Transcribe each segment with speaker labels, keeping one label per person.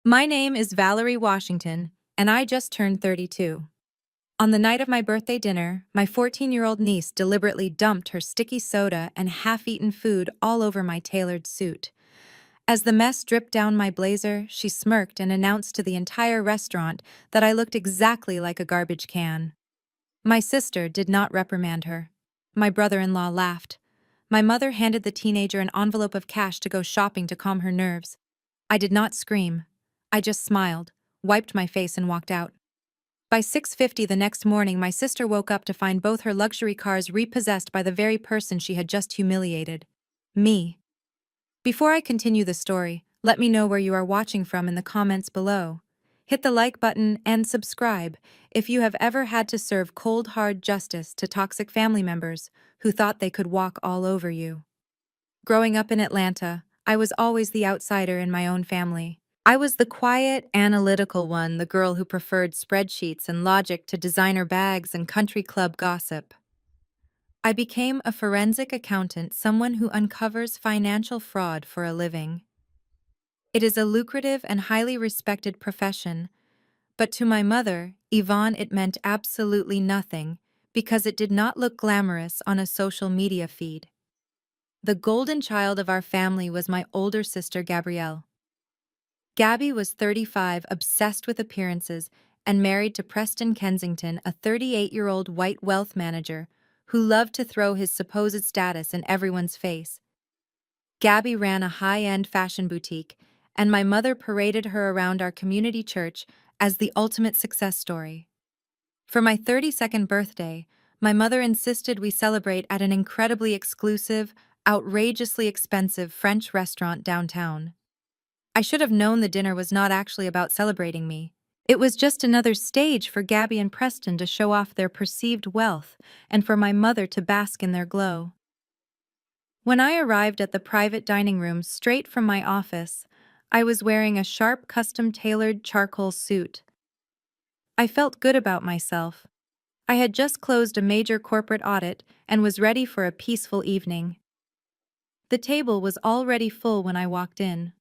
Speaker 1: My name is Valerie Washington, and I just turned 32. On the night of my birthday dinner, my 14-year-old niece deliberately dumped her sticky soda and half-eaten food all over my tailored suit. As the mess dripped down my blazer, she smirked and announced to the entire restaurant that I looked exactly like a garbage can. My sister did not reprimand her. My brother-in-law laughed. My mother handed the teenager an envelope of cash to go shopping to calm her nerves. I did not scream. I just smiled, wiped my face and walked out. By 6:50 the next morning, my sister woke up to find both her luxury cars repossessed by the very person she had just humiliated. Me. Before I continue the story, let me know where you are watching from in the comments below. Hit the like button and subscribe if you have ever had to serve cold hard justice to toxic family members who thought they could walk all over you. Growing up in Atlanta, I was always the outsider in my own family. I was the quiet, analytical one, the girl who preferred spreadsheets and logic to designer bags and country club gossip. I became a forensic accountant, someone who uncovers financial fraud for a living. It is a lucrative and highly respected profession, but to my mother, Yvonne, it meant absolutely nothing because it did not look glamorous on a social media feed. The golden child of our family was my older sister, Gabrielle. Gabby was 35, obsessed with appearances, and married to Preston Kensington, a 38-year-old white wealth manager who loved to throw his supposed status in everyone's face. Gabby ran a high-end fashion boutique, and my mother paraded her around our community church as the ultimate success story. For my 32nd birthday, my mother insisted we celebrate at an incredibly exclusive, outrageously expensive French restaurant downtown. I should have known the dinner was not actually about celebrating me. It was just another stage for Gabby and Preston to show off their perceived wealth and for my mother to bask in their glow. When I arrived at the private dining room straight from my office, I was wearing a sharp, custom-tailored charcoal suit. I felt good about myself. I had just closed a major corporate audit and was ready for a peaceful evening. The table was already full when I walked in.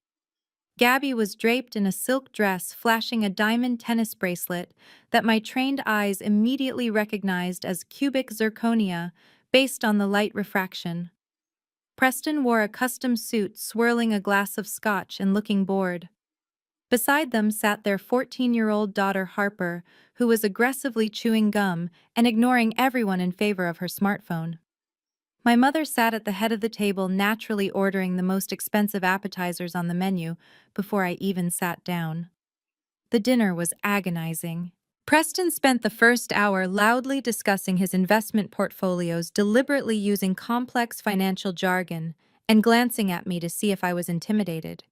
Speaker 1: Gabby was draped in a silk dress flashing a diamond tennis bracelet that my trained eyes immediately recognized as cubic zirconia based on the light refraction. Preston wore a custom suit swirling a glass of scotch and looking bored. Beside them sat their 14-year-old daughter Harper, who was aggressively chewing gum and ignoring everyone in favor of her smartphone. My mother sat at the head of the table, naturally ordering the most expensive appetizers on the menu before I even sat down. The dinner was agonizing. Preston spent the first hour loudly discussing his investment portfolios, deliberately using complex financial jargon and glancing at me to see if I was intimidated.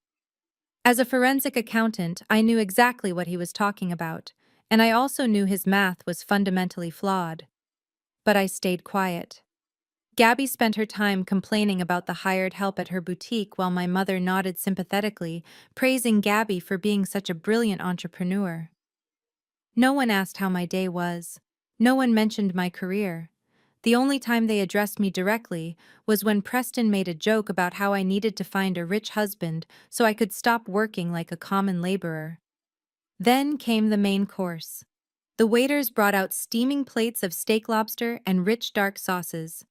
Speaker 1: As a forensic accountant, I knew exactly what he was talking about, and I also knew his math was fundamentally flawed. But I stayed quiet. Gabby spent her time complaining about the hired help at her boutique while my mother nodded sympathetically, praising Gabby for being such a brilliant entrepreneur. No one asked how my day was. No one mentioned my career. The only time they addressed me directly was when Preston made a joke about how I needed to find a rich husband so I could stop working like a common laborer. Then came the main course. The waiters brought out steaming plates of steak lobster and rich dark sauces.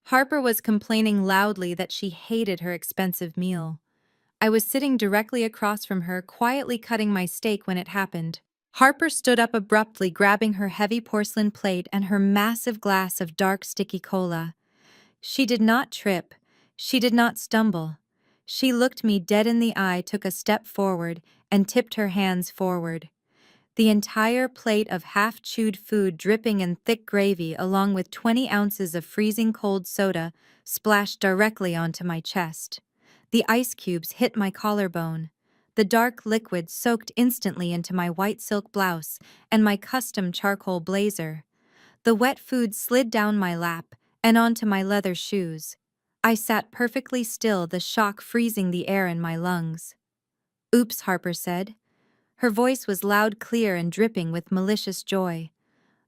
Speaker 1: Harper was complaining loudly that she hated her expensive meal. I was sitting directly across from her, quietly cutting my steak when it happened. Harper stood up abruptly, grabbing her heavy porcelain plate and her massive glass of dark, sticky cola. She did not trip. She did not stumble. She looked me dead in the eye, took a step forward, and tipped her hands forward. The entire plate of half-chewed food dripping in thick gravy along with 20 ounces of freezing cold soda splashed directly onto my chest. The ice cubes hit my collarbone. The dark liquid soaked instantly into my white silk blouse and my custom charcoal blazer. The wet food slid down my lap and onto my leather shoes. I sat perfectly still, the shock freezing the air in my lungs. "Oops," Harper said. Her voice was loud, clear, and dripping with malicious joy.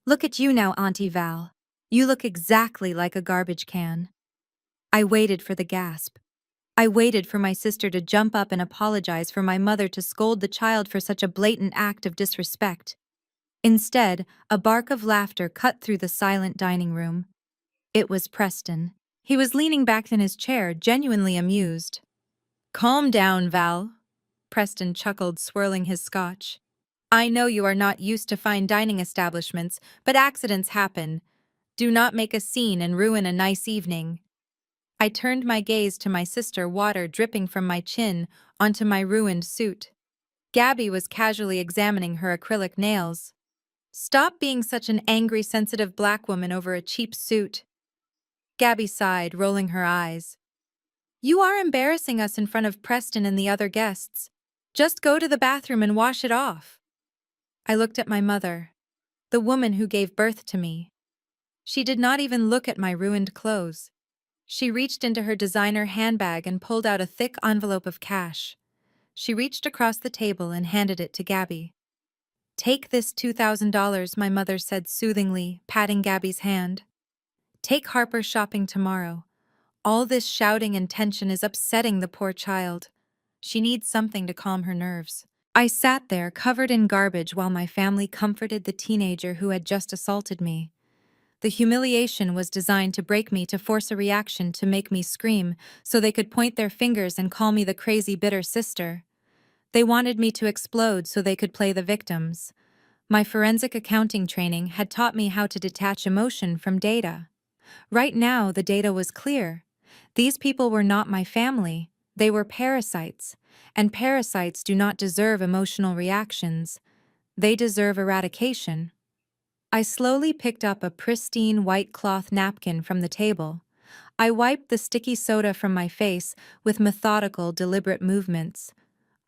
Speaker 1: "Look at you now, Auntie Val. You look exactly like a garbage can." I waited for the gasp. I waited for my sister to jump up and apologize for my mother to scold the child for such a blatant act of disrespect. Instead, a bark of laughter cut through the silent dining room. It was Preston. He was leaning back in his chair, genuinely amused. "Calm down, Val," Preston chuckled, swirling his scotch. "I know you are not used to fine dining establishments, but accidents happen. Do not make a scene and ruin a nice evening." I turned my gaze to my sister, water dripping from my chin onto my ruined suit. Gabby was casually examining her acrylic nails. "Stop being such an angry, sensitive black woman over a cheap suit." Gabby sighed, rolling her eyes. "You are embarrassing us in front of Preston and the other guests. Just go to the bathroom and wash it off." I looked at my mother, the woman who gave birth to me. She did not even look at my ruined clothes. She reached into her designer handbag and pulled out a thick envelope of cash. She reached across the table and handed it to Gabby. "Take this $2,000, my mother said soothingly, patting Gabby's hand. "Take Harper shopping tomorrow. All this shouting and tension is upsetting the poor child. She needs something to calm her nerves." I sat there covered in garbage while my family comforted the teenager who had just assaulted me. The humiliation was designed to break me, to force a reaction, to make me scream, so they could point their fingers and call me the crazy, bitter sister. They wanted me to explode so they could play the victims. My forensic accounting training had taught me how to detach emotion from data. Right now, the data was clear. These people were not my family. They were parasites, and parasites do not deserve emotional reactions. They deserve eradication. I slowly picked up a pristine white cloth napkin from the table. I wiped the sticky soda from my face with methodical, deliberate movements.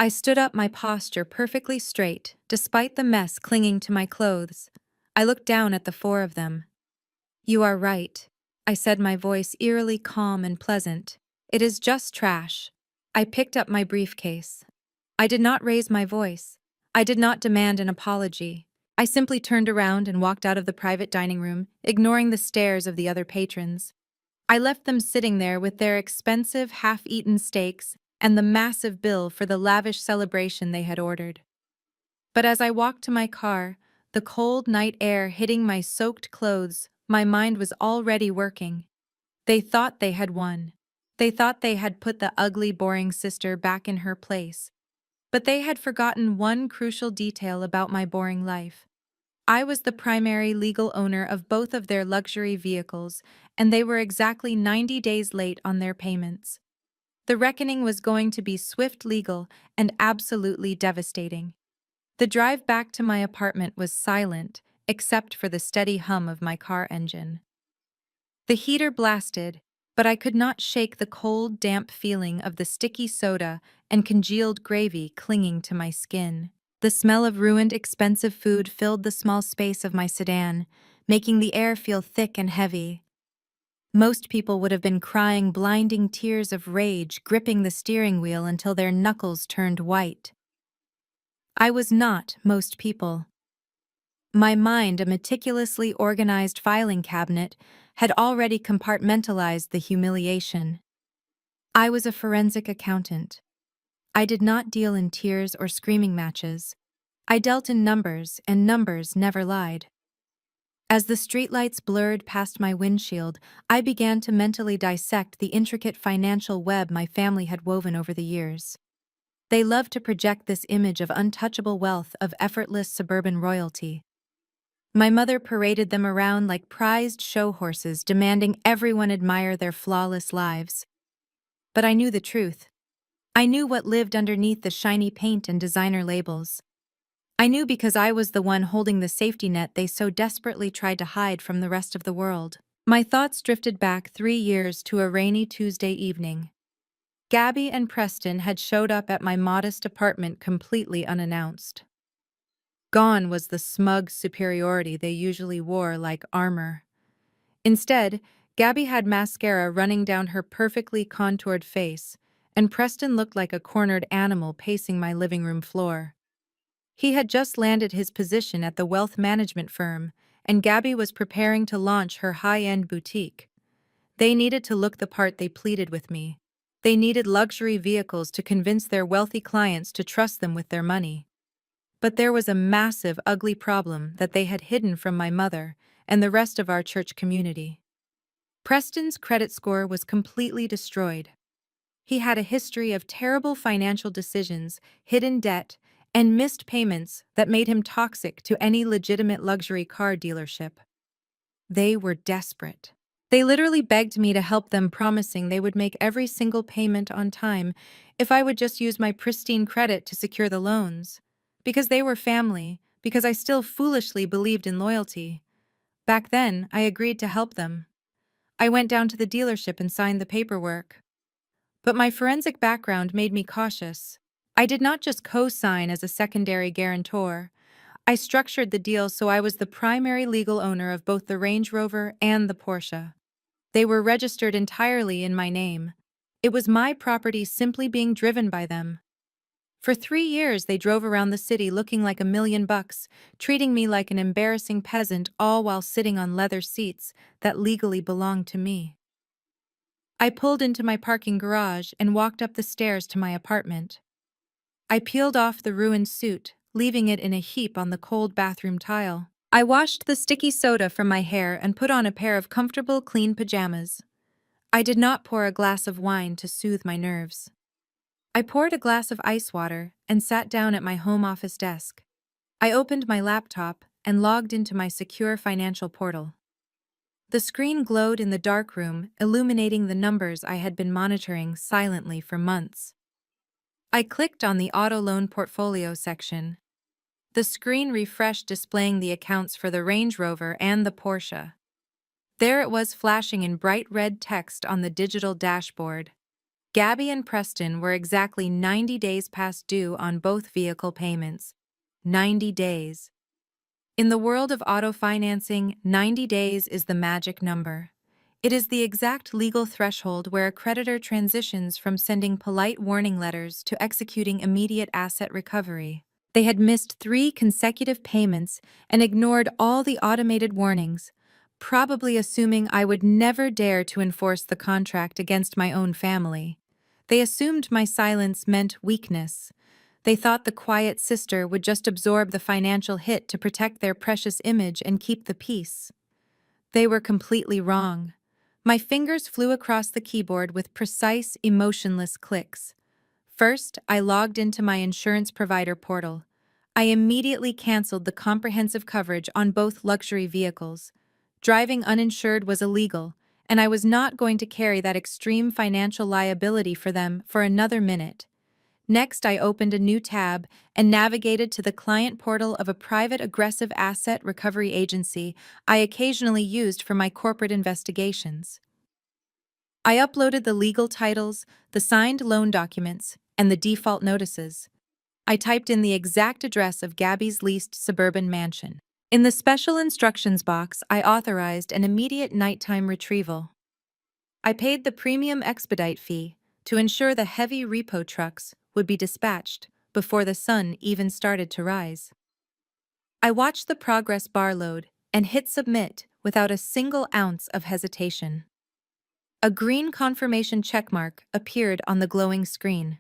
Speaker 1: I stood up, my posture perfectly straight, despite the mess clinging to my clothes. I looked down at the four of them. "You are right," I said, my voice eerily calm and pleasant. "It is just trash." I picked up my briefcase. I did not raise my voice. I did not demand an apology. I simply turned around and walked out of the private dining room, ignoring the stares of the other patrons. I left them sitting there with their expensive, half-eaten steaks and the massive bill for the lavish celebration they had ordered. But as I walked to my car, the cold night air hitting my soaked clothes, my mind was already working. They thought they had won. They thought they had put the ugly, boring sister back in her place. But they had forgotten one crucial detail about my boring life. I was the primary legal owner of both of their luxury vehicles, and they were exactly 90 days late on their payments. The reckoning was going to be swift, legal, and absolutely devastating. The drive back to my apartment was silent, except for the steady hum of my car engine. The heater blasted, but I could not shake the cold, damp feeling of the sticky soda and congealed gravy clinging to my skin. The smell of ruined, expensive food filled the small space of my sedan, making the air feel thick and heavy. Most people would have been crying blinding tears of rage, gripping the steering wheel until their knuckles turned white. I was not most people. My mind, a meticulously organized filing cabinet, had already compartmentalized the humiliation. I was a forensic accountant. I did not deal in tears or screaming matches. I dealt in numbers, and numbers never lied. As the streetlights blurred past my windshield, I began to mentally dissect the intricate financial web my family had woven over the years. They loved to project this image of untouchable wealth, of effortless suburban royalty. My mother paraded them around like prized show horses, demanding everyone admire their flawless lives. But I knew the truth. I knew what lived underneath the shiny paint and designer labels. I knew because I was the one holding the safety net they so desperately tried to hide from the rest of the world. My thoughts drifted back 3 years to a rainy Tuesday evening. Gabby and Preston had showed up at my modest apartment completely unannounced. Gone was the smug superiority they usually wore like armor. Instead, Gabby had mascara running down her perfectly contoured face, and Preston looked like a cornered animal pacing my living room floor. He had just landed his position at the wealth management firm, and Gabby was preparing to launch her high-end boutique. They needed to look the part, they pleaded with me. They needed luxury vehicles to convince their wealthy clients to trust them with their money. But there was a massive, ugly problem that they had hidden from my mother and the rest of our church community. Preston's credit score was completely destroyed. He had a history of terrible financial decisions, hidden debt, and missed payments that made him toxic to any legitimate luxury car dealership. They were desperate. They literally begged me to help them, promising they would make every single payment on time if I would just use my pristine credit to secure the loans. Because they were family, because I still foolishly believed in loyalty. Back then, I agreed to help them. I went down to the dealership and signed the paperwork. But my forensic background made me cautious. I did not just co-sign as a secondary guarantor. I structured the deal so I was the primary legal owner of both the Range Rover and the Porsche. They were registered entirely in my name. It was my property simply being driven by them. For 3 years, they drove around the city looking like $1 million, treating me like an embarrassing peasant, all while sitting on leather seats that legally belonged to me. I pulled into my parking garage and walked up the stairs to my apartment. I peeled off the ruined suit, leaving it in a heap on the cold bathroom tile. I washed the sticky soda from my hair and put on a pair of comfortable, clean pajamas. I did not pour a glass of wine to soothe my nerves. I poured a glass of ice water and sat down at my home office desk. I opened my laptop and logged into my secure financial portal. The screen glowed in the dark room, illuminating the numbers I had been monitoring silently for months. I clicked on the auto loan portfolio section. The screen refreshed, displaying the accounts for the Range Rover and the Porsche. There it was, flashing in bright red text on the digital dashboard. Gabby and Preston were exactly 90 days past due on both vehicle payments. 90 days. In the world of auto financing, 90 days is the magic number. It is the exact legal threshold where a creditor transitions from sending polite warning letters to executing immediate asset recovery. They had missed 3 consecutive payments and ignored all the automated warnings, probably assuming I would never dare to enforce the contract against my own family. They assumed my silence meant weakness. They thought the quiet sister would just absorb the financial hit to protect their precious image and keep the peace. They were completely wrong. My fingers flew across the keyboard with precise, emotionless clicks. First, I logged into my insurance provider portal. I immediately canceled the comprehensive coverage on both luxury vehicles. Driving uninsured was illegal, and I was not going to carry that extreme financial liability for them for another minute. Next, I opened a new tab and navigated to the client portal of a private aggressive asset recovery agency I occasionally used for my corporate investigations. I uploaded the legal titles, the signed loan documents, and the default notices. I typed in the exact address of Gabby's leased suburban mansion. In the special instructions box, I authorized an immediate nighttime retrieval. I paid the premium expedite fee to ensure the heavy repo trucks would be dispatched before the sun even started to rise. I watched the progress bar load and hit submit without a single ounce of hesitation. A green confirmation checkmark appeared on the glowing screen.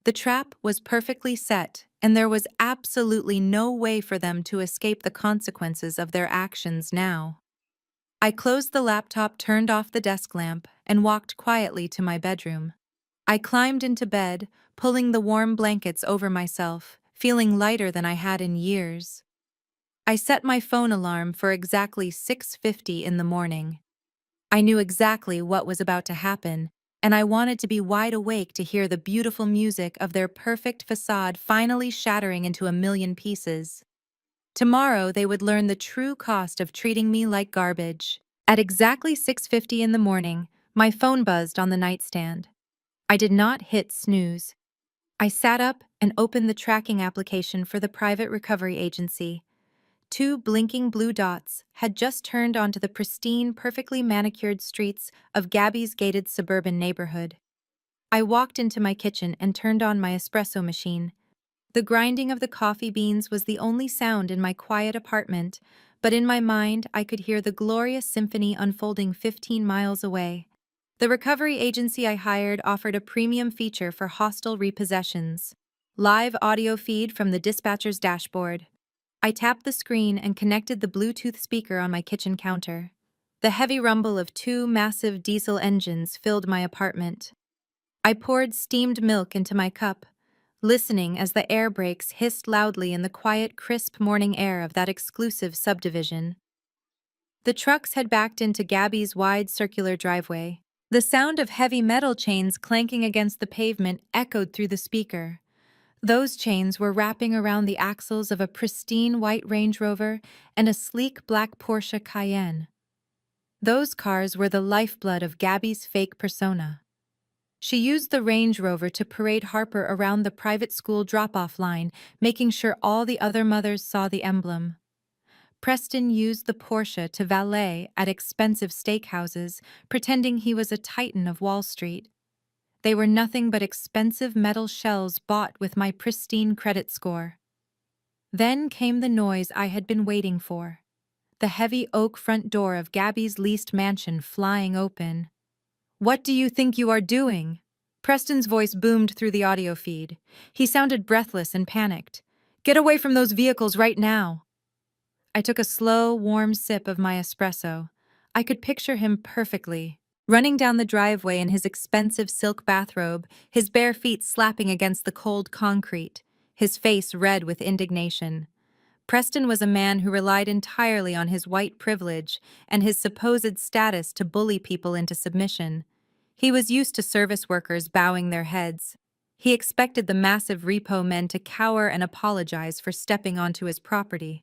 Speaker 1: The trap was perfectly set, and there was absolutely no way for them to escape the consequences of their actions now. I closed the laptop, turned off the desk lamp, and walked quietly to my bedroom. I climbed into bed, pulling the warm blankets over myself, feeling lighter than I had in years. I set my phone alarm for exactly 6:50 in the morning. I knew exactly what was about to happen, and I wanted to be wide awake to hear the beautiful music of their perfect facade finally shattering into a million pieces. Tomorrow they would learn the true cost of treating me like garbage. At exactly 6:50 in the morning, my phone buzzed on the nightstand. I did not hit snooze. I sat up and opened the tracking application for the private recovery agency. 2 blinking blue dots had just turned onto the pristine, perfectly manicured streets of Gabby's gated suburban neighborhood. I walked into my kitchen and turned on my espresso machine. The grinding of the coffee beans was the only sound in my quiet apartment, but in my mind I could hear the glorious symphony unfolding 15 miles away. The recovery agency I hired offered a premium feature for hostile repossessions: live audio feed from the dispatcher's dashboard. I tapped the screen and connected the Bluetooth speaker on my kitchen counter. The heavy rumble of two massive diesel engines filled my apartment. I poured steamed milk into my cup, listening as the air brakes hissed loudly in the quiet, crisp morning air of that exclusive subdivision. The trucks had backed into Gabby's wide circular driveway. The sound of heavy metal chains clanking against the pavement echoed through the speaker. Those chains were wrapping around the axles of a pristine white Range Rover and a sleek black Porsche Cayenne. Those cars were the lifeblood of Gabby's fake persona. She used the Range Rover to parade Harper around the private school drop-off line, making sure all the other mothers saw the emblem. Preston used the Porsche to valet at expensive steakhouses, pretending he was a titan of Wall Street. They were nothing but expensive metal shells bought with my pristine credit score. Then came the noise I had been waiting for: the heavy oak front door of Gabby's leased mansion flying open. "What do you think you are doing?" Preston's voice boomed through the audio feed. He sounded breathless and panicked. "Get away from those vehicles right now!" I took a slow, warm sip of my espresso. I could picture him perfectly, running down the driveway in his expensive silk bathrobe, his bare feet slapping against the cold concrete, his face red with indignation. Preston was a man who relied entirely on his white privilege and his supposed status to bully people into submission. He was used to service workers bowing their heads. He expected the massive repo men to cower and apologize for stepping onto his property.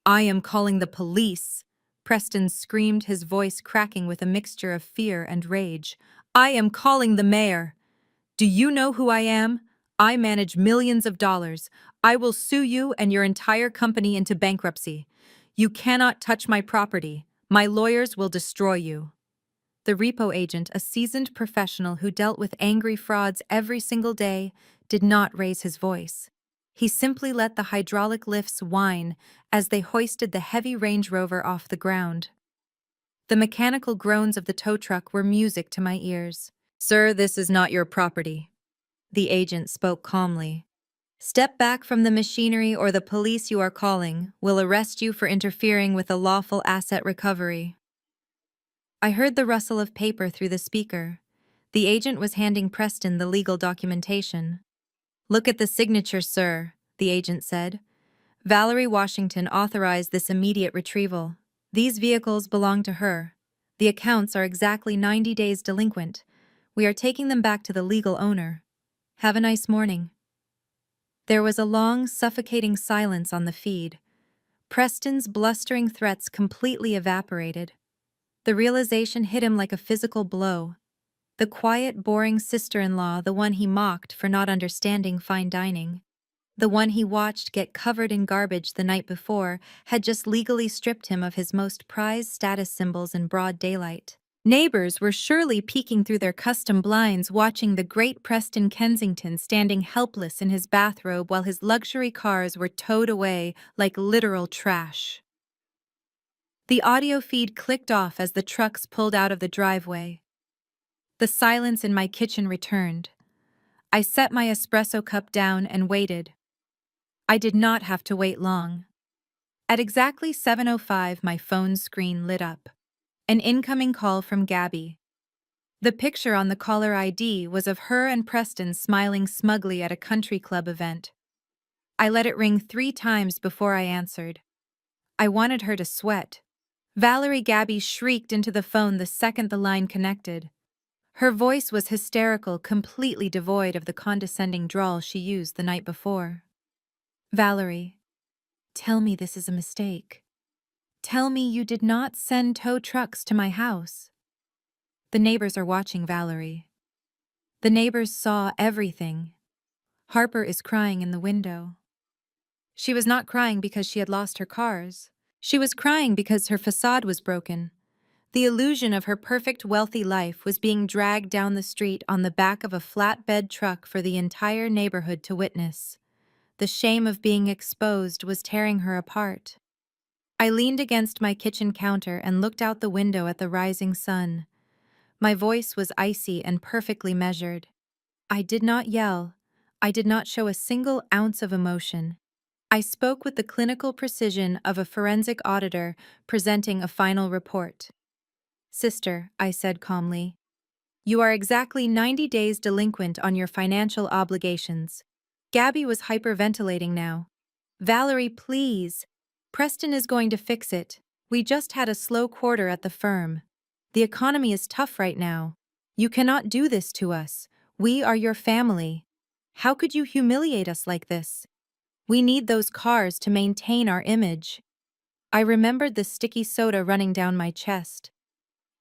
Speaker 1: "I am calling the police!" Preston screamed, his voice cracking with a mixture of fear and rage. "I am calling the mayor! Do you know who I am? I manage millions of dollars. I will sue you and your entire company into bankruptcy. You cannot touch my property. My lawyers will destroy you." The repo agent, a seasoned professional who dealt with angry frauds every single day, did not raise his voice. He simply let the hydraulic lifts whine as they hoisted the heavy Range Rover off the ground. The mechanical groans of the tow truck were music to my ears. "Sir, this is not your property." The agent spoke calmly. "Step back from the machinery or the police you are calling will arrest you for interfering with a lawful asset recovery." I heard the rustle of paper through the speaker. The agent was handing Preston the legal documentation. "Look at the signature, sir," the agent said. "Valerie Washington authorized this immediate retrieval. These vehicles belong to her. The accounts are exactly 90 days delinquent. We are taking them back to the legal owner. Have a nice morning." There was a long, suffocating silence on the feed. Preston's blustering threats completely evaporated. The realization hit him like a physical blow. The quiet, boring sister-in-law, the one he mocked for not understanding fine dining, the one he watched get covered in garbage the night before, had just legally stripped him of his most prized status symbols in broad daylight. Neighbors were surely peeking through their custom blinds, watching the great Preston Kensington standing helpless in his bathrobe while his luxury cars were towed away like literal trash. The audio feed clicked off as the trucks pulled out of the driveway. The silence in my kitchen returned. I set my espresso cup down and waited. I did not have to wait long. At exactly 7:05, my phone screen lit up. An incoming call from Gabby. The picture on the caller ID was of her and Preston smiling smugly at a country club event. I let it ring 3 times before I answered. I wanted her to sweat. Valerie Gabby shrieked into the phone the second the line connected. Her voice was hysterical, completely devoid of the condescending drawl she used the night before. "Valerie, tell me this is a mistake. Tell me you did not send tow trucks to my house." The neighbors are watching Valerie. The neighbors saw everything. Harper is crying in the window. She was not crying because she had lost her cars. She was crying because her facade was broken. The illusion of her perfect, wealthy life was being dragged down the street on the back of a flatbed truck for the entire neighborhood to witness. The shame of being exposed was tearing her apart. I leaned against my kitchen counter and looked out the window at the rising sun. My voice was icy and perfectly measured. I did not yell. I did not show a single ounce of emotion. I spoke with the clinical precision of a forensic auditor presenting a final report. Sister, I said calmly, you are exactly 90 days delinquent on your financial obligations. Gabby was hyperventilating now. Valerie, please. Preston is going to fix it. We just had a slow quarter at the firm. The economy is tough right now. You cannot do this to us. We are your family. How could you humiliate us like this? We need those cars to maintain our image. I remembered the sticky soda running down my chest.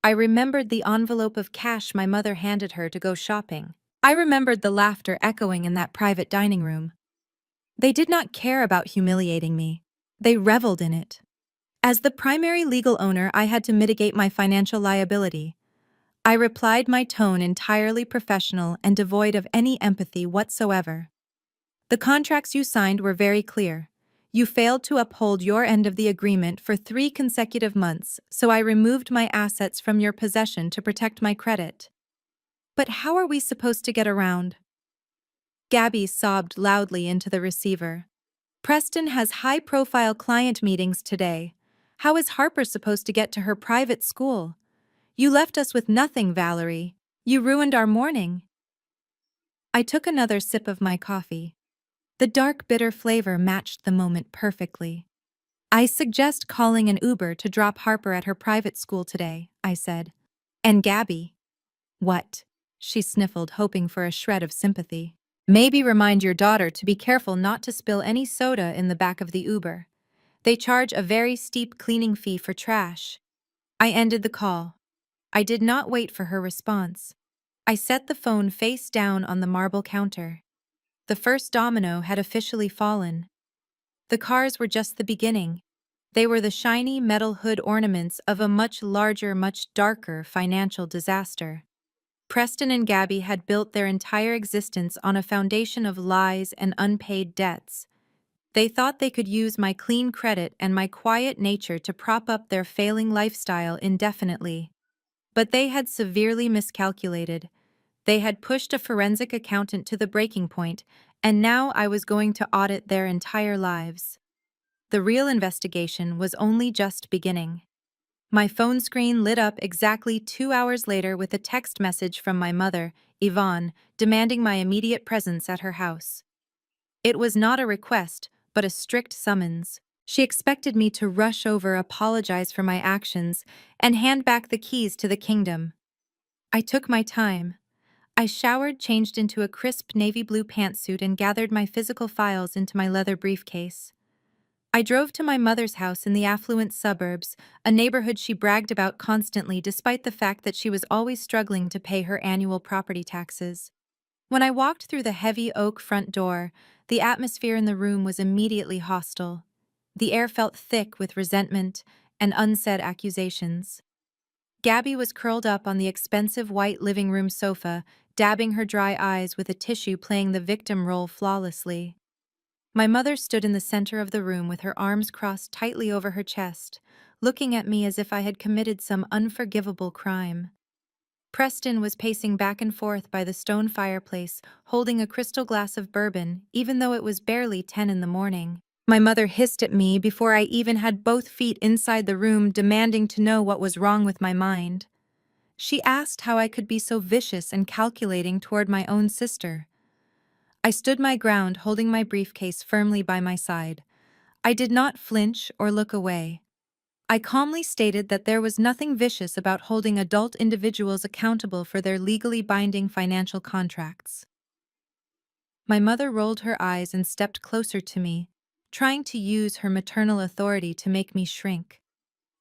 Speaker 1: I remembered the envelope of cash my mother handed her to go shopping. I remembered the laughter echoing in that private dining room. They did not care about humiliating me. They reveled in it. As the primary legal owner, I had to mitigate my financial liability. I replied, my tone entirely professional and devoid of any empathy whatsoever. The contracts you signed were very clear. You failed to uphold your end of the agreement for 3 consecutive months, so I removed my assets from your possession to protect my credit. But how are we supposed to get around? Gabby sobbed loudly into the receiver. Preston has high-profile client meetings today. How is Harper supposed to get to her private school? You left us with nothing, Valerie. You ruined our morning. I took another sip of my coffee. The dark, bitter flavor matched the moment perfectly. I suggest calling an Uber to drop Harper at her private school today, I said. And Gabby? What? She sniffled, hoping for a shred of sympathy. Maybe remind your daughter to be careful not to spill any soda in the back of the Uber. They charge a very steep cleaning fee for trash. I ended the call. I did not wait for her response. I set the phone face down on the marble counter. The first domino had officially fallen. The cars were just the beginning. They were the shiny metal hood ornaments of a much larger, much darker financial disaster. Preston and Gabby had built their entire existence on a foundation of lies and unpaid debts. They thought they could use my clean credit and my quiet nature to prop up their failing lifestyle indefinitely. But they had severely miscalculated. They had pushed a forensic accountant to the breaking point, and now I was going to audit their entire lives. The real investigation was only just beginning. My phone screen lit up exactly 2 hours later with a text message from my mother, Yvonne, demanding my immediate presence at her house. It was not a request, but a strict summons. She expected me to rush over, apologize for my actions, and hand back the keys to the kingdom. I took my time. I showered, changed into a crisp navy blue pantsuit, and gathered my physical files into my leather briefcase. I drove to my mother's house in the affluent suburbs, a neighborhood she bragged about constantly despite the fact that she was always struggling to pay her annual property taxes. When I walked through the heavy oak front door, the atmosphere in the room was immediately hostile. The air felt thick with resentment and unsaid accusations. Gabby was curled up on the expensive white living room sofa, dabbing her dry eyes with a tissue, playing the victim role flawlessly. My mother stood in the center of the room with her arms crossed tightly over her chest, looking at me as if I had committed some unforgivable crime. Preston was pacing back and forth by the stone fireplace, holding a crystal glass of bourbon, even though it was barely 10 in the morning. My mother hissed at me before I even had both feet inside the room, demanding to know what was wrong with my mind. She asked how I could be so vicious and calculating toward my own sister. I stood my ground, holding my briefcase firmly by my side. I did not flinch or look away. I calmly stated that there was nothing vicious about holding adult individuals accountable for their legally binding financial contracts. My mother rolled her eyes and stepped closer to me, trying to use her maternal authority to make me shrink.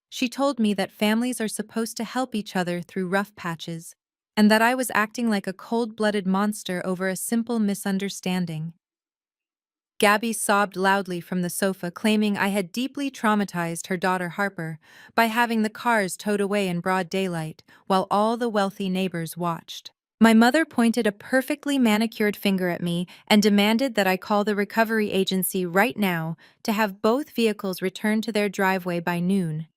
Speaker 1: She told me that families are supposed to help each other through rough patches, and that I was acting like a cold-blooded monster over a simple misunderstanding. Gabby sobbed loudly from the sofa, claiming I had deeply traumatized her daughter Harper by having the cars towed away in broad daylight, while all the wealthy neighbors watched. My mother pointed a perfectly manicured finger at me and demanded that I call the recovery agency right now to have both vehicles returned to their driveway by noon.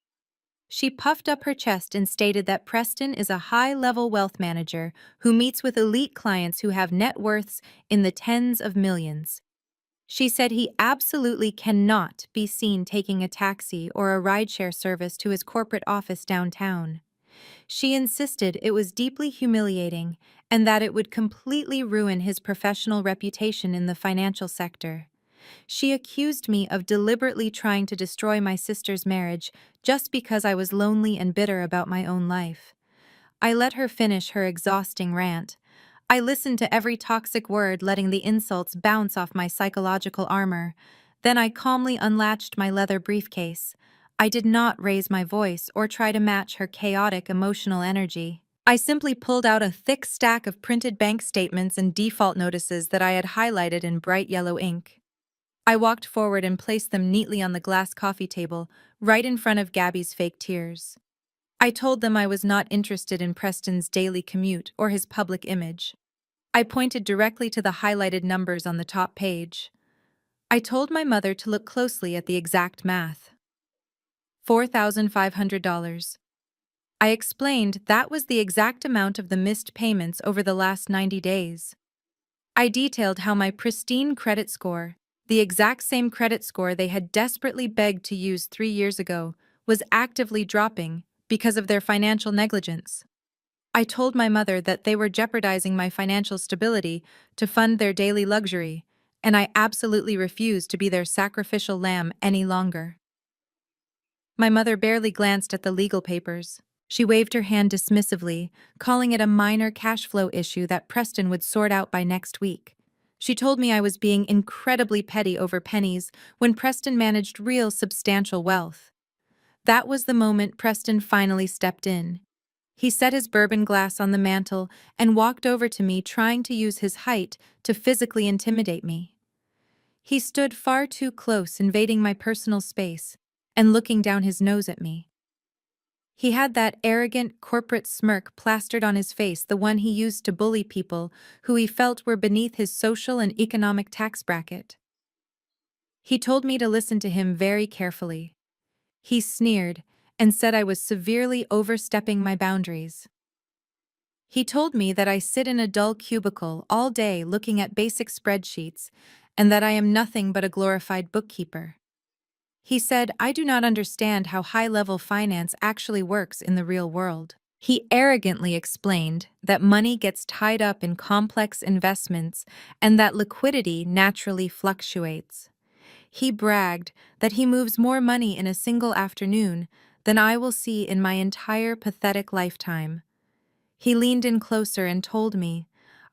Speaker 1: She puffed up her chest and stated that Preston is a high-level wealth manager who meets with elite clients who have net worths in the tens of millions. She said he absolutely cannot be seen taking a taxi or a rideshare service to his corporate office downtown. She insisted it was deeply humiliating and that it would completely ruin his professional reputation in the financial sector. She accused me of deliberately trying to destroy my sister's marriage just because I was lonely and bitter about my own life. I let her finish her exhausting rant. I listened to every toxic word, letting the insults bounce off my psychological armor. Then I calmly unlatched my leather briefcase. I did not raise my voice or try to match her chaotic emotional energy. I simply pulled out a thick stack of printed bank statements and default notices that I had highlighted in bright yellow ink. I walked forward and placed them neatly on the glass coffee table, right in front of Gabby's fake tears. I told them I was not interested in Preston's daily commute or his public image. I pointed directly to the highlighted numbers on the top page. I told my mother to look closely at the exact math. $4,500. I explained that was the exact amount of the missed payments over the last 90 days. I detailed how my pristine credit score, the exact same credit score they had desperately begged to use 3 years ago, was actively dropping because of their financial negligence. I told my mother that they were jeopardizing my financial stability to fund their daily luxury, and I absolutely refused to be their sacrificial lamb any longer. My mother barely glanced at the legal papers. She waved her hand dismissively, calling it a minor cash flow issue that Preston would sort out by next week. She told me I was being incredibly petty over pennies when Preston managed real substantial wealth. That was the moment Preston finally stepped in. He set his bourbon glass on the mantel and walked over to me, trying to use his height to physically intimidate me. He stood far too close, invading my personal space and looking down his nose at me. He had that arrogant corporate smirk plastered on his face, the one he used to bully people who he felt were beneath his social and economic tax bracket. He told me to listen to him very carefully. He sneered and said I was severely overstepping my boundaries. He told me that I sit in a dull cubicle all day looking at basic spreadsheets and that I am nothing but a glorified bookkeeper. He said I do not understand how high-level finance actually works in the real world. He arrogantly explained that money gets tied up in complex investments and that liquidity naturally fluctuates. He bragged that he moves more money in a single afternoon than I will see in my entire pathetic lifetime. He leaned in closer and told me,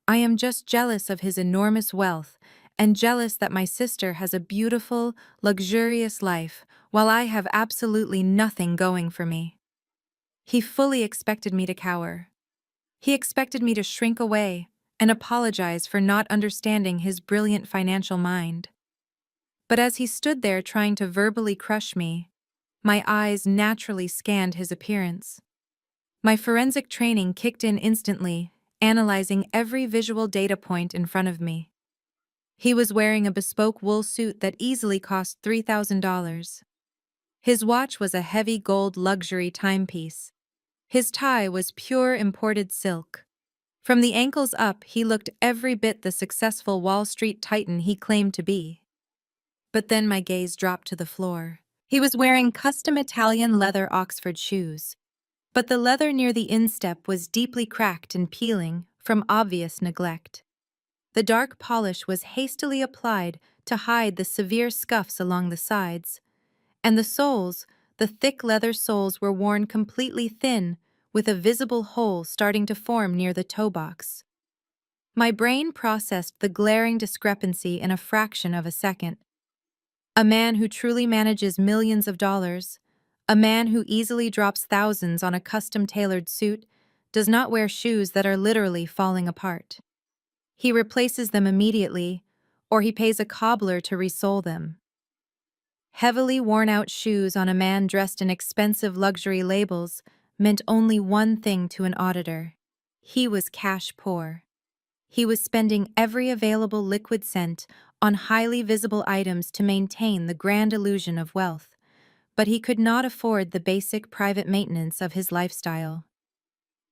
Speaker 1: I am just jealous of his enormous wealth and jealous that my sister has a beautiful, luxurious life while I have absolutely nothing going for me. He fully expected me to cower. He expected me to shrink away and apologize for not understanding his brilliant financial mind. But as he stood there trying to verbally crush me, my eyes naturally scanned his appearance. My forensic training kicked in instantly, analyzing every visual data point in front of me. He was wearing a bespoke wool suit that easily cost $3,000. His watch was a heavy gold luxury timepiece. His tie was pure imported silk. From the ankles up, he looked every bit the successful Wall Street titan he claimed to be. But then my gaze dropped to the floor. He was wearing custom Italian leather Oxford shoes, but the leather near the instep was deeply cracked and peeling from obvious neglect. The dark polish was hastily applied to hide the severe scuffs along the sides, and the thick leather soles were worn completely thin, with a visible hole starting to form near the toe box. My brain processed the glaring discrepancy in a fraction of a second. A man who truly manages millions of dollars, a man who easily drops thousands on a custom-tailored suit, does not wear shoes that are literally falling apart. He replaces them immediately, or he pays a cobbler to resole them. Heavily worn-out shoes on a man dressed in expensive luxury labels meant only one thing to an auditor. He was cash poor. He was spending every available liquid cent on highly visible items to maintain the grand illusion of wealth. but he could not afford the basic private maintenance of his lifestyle.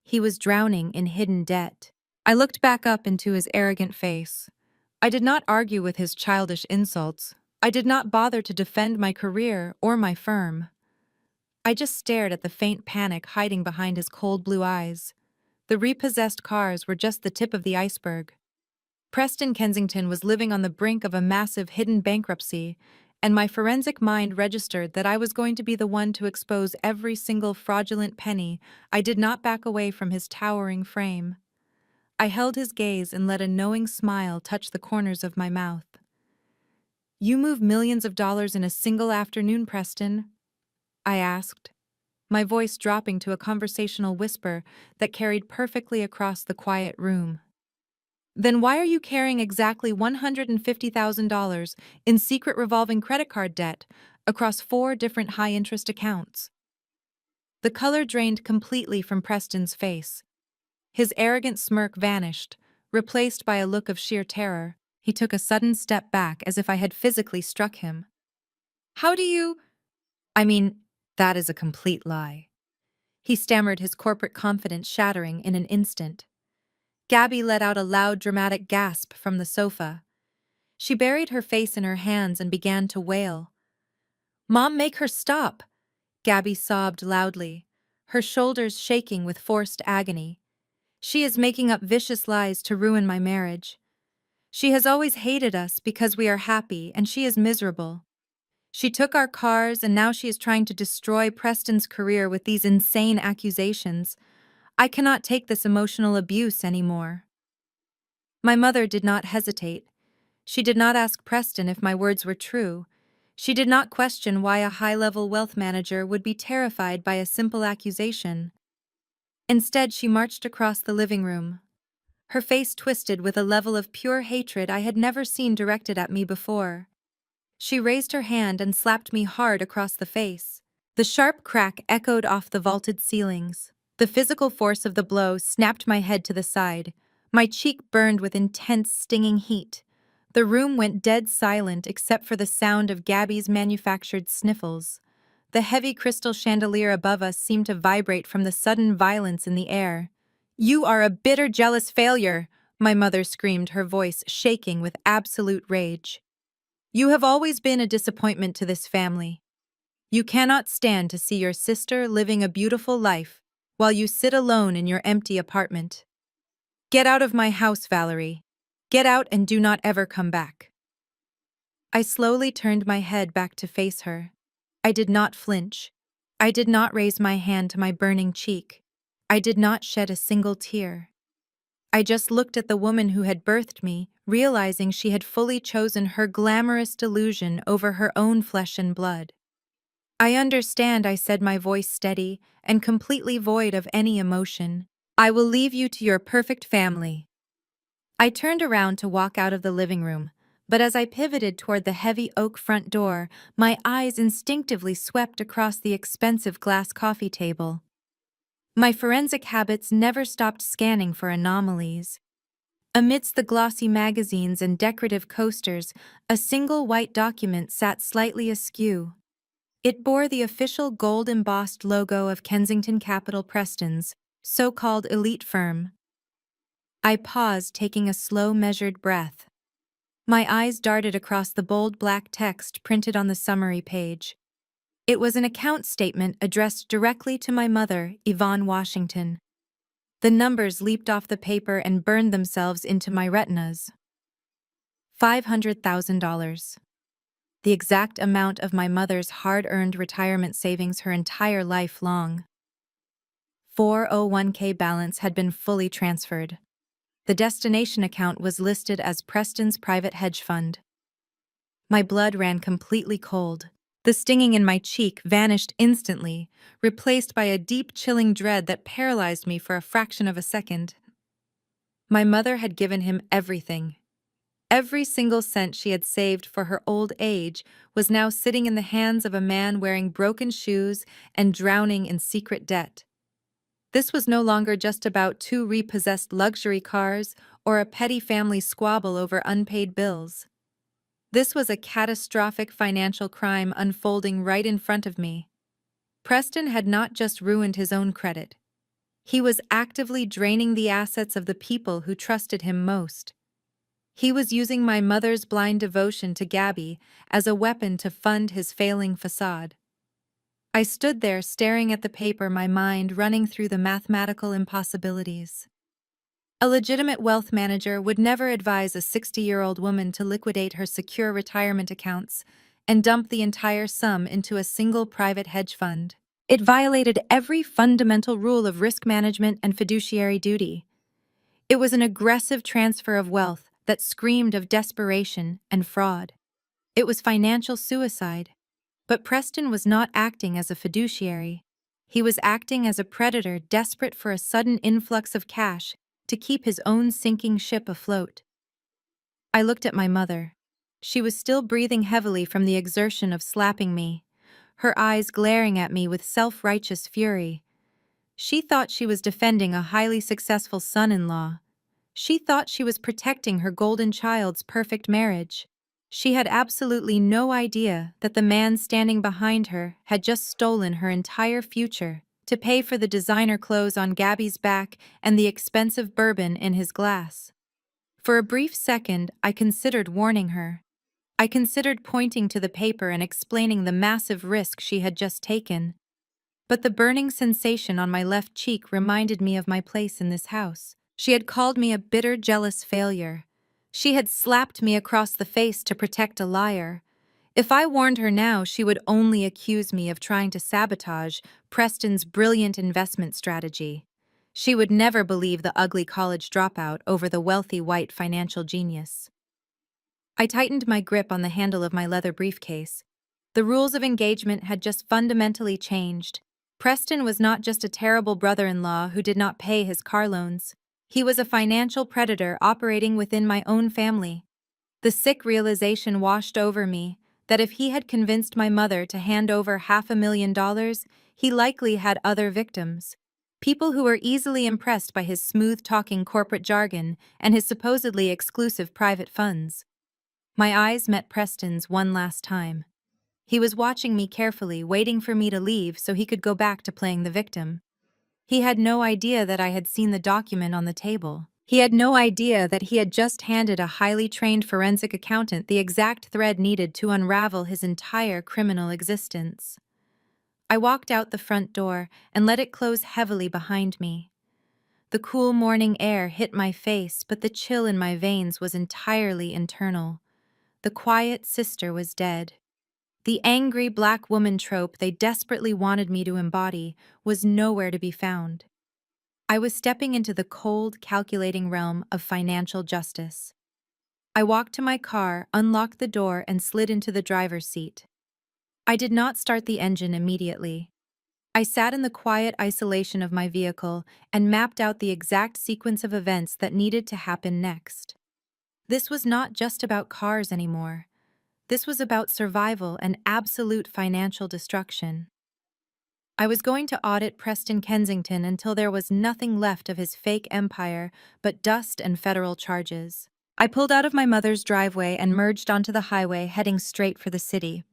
Speaker 1: He was drowning in hidden debt. I looked back up into his arrogant face. I did not argue with his childish insults. I did not bother to defend my career or my firm. I just stared at the faint panic hiding behind his cold blue eyes. The repossessed cars were just the tip of the iceberg. Preston Kensington was living on the brink of a massive hidden bankruptcy, and my forensic mind registered that I was going to be the one to expose every single fraudulent penny. I did not back away from his towering frame. I held his gaze and let a knowing smile touch the corners of my mouth. "You move millions of dollars in a single afternoon, Preston?" I asked, my voice dropping to a conversational whisper that carried perfectly across the quiet room. "Then why are you carrying exactly $150,000 in secret revolving credit card debt across 4 different high-interest accounts?" The color drained completely from Preston's face. His arrogant smirk vanished, replaced by a look of sheer terror. He took a sudden step back as if I had physically struck him. "How do you—" "I mean, that is a complete lie," he stammered, his corporate confidence shattering in an instant. Gabby let out a loud, dramatic gasp from the sofa. She buried her face in her hands and began to wail. "Mom, make her stop!" Gabby sobbed loudly, her shoulders shaking with forced agony. "She is making up vicious lies to ruin my marriage. She has always hated us because we are happy, and she is miserable. She took our cars, and now she is trying to destroy Preston's career with these insane accusations. I cannot take this emotional abuse anymore." My mother did not hesitate. She did not ask Preston if my words were true. She did not question why a high-level wealth manager would be terrified by a simple accusation. Instead, she marched across the living room, her face twisted with a level of pure hatred I had never seen directed at me before. She raised her hand and slapped me hard across the face. The sharp crack echoed off the vaulted ceilings. The physical force of the blow snapped my head to the side. My cheek burned with intense, stinging heat. The room went dead silent except for the sound of Gabby's manufactured sniffles. The heavy crystal chandelier above us seemed to vibrate from the sudden violence in the air. "You are a bitter, jealous failure," my mother screamed, her voice shaking with absolute rage. "You have always been a disappointment to this family. You cannot stand to see your sister living a beautiful life while you sit alone in your empty apartment. Get out of my house, Valerie. Get out and do not ever come back." I slowly turned my head back to face her. I did not flinch. I did not raise my hand to my burning cheek. I did not shed a single tear. I just looked at the woman who had birthed me, realizing she had fully chosen her glamorous delusion over her own flesh and blood. "I understand," I said, my voice steady and completely void of any emotion. "I will leave you to your perfect family." I turned around to walk out of the living room, but as I pivoted toward the heavy oak front door, my eyes instinctively swept across the expensive glass coffee table. My forensic habits never stopped scanning for anomalies. Amidst the glossy magazines and decorative coasters, a single white document sat slightly askew. It bore the official gold-embossed logo of Kensington Capital Preston's so-called elite firm. I paused, taking a slow, measured breath. My eyes darted across the bold black text printed on the summary page. It was an account statement addressed directly to my mother, Yvonne Washington. The numbers leaped off the paper and burned themselves into my retinas. $500,000. The exact amount of my mother's hard-earned retirement savings her entire life long. 401k balance had been fully transferred. The destination account was listed as Preston's private hedge fund. My blood ran completely cold. The stinging in my cheek vanished instantly, replaced by a deep, chilling dread that paralyzed me for a fraction of a second. My mother had given him everything. Every single cent she had saved for her old age was now sitting in the hands of a man wearing broken shoes and drowning in secret debt. This was no longer just about 2 repossessed luxury cars or a petty family squabble over unpaid bills. This was a catastrophic financial crime unfolding right in front of me. Preston had not just ruined his own credit. He was actively draining the assets of the people who trusted him most. He was using my mother's blind devotion to Gabby as a weapon to fund his failing facade. I stood there staring at the paper, my mind running through the mathematical impossibilities. A legitimate wealth manager would never advise a 60-year-old woman to liquidate her secure retirement accounts and dump the entire sum into a single private hedge fund. It violated every fundamental rule of risk management and fiduciary duty. It was an aggressive transfer of wealth that screamed of desperation and fraud. It was financial suicide. But Preston was not acting as a fiduciary. He was acting as a predator desperate for a sudden influx of cash to keep his own sinking ship afloat. I looked at my mother. She was still breathing heavily from the exertion of slapping me, her eyes glaring at me with self-righteous fury. She thought she was defending a highly successful son-in-law. She thought she was protecting her golden child's perfect marriage. She had absolutely no idea that the man standing behind her had just stolen her entire future to pay for the designer clothes on Gabby's back and the expensive bourbon in his glass. For a brief second, I considered warning her. I considered pointing to the paper and explaining the massive risk she had just taken. But the burning sensation on my left cheek reminded me of my place in this house. She had called me a bitter, jealous failure. She had slapped me across the face to protect a liar. If I warned her now, she would only accuse me of trying to sabotage Preston's brilliant investment strategy. She would never believe the ugly college dropout over the wealthy white financial genius. I tightened my grip on the handle of my leather briefcase. The rules of engagement had just fundamentally changed. Preston was not just a terrible brother-in-law who did not pay his car loans. He was a financial predator operating within my own family. The sick realization washed over me that if he had convinced my mother to hand over $500,000, he likely had other victims. People who were easily impressed by his smooth-talking corporate jargon and his supposedly exclusive private funds. My eyes met Preston's one last time. He was watching me carefully, waiting for me to leave so he could go back to playing the victim. He had no idea that I had seen the document on the table. He had no idea that he had just handed a highly trained forensic accountant the exact thread needed to unravel his entire criminal existence. I walked out the front door and let it close heavily behind me. The cool morning air hit my face, but the chill in my veins was entirely internal. The quiet sister was dead. The angry black woman trope they desperately wanted me to embody was nowhere to be found. I was stepping into the cold, calculating realm of financial justice. I walked to my car, unlocked the door, and slid into the driver's seat. I did not start the engine immediately. I sat in the quiet isolation of my vehicle and mapped out the exact sequence of events that needed to happen next. This was not just about cars anymore. This was about survival and absolute financial destruction. I was going to audit Preston Kensington until there was nothing left of his fake empire but dust and federal charges. I pulled out of my mother's driveway and merged onto the highway, heading straight for the city.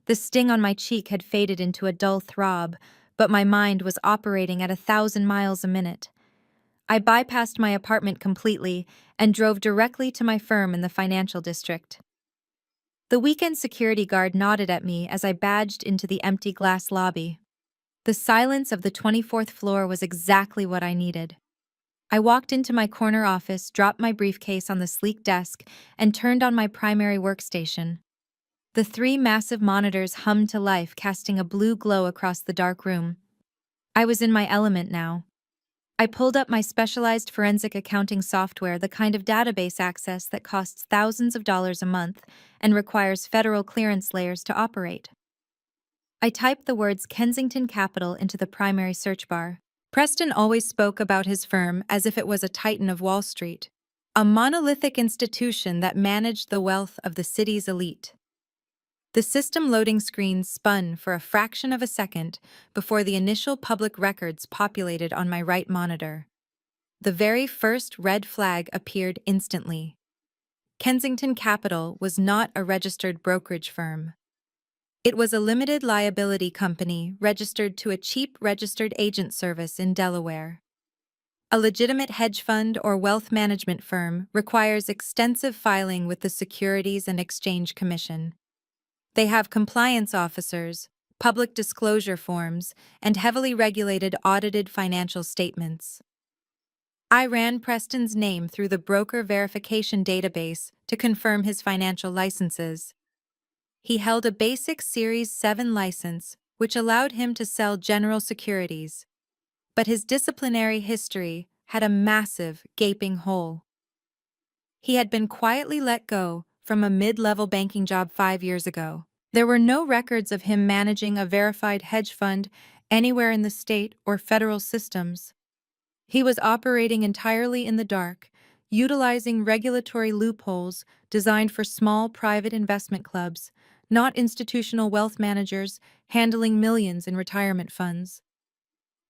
Speaker 1: The sting on my cheek had faded into a dull throb, but my mind was operating at 1,000 miles a minute. I bypassed my apartment completely and drove directly to my firm in the financial district. The weekend security guard nodded at me as I badged into the empty glass lobby. The silence of the 24th floor was exactly what I needed. I walked into my corner office, dropped my briefcase on the sleek desk, and turned on my primary workstation. The 3 massive monitors hummed to life, casting a blue glow across the dark room. I was in my element now. I pulled up my specialized forensic accounting software, the kind of database access that costs thousands of dollars a month and requires federal clearance layers to operate. I typed the words Kensington Capital into the primary search bar. Preston always spoke about his firm as if it was a titan of Wall Street, a monolithic institution that managed the wealth of the city's elite. The system loading screen spun for a fraction of a second before the initial public records populated on my right monitor. The very first red flag appeared instantly. Kensington Capital was not a registered brokerage firm. It was a limited liability company registered to a cheap registered agent service in Delaware. A legitimate hedge fund or wealth management firm requires extensive filing with the Securities and Exchange Commission. They have compliance officers, public disclosure forms, and heavily regulated audited financial statements. I ran Preston's name through the broker verification database to confirm his financial licenses. He held a basic Series 7 license, which allowed him to sell general securities. But his disciplinary history had a massive, gaping hole. He had been quietly let go from a mid-level banking job 5 years ago. There were no records of him managing a verified hedge fund anywhere in the state or federal systems. He was operating entirely in the dark, utilizing regulatory loopholes designed for small private investment clubs, not institutional wealth managers handling millions in retirement funds.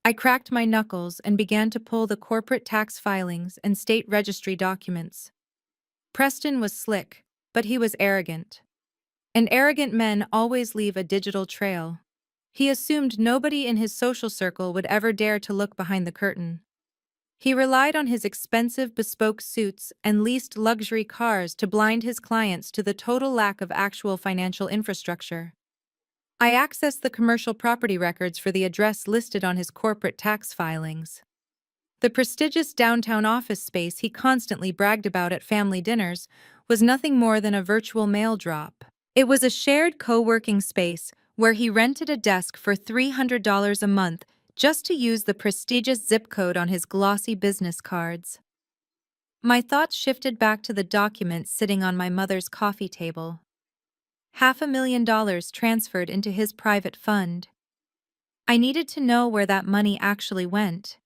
Speaker 1: I cracked my knuckles and began to pull the corporate tax filings and state registry documents. Preston was slick, but he was arrogant. And arrogant men always leave a digital trail. He assumed nobody in his social circle would ever dare to look behind the curtain. He relied on his expensive bespoke suits and leased luxury cars to blind his clients to the total lack of actual financial infrastructure. I accessed the commercial property records for the address listed on his corporate tax filings. The prestigious downtown office space he constantly bragged about at family dinners was nothing more than a virtual mail drop. It was a shared co-working space where he rented a desk for $300 a month just to use the prestigious zip code on his glossy business cards. My thoughts shifted back to the documents sitting on my mother's coffee table. $500,000 transferred into his private fund. I needed to know where that money actually went.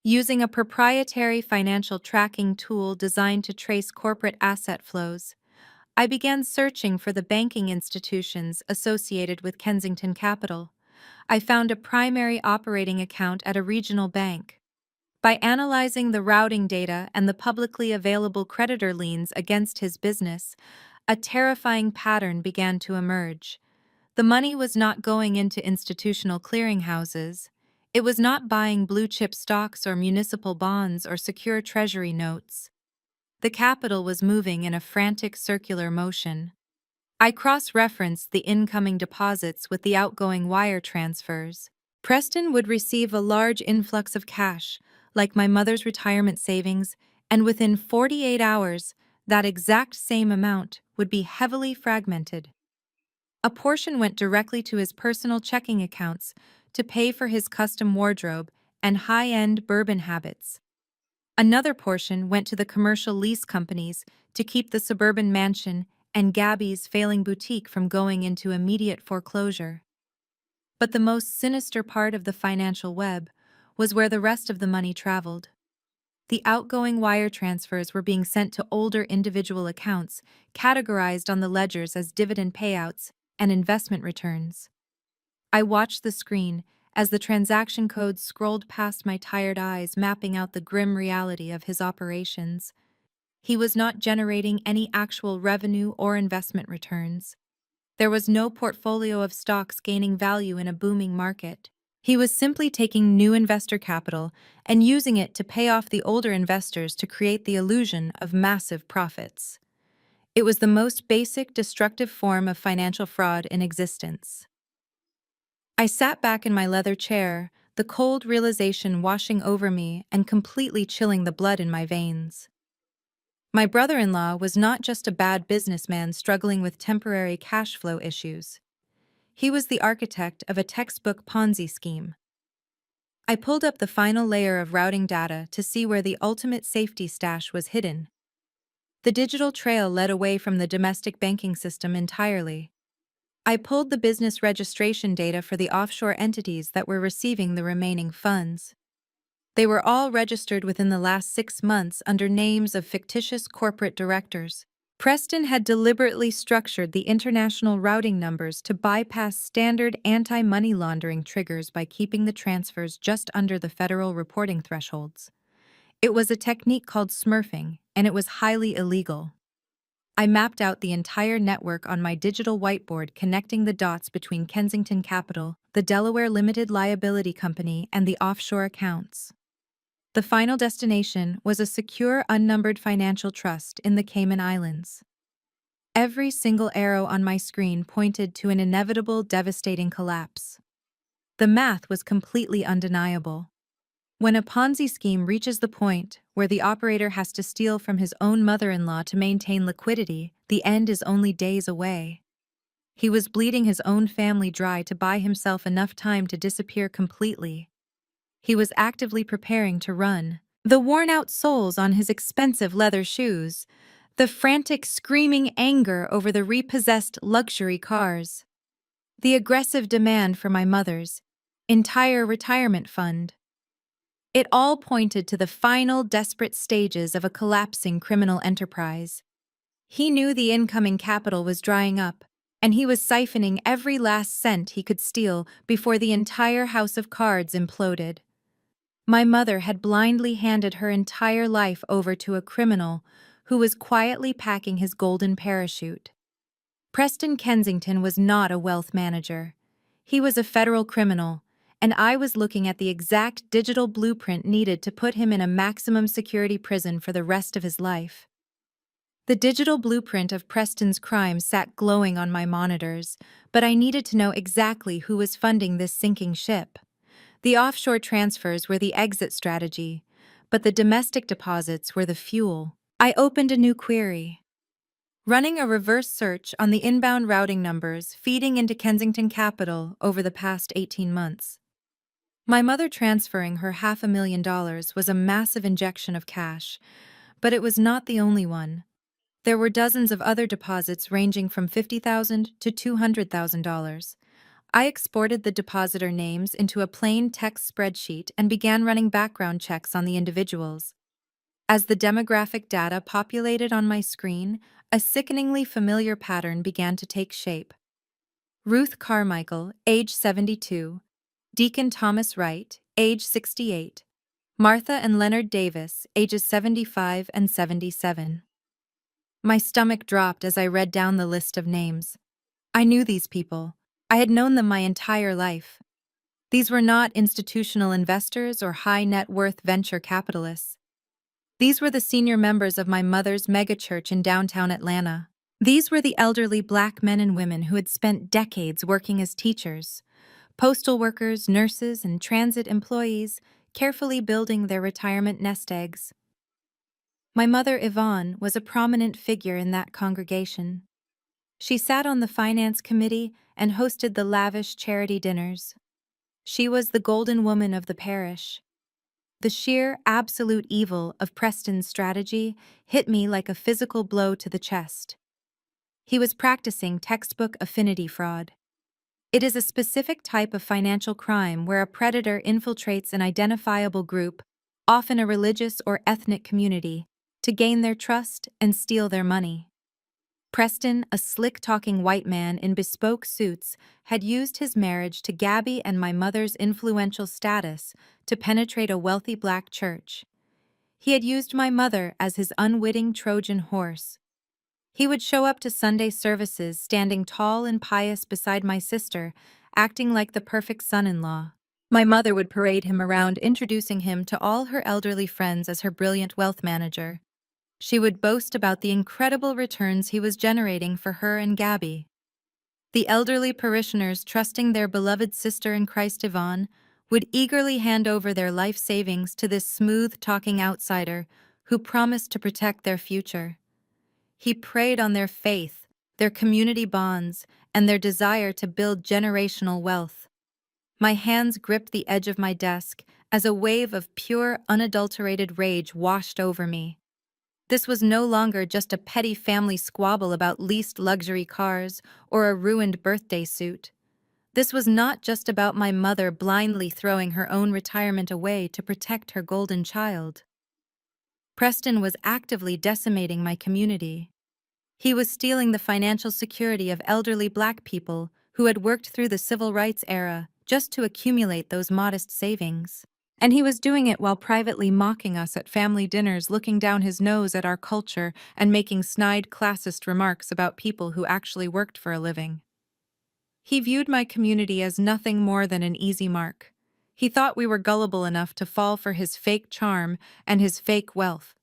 Speaker 1: Using a proprietary financial tracking tool designed to trace corporate asset flows, I began searching for the banking institutions associated with Kensington Capital. I found a primary operating account at a regional bank. By analyzing the routing data and the publicly available creditor liens against his business, a terrifying pattern began to emerge. The money was not going into institutional clearinghouses. It was not buying blue-chip stocks or municipal bonds or secure treasury notes. The capital was moving in a frantic circular motion. I cross-referenced the incoming deposits with the outgoing wire transfers. Preston would receive a large influx of cash, like my mother's retirement savings, and within 48 hours, that exact same amount would be heavily fragmented. A portion went directly to his personal checking accounts to pay for his custom wardrobe and high-end bourbon habits. Another portion went to the commercial lease companies to keep the suburban mansion and Gabby's failing boutique from going into immediate foreclosure. But the most sinister part of the financial web was where the rest of the money traveled. The outgoing wire transfers were being sent to older individual accounts, categorized on the ledgers as dividend payouts and investment returns. I watched the screen as the transaction codes scrolled past my tired eyes, mapping out the grim reality of his operations. He was not generating any actual revenue or investment returns. There was no portfolio of stocks gaining value in a booming market. He was simply taking new investor capital and using it to pay off the older investors to create the illusion of massive profits. It was the most basic, destructive form of financial fraud in existence. I sat back in my leather chair, the cold realization washing over me and completely chilling the blood in my veins. My brother-in-law was not just a bad businessman struggling with temporary cash flow issues. He was the architect of a textbook Ponzi scheme. I pulled up the final layer of routing data to see where the ultimate safety stash was hidden. The digital trail led away from the domestic banking system entirely. I pulled the business registration data for the offshore entities that were receiving the remaining funds. They were all registered within the last 6 months under names of fictitious corporate directors. Preston had deliberately structured the international routing numbers to bypass standard anti-money laundering triggers by keeping the transfers just under the federal reporting thresholds. It was a technique called smurfing, and it was highly illegal. I mapped out the entire network on my digital whiteboard, connecting the dots between Kensington Capital, the Delaware Limited Liability Company, and the offshore accounts. The final destination was a secure, unnumbered financial trust in the Cayman Islands. Every single arrow on my screen pointed to an inevitable, devastating collapse. The math was completely undeniable. When a Ponzi scheme reaches the point where the operator has to steal from his own mother-in-law to maintain liquidity, the end is only days away. He was bleeding his own family dry to buy himself enough time to disappear completely. He was actively preparing to run. The worn-out soles on his expensive leather shoes, the frantic screaming anger over the repossessed luxury cars, the aggressive demand for my mother's entire retirement fund. It all pointed to the final desperate stages of a collapsing criminal enterprise. He knew the incoming capital was drying up, and he was siphoning every last cent he could steal before the entire house of cards imploded. My mother had blindly handed her entire life over to a criminal who was quietly packing his golden parachute. Preston Kensington was not a wealth manager. He was a federal criminal, and I was looking at the exact digital blueprint needed to put him in a maximum security prison for the rest of his life. The digital blueprint of Preston's crime sat glowing on my monitors, but I needed to know exactly who was funding this sinking ship. The offshore transfers were the exit strategy, but the domestic deposits were the fuel. I opened a new query, running a reverse search on the inbound routing numbers feeding into Kensington Capital over the past 18 months. My mother transferring her $500,000 was a massive injection of cash, but it was not the only one. There were dozens of other deposits ranging from $50,000 to $200,000. I exported the depositor names into a plain text spreadsheet and began running background checks on the individuals. As the demographic data populated on my screen, a sickeningly familiar pattern began to take shape. Ruth Carmichael, age 72, Deacon Thomas Wright, age 68, Martha and Leonard Davis, ages 75 and 77. My stomach dropped as I read down the list of names. I knew these people. I had known them my entire life. These were not institutional investors or high-net-worth venture capitalists. These were the senior members of my mother's megachurch in downtown Atlanta. These were the elderly Black men and women who had spent decades working as teachers, postal workers, nurses, and transit employees, carefully building their retirement nest eggs. My mother, Yvonne, was a prominent figure in that congregation. She sat on the finance committee and hosted the lavish charity dinners. She was the golden woman of the parish. The sheer, absolute evil of Preston's strategy hit me like a physical blow to the chest. He was practicing textbook affinity fraud. It is a specific type of financial crime where a predator infiltrates an identifiable group, often a religious or ethnic community, to gain their trust and steal their money. Preston, a slick-talking white man in bespoke suits, had used his marriage to Gabby and my mother's influential status to penetrate a wealthy Black church. He had used my mother as his unwitting Trojan horse. He would show up to Sunday services standing tall and pious beside my sister, acting like the perfect son-in-law. My mother would parade him around, introducing him to all her elderly friends as her brilliant wealth manager. She would boast about the incredible returns he was generating for her and Gabby. The elderly parishioners, trusting their beloved sister in Christ Yvonne, would eagerly hand over their life savings to this smooth-talking outsider who promised to protect their future. He preyed on their faith, their community bonds, and their desire to build generational wealth. My hands gripped the edge of my desk as a wave of pure, unadulterated rage washed over me. This was no longer just a petty family squabble about leased luxury cars or a ruined birthday suit. This was not just about my mother blindly throwing her own retirement away to protect her golden child. Preston was actively decimating my community. He was stealing the financial security of elderly Black people who had worked through the civil rights era just to accumulate those modest savings. And he was doing it while privately mocking us at family dinners, looking down his nose at our culture and making snide classist remarks about people who actually worked for a living. He viewed my community as nothing more than an easy mark. He thought we were gullible enough to fall for his fake charm and his fake wealth.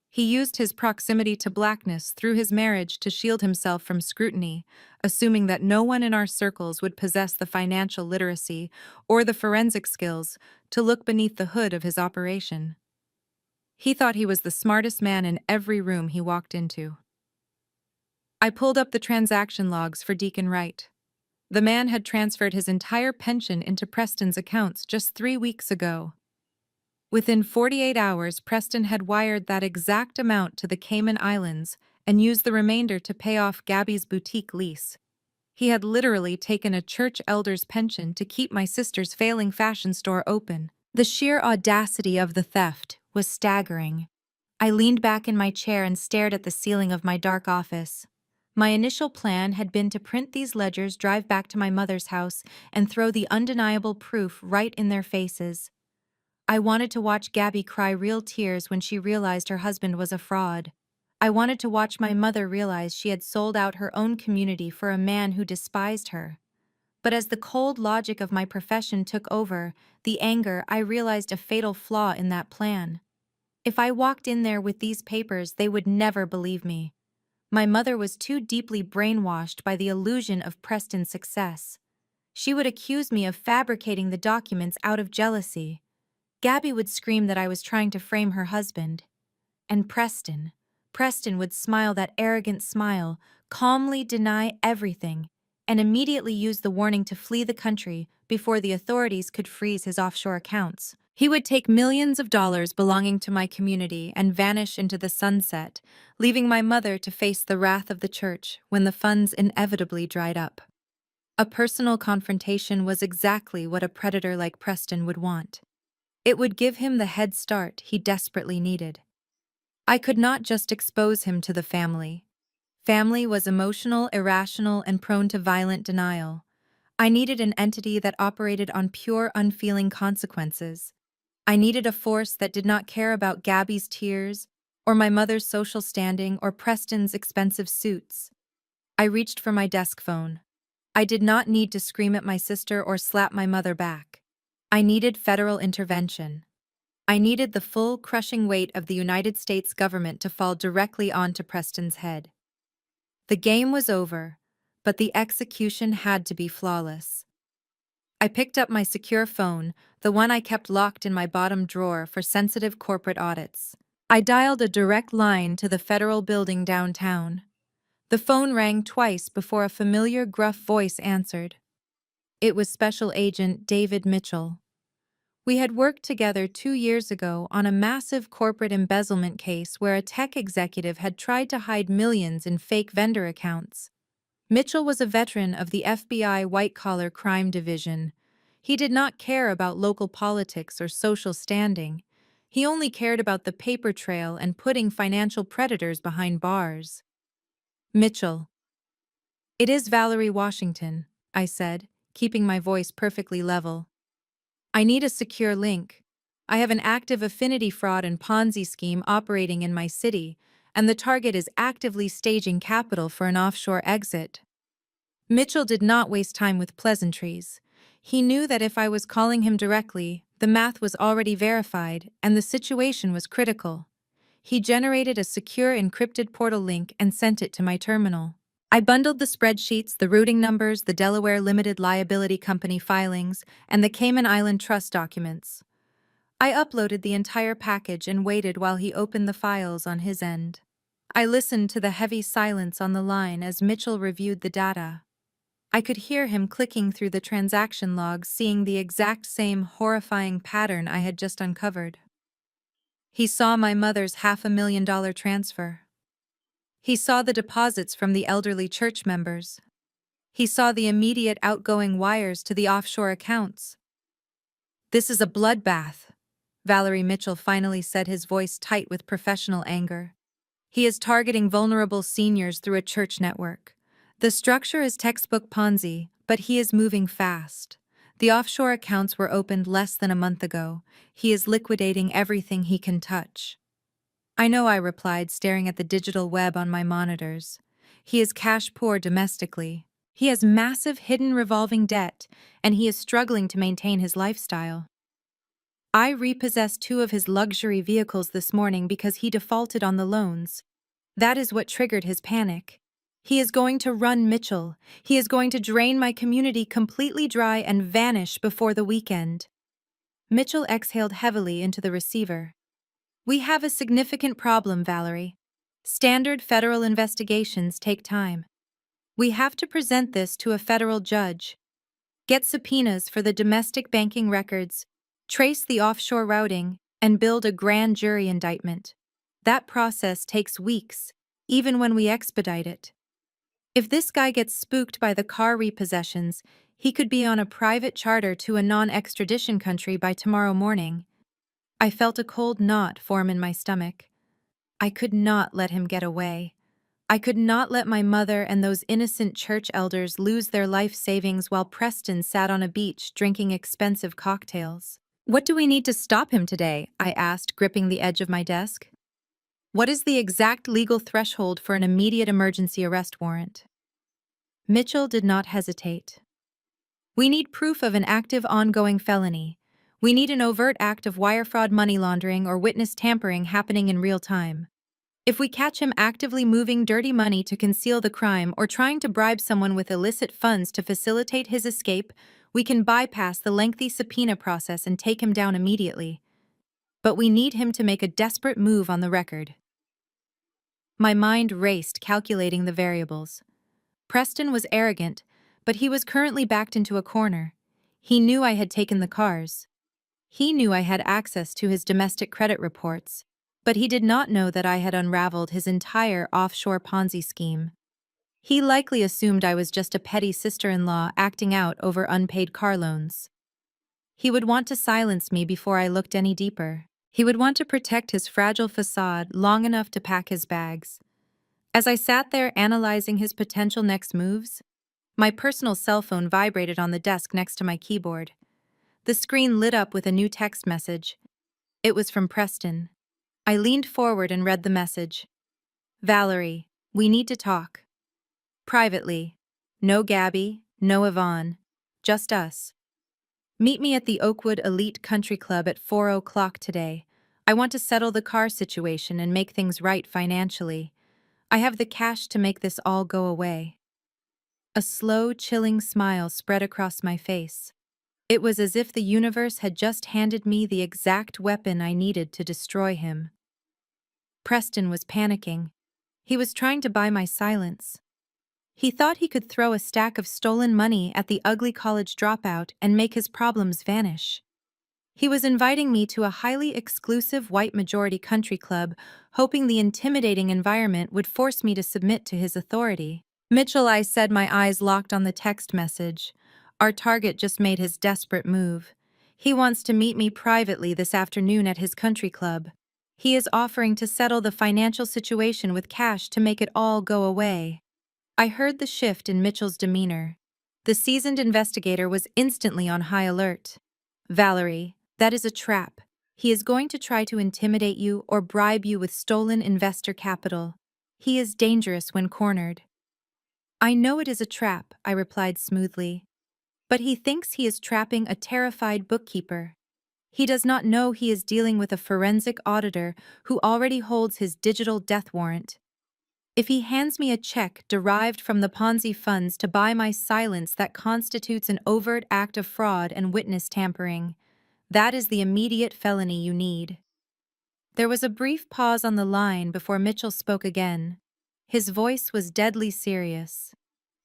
Speaker 1: He used his proximity to blackness through his marriage to shield himself from scrutiny, assuming that no one in our circles would possess the financial literacy or the forensic skills to look beneath the hood of his operation. He thought he was the smartest man in every room he walked into. I pulled up the transaction logs for Deacon Wright. The man had transferred his entire pension into Preston's accounts just 3 weeks ago. Within 48 hours, Preston had wired that exact amount to the Cayman Islands and used the remainder to pay off Gabby's boutique lease. He had literally taken a church elder's pension to keep my sister's failing fashion store open. The sheer audacity of the theft was staggering. I leaned back in my chair and stared at the ceiling of my dark office. My initial plan had been to print these ledgers, drive back to my mother's house, and throw the undeniable proof right in their faces. I wanted to watch Gabby cry real tears when she realized her husband was a fraud. I wanted to watch my mother realize she had sold out her own community for a man who despised her. But as the cold logic of my profession took over, the anger, I realized a fatal flaw in that plan. If I walked in there with these papers, they would never believe me. My mother was too deeply brainwashed by the illusion of Preston's success. She would accuse me of fabricating the documents out of jealousy. Gabby would scream that I was trying to frame her husband. And Preston would smile that arrogant smile, calmly deny everything, and immediately use the warning to flee the country before the authorities could freeze his offshore accounts. He would take millions of dollars belonging to my community and vanish into the sunset, leaving my mother to face the wrath of the church when the funds inevitably dried up. A personal confrontation was exactly what a predator like Preston would want. It would give him the head start he desperately needed. I could not just expose him to the family. Family was emotional, irrational, and prone to violent denial. I needed an entity that operated on pure, unfeeling consequences. I needed a force that did not care about Gabby's tears, or my mother's social standing, or Preston's expensive suits. I reached for my desk phone. I did not need to scream at my sister or slap my mother back. I needed federal intervention. I needed the full, crushing weight of the United States government to fall directly onto Preston's head. The game was over, but the execution had to be flawless. I picked up my secure phone, the one I kept locked in my bottom drawer for sensitive corporate audits. I dialed a direct line to the federal building downtown. The phone rang twice before a familiar, gruff voice answered. It was Special Agent David Mitchell. We had worked together 2 years ago on a massive corporate embezzlement case where a tech executive had tried to hide millions in fake vendor accounts. Mitchell was a veteran of the FBI white-collar crime division. He did not care about local politics or social standing. He only cared about the paper trail and putting financial predators behind bars. Mitchell. It is Valerie Washington, I said, keeping my voice perfectly level. I need a secure link. I have an active affinity fraud and Ponzi scheme operating in my city, and the target is actively staging capital for an offshore exit. Mitchell did not waste time with pleasantries. He knew that if I was calling him directly, the math was already verified and the situation was critical. He generated a secure encrypted portal link and sent it to my terminal. I bundled the spreadsheets, the routing numbers, the Delaware Limited Liability Company filings, and the Cayman Island Trust documents. I uploaded the entire package and waited while he opened the files on his end. I listened to the heavy silence on the line as Mitchell reviewed the data. I could hear him clicking through the transaction logs, seeing the exact same horrifying pattern I had just uncovered. He saw my mother's $500,000 transfer. He saw the deposits from the elderly church members. He saw the immediate outgoing wires to the offshore accounts. This is a bloodbath, Valerie Mitchell finally said, his voice tight with professional anger. He is targeting vulnerable seniors through a church network. The structure is textbook Ponzi, but he is moving fast. The offshore accounts were opened less than a month ago. He is liquidating everything he can touch. I know, I replied, staring at the digital web on my monitors. He is cash poor domestically. He has massive hidden revolving debt, and he is struggling to maintain his lifestyle. I repossessed 2 of his luxury vehicles this morning because he defaulted on the loans. That is what triggered his panic. He is going to run Mitchell. He is going to drain my community completely dry and vanish before the weekend. Mitchell exhaled heavily into the receiver. We have a significant problem, Valerie. Standard federal investigations take time. We have to present this to a federal judge, get subpoenas for the domestic banking records, trace the offshore routing, and build a grand jury indictment. That process takes weeks, even when we expedite it. If this guy gets spooked by the car repossessions, he could be on a private charter to a non-extradition country by tomorrow morning. I felt a cold knot form in my stomach. I could not let him get away. I could not let my mother and those innocent church elders lose their life savings while Preston sat on a beach drinking expensive cocktails. What do we need to stop him today? I asked, gripping the edge of my desk. What is the exact legal threshold for an immediate emergency arrest warrant? Mitchell did not hesitate. We need proof of an active ongoing felony. We need an overt act of wire fraud, money laundering, or witness tampering happening in real time. If we catch him actively moving dirty money to conceal the crime or trying to bribe someone with illicit funds to facilitate his escape, we can bypass the lengthy subpoena process and take him down immediately. But we need him to make a desperate move on the record. My mind raced, calculating the variables. Preston was arrogant, but he was currently backed into a corner. He knew I had taken the cars. He knew I had access to his domestic credit reports, but he did not know that I had unraveled his entire offshore Ponzi scheme. He likely assumed I was just a petty sister-in-law acting out over unpaid car loans. He would want to silence me before I looked any deeper. He would want to protect his fragile facade long enough to pack his bags. As I sat there analyzing his potential next moves, my personal cell phone vibrated on the desk next to my keyboard. The screen lit up with a new text message. It was from Preston. I leaned forward and read the message. Valerie, we need to talk. Privately. No Gabby, no Yvonne. Just us. Meet me at the Oakwood Elite Country Club at 4 o'clock today. I want to settle the car situation and make things right financially. I have the cash to make this all go away. A slow, chilling smile spread across my face. It was as if the universe had just handed me the exact weapon I needed to destroy him. Preston was panicking. He was trying to buy my silence. He thought he could throw a stack of stolen money at the ugly college dropout and make his problems vanish. He was inviting me to a highly exclusive white-majority country club, hoping the intimidating environment would force me to submit to his authority. Mitchell, I said, my eyes locked on the text message. Our target just made his desperate move. He wants to meet me privately this afternoon at his country club. He is offering to settle the financial situation with cash to make it all go away. I heard the shift in Mitchell's demeanor. The seasoned investigator was instantly on high alert. Valerie, that is a trap. He is going to try to intimidate you or bribe you with stolen investor capital. He is dangerous when cornered. I know it is a trap, I replied smoothly. But he thinks he is trapping a terrified bookkeeper. He does not know he is dealing with a forensic auditor who already holds his digital death warrant. If he hands me a check derived from the Ponzi funds to buy my silence that constitutes an overt act of fraud and witness tampering, that is the immediate felony you need. There was a brief pause on the line before Mitchell spoke again. His voice was deadly serious.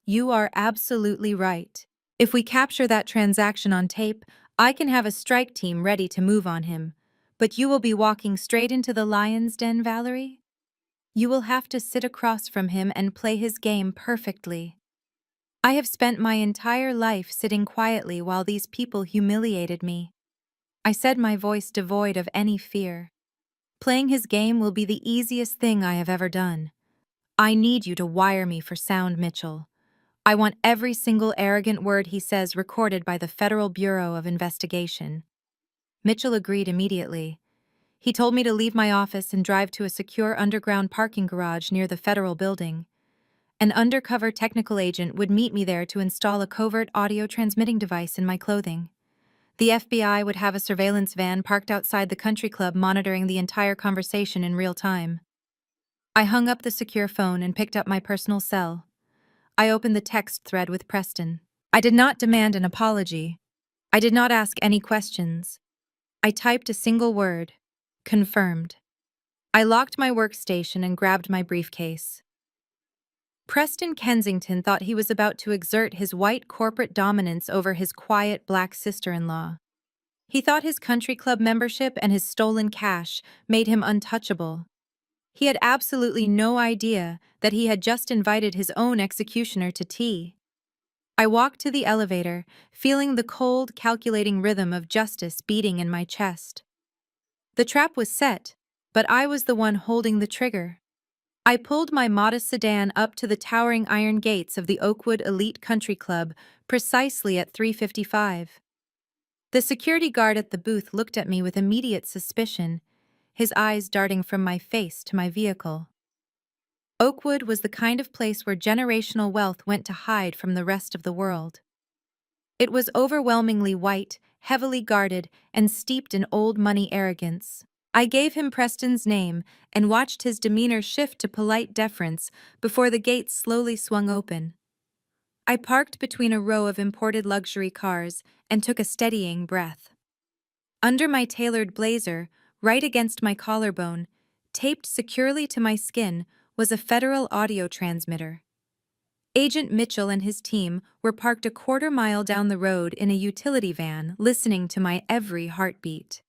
Speaker 1: You are absolutely right. If we capture that transaction on tape, I can have a strike team ready to move on him. But you will be walking straight into the lion's den, Valerie? You will have to sit across from him and play his game perfectly. I have spent my entire life sitting quietly while these people humiliated me. I said, my voice devoid of any fear. Playing his game will be the easiest thing I have ever done. I need you to wire me for sound, Mitchell. I want every single arrogant word he says recorded by the Federal Bureau of Investigation." Mitchell agreed immediately. He told me to leave my office and drive to a secure underground parking garage near the federal building. An undercover technical agent would meet me there to install a covert audio transmitting device in my clothing. The FBI would have a surveillance van parked outside the country club monitoring the entire conversation in real time. I hung up the secure phone and picked up my personal cell. I opened the text thread with Preston. I did not demand an apology. I did not ask any questions. I typed a single word: confirmed. I locked my workstation and grabbed my briefcase. Preston Kensington thought he was about to exert his white corporate dominance over his quiet black sister-in-law. He thought his country club membership and his stolen cash made him untouchable. He had absolutely no idea that he had just invited his own executioner to tea. I walked to the elevator, feeling the cold, calculating rhythm of justice beating in my chest. The trap was set, but I was the one holding the trigger. I pulled my modest sedan up to the towering iron gates of the Oakwood Elite Country Club precisely at 3:55. The security guard at the booth looked at me with immediate suspicion, his eyes darting from my face to my vehicle. Oakwood was the kind of place where generational wealth went to hide from the rest of the world. It was overwhelmingly white, heavily guarded, and steeped in old money arrogance. I gave him Preston's name and watched his demeanor shift to polite deference before the gates slowly swung open. I parked between a row of imported luxury cars and took a steadying breath. Under my tailored blazer, right against my collarbone, taped securely to my skin, was a federal audio transmitter. Agent Mitchell and his team were parked a quarter-mile down the road in a utility van, listening to my every heartbeat.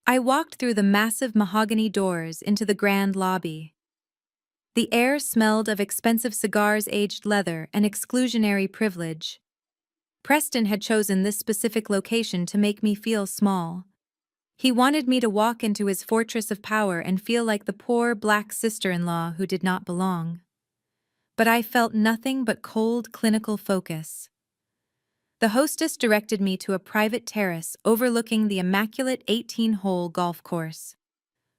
Speaker 1: I walked through the massive mahogany doors into the grand lobby. The air smelled of expensive cigars, aged leather, and exclusionary privilege. Preston had chosen this specific location to make me feel small. He wanted me to walk into his fortress of power and feel like the poor black sister-in-law who did not belong. But I felt nothing but cold, clinical focus. The hostess directed me to a private terrace overlooking the immaculate 18-hole golf course.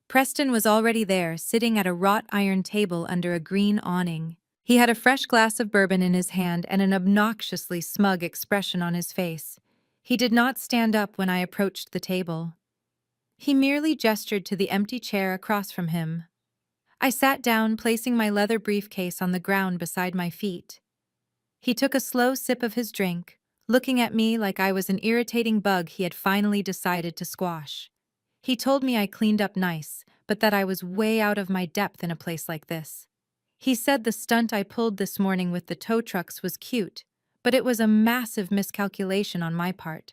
Speaker 1: Preston was already there, sitting at a wrought iron table under a green awning. He had a fresh glass of bourbon in his hand and an obnoxiously smug expression on his face. He did not stand up when I approached the table. He merely gestured to the empty chair across from him. I sat down, placing my leather briefcase on the ground beside my feet. He took a slow sip of his drink, looking at me like I was an irritating bug he had finally decided to squash. He told me I cleaned up nice, but that I was way out of my depth in a place like this. He said the stunt I pulled this morning with the tow trucks was cute, but it was a massive miscalculation on my part.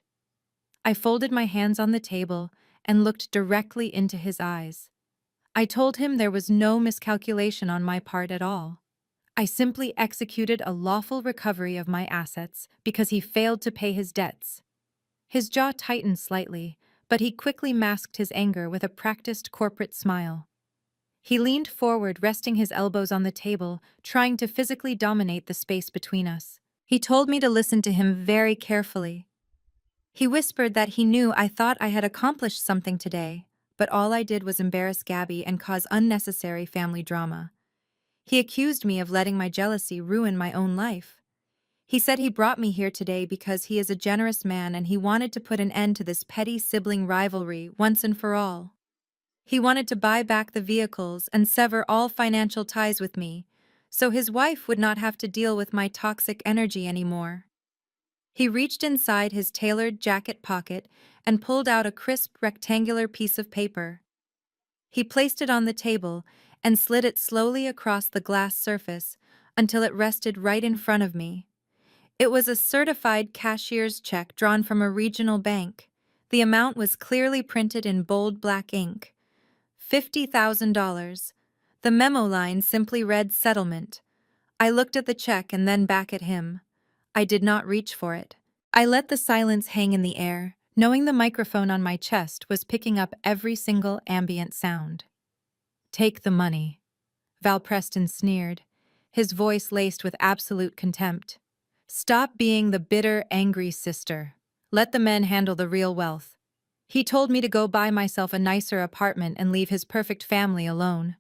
Speaker 1: I folded my hands on the table and looked directly into his eyes. I told him there was no miscalculation on my part at all. I simply executed a lawful recovery of my assets because he failed to pay his debts. His jaw tightened slightly, but he quickly masked his anger with a practiced corporate smile. He leaned forward, resting his elbows on the table, trying to physically dominate the space between us. He told me to listen to him very carefully. He whispered that he knew I thought I had accomplished something today, but all I did was embarrass Gabby and cause unnecessary family drama. He accused me of letting my jealousy ruin my own life. He said he brought me here today because he is a generous man and he wanted to put an end to this petty sibling rivalry once and for all. He wanted to buy back the vehicles and sever all financial ties with me, so his wife would not have to deal with my toxic energy anymore. He reached inside his tailored jacket pocket and pulled out a crisp rectangular piece of paper. He placed it on the table and slid it slowly across the glass surface until it rested right in front of me. It was a certified cashier's check drawn from a regional bank. The amount was clearly printed in bold black ink. $50,000. The memo line simply read settlement. I looked at the check and then back at him. I did not reach for it. I let the silence hang in the air, knowing the microphone on my chest was picking up every single ambient sound. "Take the money," Val Preston sneered. his voice laced with absolute contempt. "Stop being the bitter, angry sister. Let the men handle the real wealth." He told me to go buy myself a nicer apartment and leave his perfect family alone.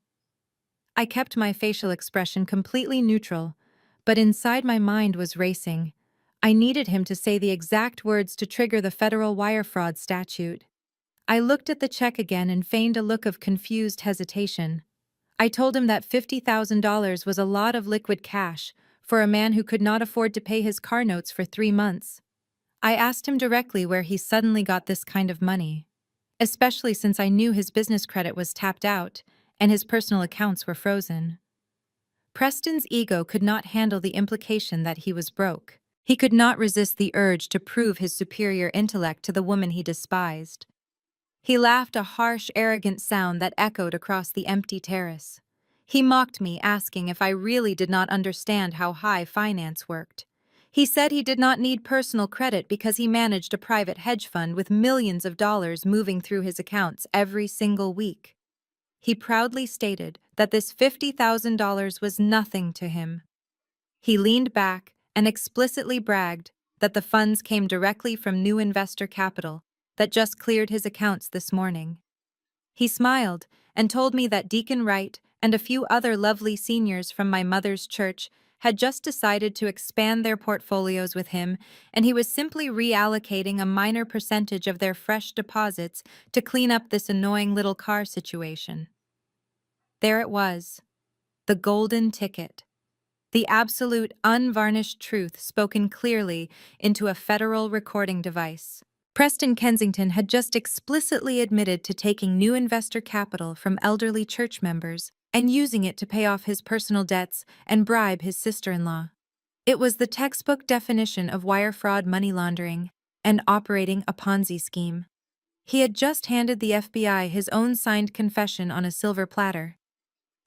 Speaker 1: I kept my facial expression completely neutral, but inside my mind was racing. I needed him to say the exact words to trigger the federal wire fraud statute. I looked at the check again and feigned a look of confused hesitation. I told him that $50,000 was a lot of liquid cash for a man who could not afford to pay his car notes for 3 months. I asked him directly where he suddenly got this kind of money, especially since I knew his business credit was tapped out and his personal accounts were frozen. Preston's ego could not handle the implication that he was broke. He could not resist the urge to prove his superior intellect to the woman he despised. He laughed, a harsh, arrogant sound that echoed across the empty terrace. He mocked me, asking if I really did not understand how high finance worked. He said he did not need personal credit because he managed a private hedge fund with millions of dollars moving through his accounts every single week. He proudly stated that this $50,000 was nothing to him. He leaned back and explicitly bragged that the funds came directly from new investor capital that just cleared his accounts this morning. He smiled and told me that Deacon Wright and a few other lovely seniors from my mother's church had just decided to expand their portfolios with him, and he was simply reallocating a minor percentage of their fresh deposits to clean up this annoying little car situation. There it was, the golden ticket. The absolute, unvarnished truth spoken clearly into a federal recording device. Preston Kensington had just explicitly admitted to taking new investor capital from elderly church members and using it to pay off his personal debts and bribe his sister-in-law. It was the textbook definition of wire fraud, money laundering, and operating a Ponzi scheme. He had just handed the FBI his own signed confession on a silver platter.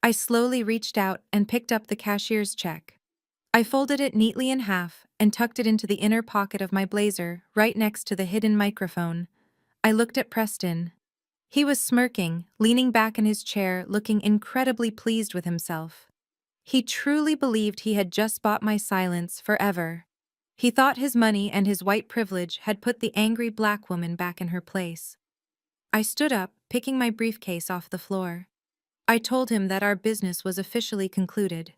Speaker 1: I slowly reached out and picked up the cashier's check. I folded it neatly in half and tucked it into the inner pocket of my blazer, right next to the hidden microphone. I looked at Preston. He was smirking, leaning back in his chair, looking incredibly pleased with himself. He truly believed he had just bought my silence forever. He thought his money and his white privilege had put the angry black woman back in her place. I stood up, picking my briefcase off the floor. I told him that our business was officially concluded.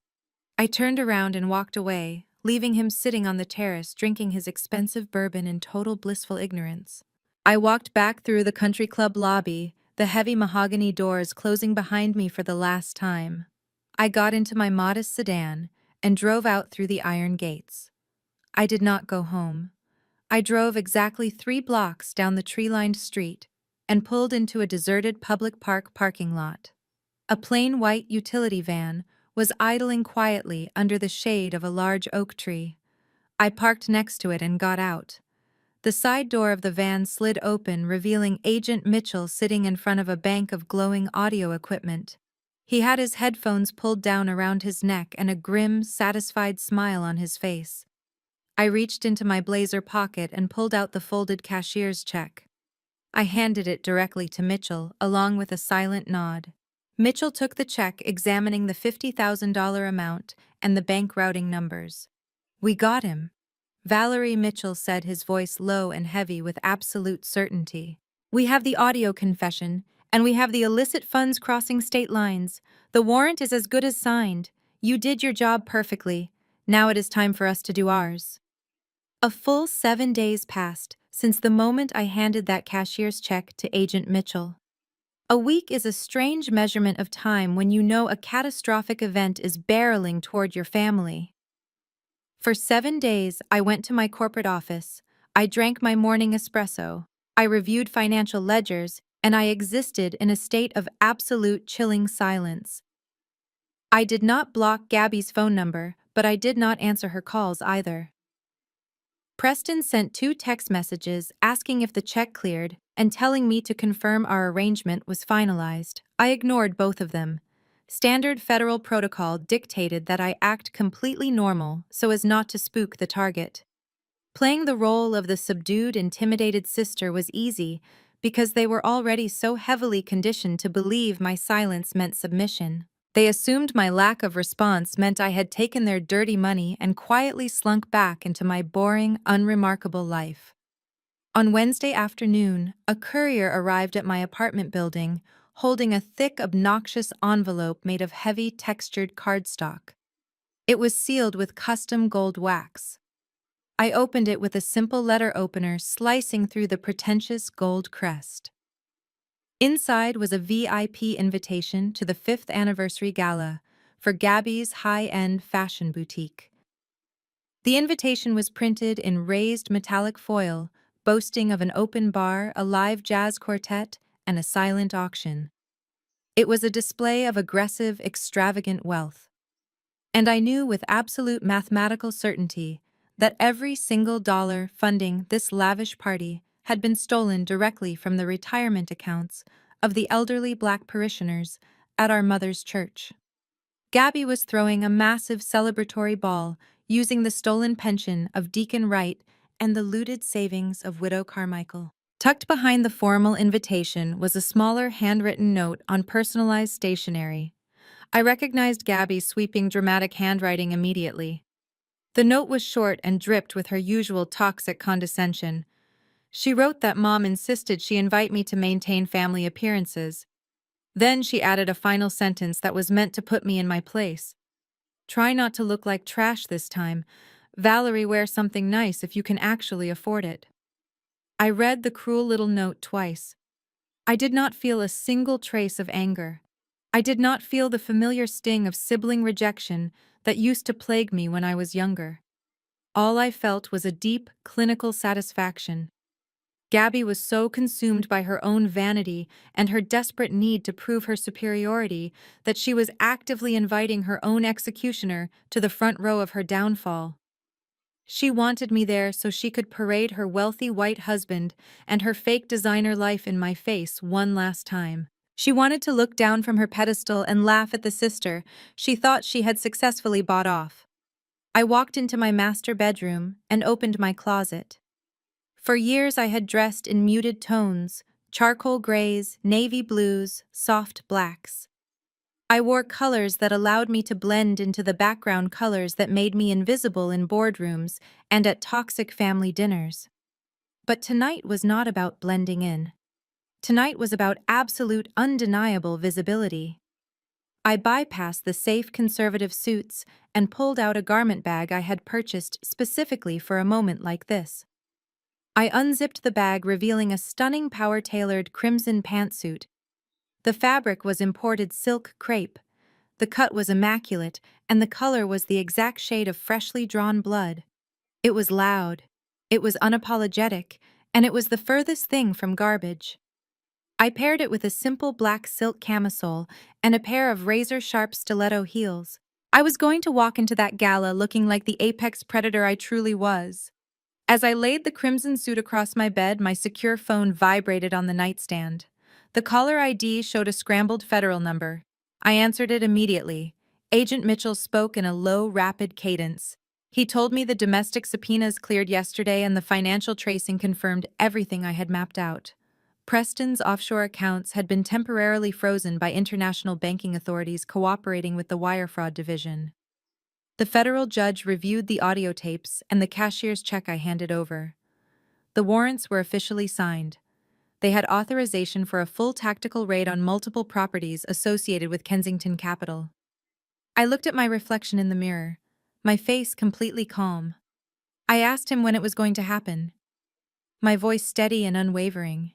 Speaker 1: I turned around and walked away, leaving him sitting on the terrace drinking his expensive bourbon in total blissful ignorance. I walked back through the country club lobby, the heavy mahogany doors closing behind me for the last time. I got into my modest sedan and drove out through the iron gates. I did not go home. I drove exactly 3 blocks down the tree-lined street and pulled into a deserted public park parking lot. A plain white utility van was idling quietly under the shade of a large oak tree. I parked next to it and got out. The side door of the van slid open, revealing Agent Mitchell sitting in front of a bank of glowing audio equipment. He had his headphones pulled down around his neck and a grim, satisfied smile on his face. I reached into my blazer pocket and pulled out the folded cashier's check. I handed it directly to Mitchell, along with a silent nod. Mitchell took the check, examining the $50,000 amount and the bank routing numbers. "We got him," Valerie Mitchell said, his voice low and heavy with absolute certainty. "We have the audio confession, and we have the illicit funds crossing state lines. The warrant is as good as signed. You did your job perfectly. Now it is time for us to do ours." A full 7 days passed since the moment I handed that cashier's check to Agent Mitchell. A week is a strange measurement of time when you know a catastrophic event is barreling toward your family. For 7 days, I went to my corporate office. I drank my morning espresso. I reviewed financial ledgers, and I existed in a state of absolute chilling silence. I did not block Gabby's phone number, but I did not answer her calls either. Preston sent 2 text messages asking if the check cleared and telling me to confirm our arrangement was finalized. I ignored both of them. Standard federal protocol dictated that I act completely normal so as not to spook the target. Playing the role of the subdued, intimidated sister was easy because they were already so heavily conditioned to believe my silence meant submission. They assumed my lack of response meant I had taken their dirty money and quietly slunk back into my boring, unremarkable life. On Wednesday afternoon, a courier arrived at my apartment building, holding a thick, obnoxious envelope made of heavy, textured cardstock. It was sealed with custom gold wax. I opened it with a simple letter opener slicing through the pretentious gold crest. Inside was a VIP invitation to the 5th anniversary gala for Gabby's high-end fashion boutique. The invitation was printed in raised metallic foil, boasting of an open bar, a live jazz quartet, and a silent auction. It was a display of aggressive, extravagant wealth. And I knew with absolute mathematical certainty that every single dollar funding this lavish party had been stolen directly from the retirement accounts of the elderly Black parishioners at our mother's church. Gabby was throwing a massive celebratory ball using the stolen pension of Deacon Wright and the looted savings of Widow Carmichael. Tucked behind the formal invitation was a smaller handwritten note on personalized stationery. I recognized Gabby's sweeping dramatic handwriting immediately. The note was short and dripped with her usual toxic condescension. She wrote that Mom insisted she invite me to maintain family appearances. Then she added a final sentence that was meant to put me in my place. Try not to look like trash this time. Valerie, wear something nice if you can actually afford it. I read the cruel little note twice. I did not feel a single trace of anger. I did not feel the familiar sting of sibling rejection that used to plague me when I was younger. All I felt was a deep, clinical satisfaction. Gabby was so consumed by her own vanity and her desperate need to prove her superiority that she was actively inviting her own executioner to the front row of her downfall. She wanted me there so she could parade her wealthy white husband and her fake designer life in my face one last time. She wanted to look down from her pedestal and laugh at the sister she thought she had successfully bought off. I walked into my master bedroom and opened my closet. For years I had dressed in muted tones, charcoal grays, navy blues, soft blacks. I wore colors that allowed me to blend into the background colors that made me invisible in boardrooms and at toxic family dinners. But tonight was not about blending in. Tonight was about absolute, undeniable visibility. I bypassed the safe conservative suits and pulled out a garment bag I had purchased specifically for a moment like this. I unzipped the bag, revealing a stunning power-tailored crimson pantsuit. The fabric was imported silk crepe. The cut was immaculate, and the color was the exact shade of freshly drawn blood. It was loud. It was unapologetic, and it was the furthest thing from garbage. I paired it with a simple black silk camisole and a pair of razor-sharp stiletto heels. I was going to walk into that gala looking like the apex predator I truly was. As I laid the crimson suit across my bed, my secure phone vibrated on the nightstand. The caller ID showed a scrambled federal number. I answered it immediately. Agent Mitchell spoke in a low, rapid cadence. He told me the domestic subpoenas cleared yesterday and the financial tracing confirmed everything I had mapped out. Preston's offshore accounts had been temporarily frozen by international banking authorities cooperating with the wire fraud division. The federal judge reviewed the audio tapes and the cashier's check I handed over. The warrants were officially signed. They had authorization for a full tactical raid on multiple properties associated with Kensington Capital. I looked at my reflection in the mirror, my face completely calm. I asked him when it was going to happen, my voice steady and unwavering.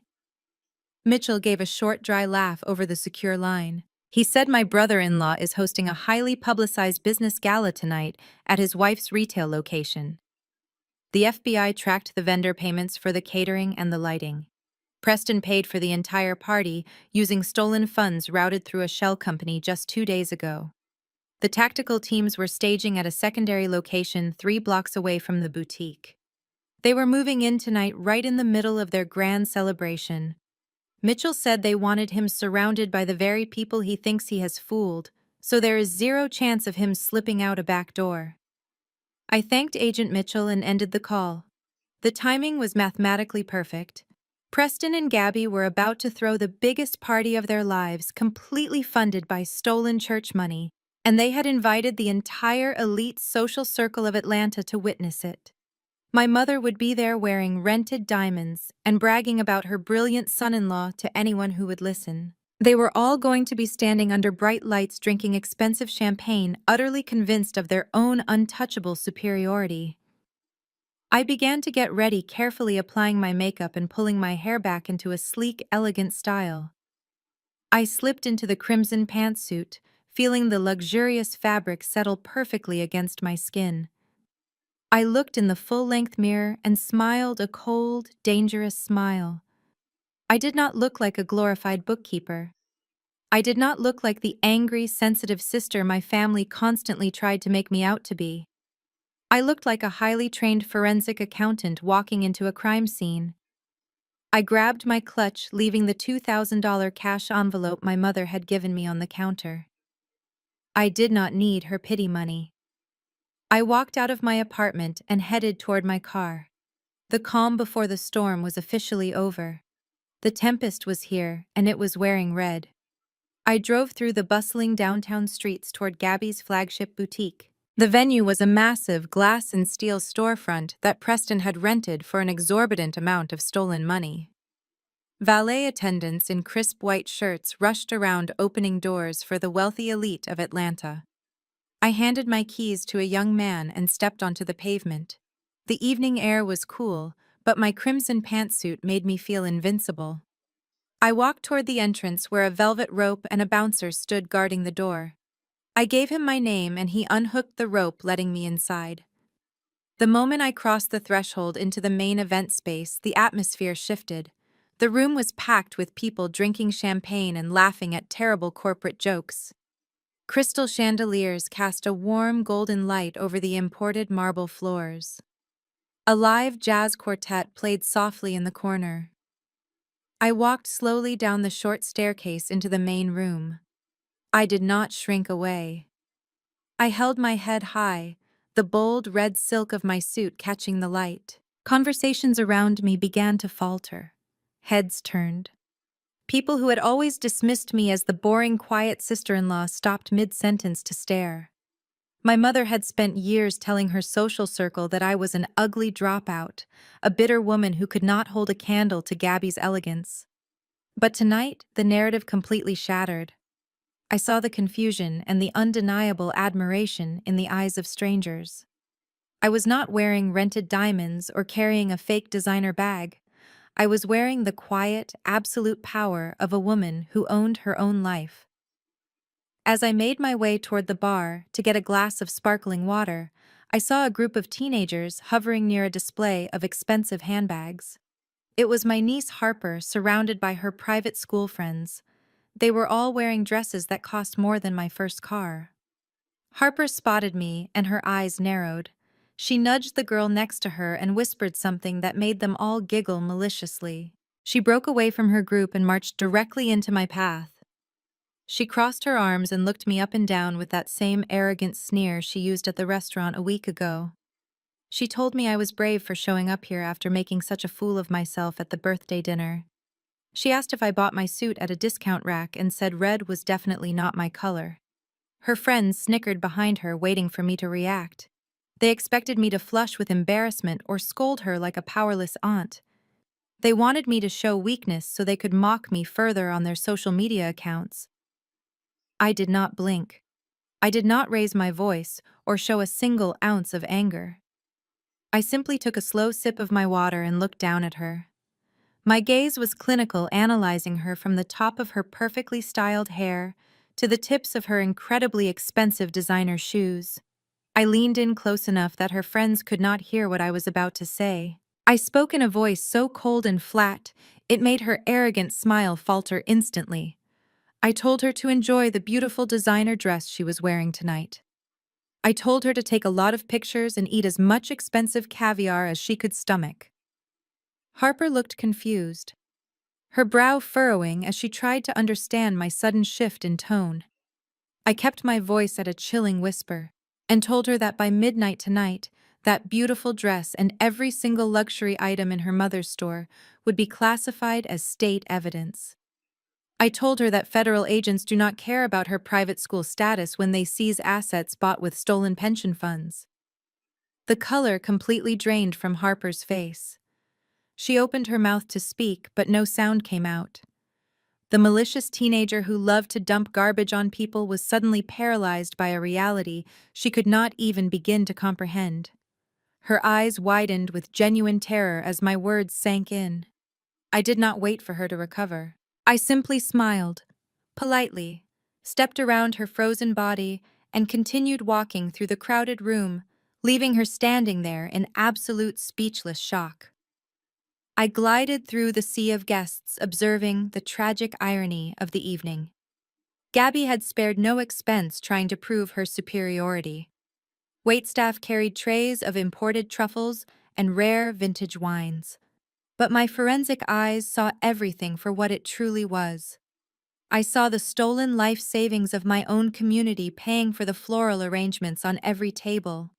Speaker 1: Mitchell gave a short, dry laugh over the secure line. He said my brother-in-law is hosting a highly publicized business gala tonight at his wife's retail location. The FBI tracked the vendor payments for the catering and the lighting. Preston paid for the entire party using stolen funds routed through a shell company just 2 days ago. The tactical teams were staging at a secondary location 3 blocks away from the boutique. They were moving in tonight right in the middle of their grand celebration. Mitchell said they wanted him surrounded by the very people he thinks he has fooled, so there is zero chance of him slipping out a back door. I thanked Agent Mitchell and ended the call. The timing was mathematically perfect. Preston and Gabby were about to throw the biggest party of their lives, completely funded by stolen church money, and they had invited the entire elite social circle of Atlanta to witness it. My mother would be there wearing rented diamonds and bragging about her brilliant son-in-law to anyone who would listen. They were all going to be standing under bright lights drinking expensive champagne, utterly convinced of their own untouchable superiority. I began to get ready, carefully applying my makeup and pulling my hair back into a sleek, elegant style. I slipped into the crimson pantsuit, feeling the luxurious fabric settle perfectly against my skin. I looked in the full-length mirror and smiled a cold, dangerous smile. I did not look like a glorified bookkeeper. I did not look like the angry, sensitive sister my family constantly tried to make me out to be. I looked like a highly trained forensic accountant walking into a crime scene. I grabbed my clutch, leaving the $2,000 cash envelope my mother had given me on the counter. I did not need her pity money. I walked out of my apartment and headed toward my car. The calm before the storm was officially over. The tempest was here, and it was wearing red. I drove through the bustling downtown streets toward Gabby's flagship boutique. The venue was a massive glass and steel storefront that Preston had rented for an exorbitant amount of stolen money. Valet attendants in crisp white shirts rushed around opening doors for the wealthy elite of Atlanta. I handed my keys to a young man and stepped onto the pavement. The evening air was cool, but my crimson pantsuit made me feel invincible. I walked toward the entrance where a velvet rope and a bouncer stood guarding the door. I gave him my name and he unhooked the rope, letting me inside. The moment I crossed the threshold into the main event space, the atmosphere shifted. The room was packed with people drinking champagne and laughing at terrible corporate jokes. Crystal chandeliers cast a warm golden light over the imported marble floors. A live jazz quartet played softly in the corner. I walked slowly down the short staircase into the main room. I did not shrink away. I held my head high, the bold red silk of my suit catching the light. Conversations around me began to falter. Heads turned. People who had always dismissed me as the boring, quiet sister-in-law stopped mid-sentence to stare. My mother had spent years telling her social circle that I was an ugly dropout, a bitter woman who could not hold a candle to Gabby's elegance. But tonight, the narrative completely shattered. I saw the confusion and the undeniable admiration in the eyes of strangers. I was not wearing rented diamonds or carrying a fake designer bag. I was wearing the quiet, absolute power of a woman who owned her own life. As I made my way toward the bar to get a glass of sparkling water, I saw a group of teenagers hovering near a display of expensive handbags. It was my niece Harper, surrounded by her private school friends. They were all wearing dresses that cost more than my first car. Harper spotted me and her eyes narrowed. She nudged the girl next to her and whispered something that made them all giggle maliciously. She broke away from her group and marched directly into my path. She crossed her arms and looked me up and down with that same arrogant sneer she used at the restaurant a week ago. She told me I was brave for showing up here after making such a fool of myself at the birthday dinner. She asked if I bought my suit at a discount rack and said red was definitely not my color. Her friends snickered behind her, waiting for me to react. They expected me to flush with embarrassment or scold her like a powerless aunt. They wanted me to show weakness so they could mock me further on their social media accounts. I did not blink. I did not raise my voice or show a single ounce of anger. I simply took a slow sip of my water and looked down at her. My gaze was clinical, analyzing her from the top of her perfectly styled hair to the tips of her incredibly expensive designer shoes. I leaned in close enough that her friends could not hear what I was about to say. I spoke in a voice so cold and flat, it made her arrogant smile falter instantly. I told her to enjoy the beautiful designer dress she was wearing tonight. I told her to take a lot of pictures and eat as much expensive caviar as she could stomach. Harper looked confused, her brow furrowing as she tried to understand my sudden shift in tone. I kept my voice at a chilling whisper and told her that by midnight tonight, That beautiful dress and every single luxury item in her mother's store would be classified as state evidence. I told her that federal agents do not care about her private school status when they seize assets bought with stolen pension funds. The color completely drained from Harper's face. She opened her mouth to speak, but no sound came out. The malicious teenager who loved to dump garbage on people was suddenly paralyzed by a reality she could not even begin to comprehend. Her eyes widened with genuine terror as my words sank in. I did not wait for her to recover. I simply smiled, politely, stepped around her frozen body, and continued walking through the crowded room, leaving her standing there in absolute speechless shock. I glided through the sea of guests, observing the tragic irony of the evening. Gabby had spared no expense trying to prove her superiority. Waitstaff carried trays of imported truffles and rare vintage wines. But my forensic eyes saw everything for what it truly was. I saw the stolen life savings of my own community paying for the floral arrangements on every table.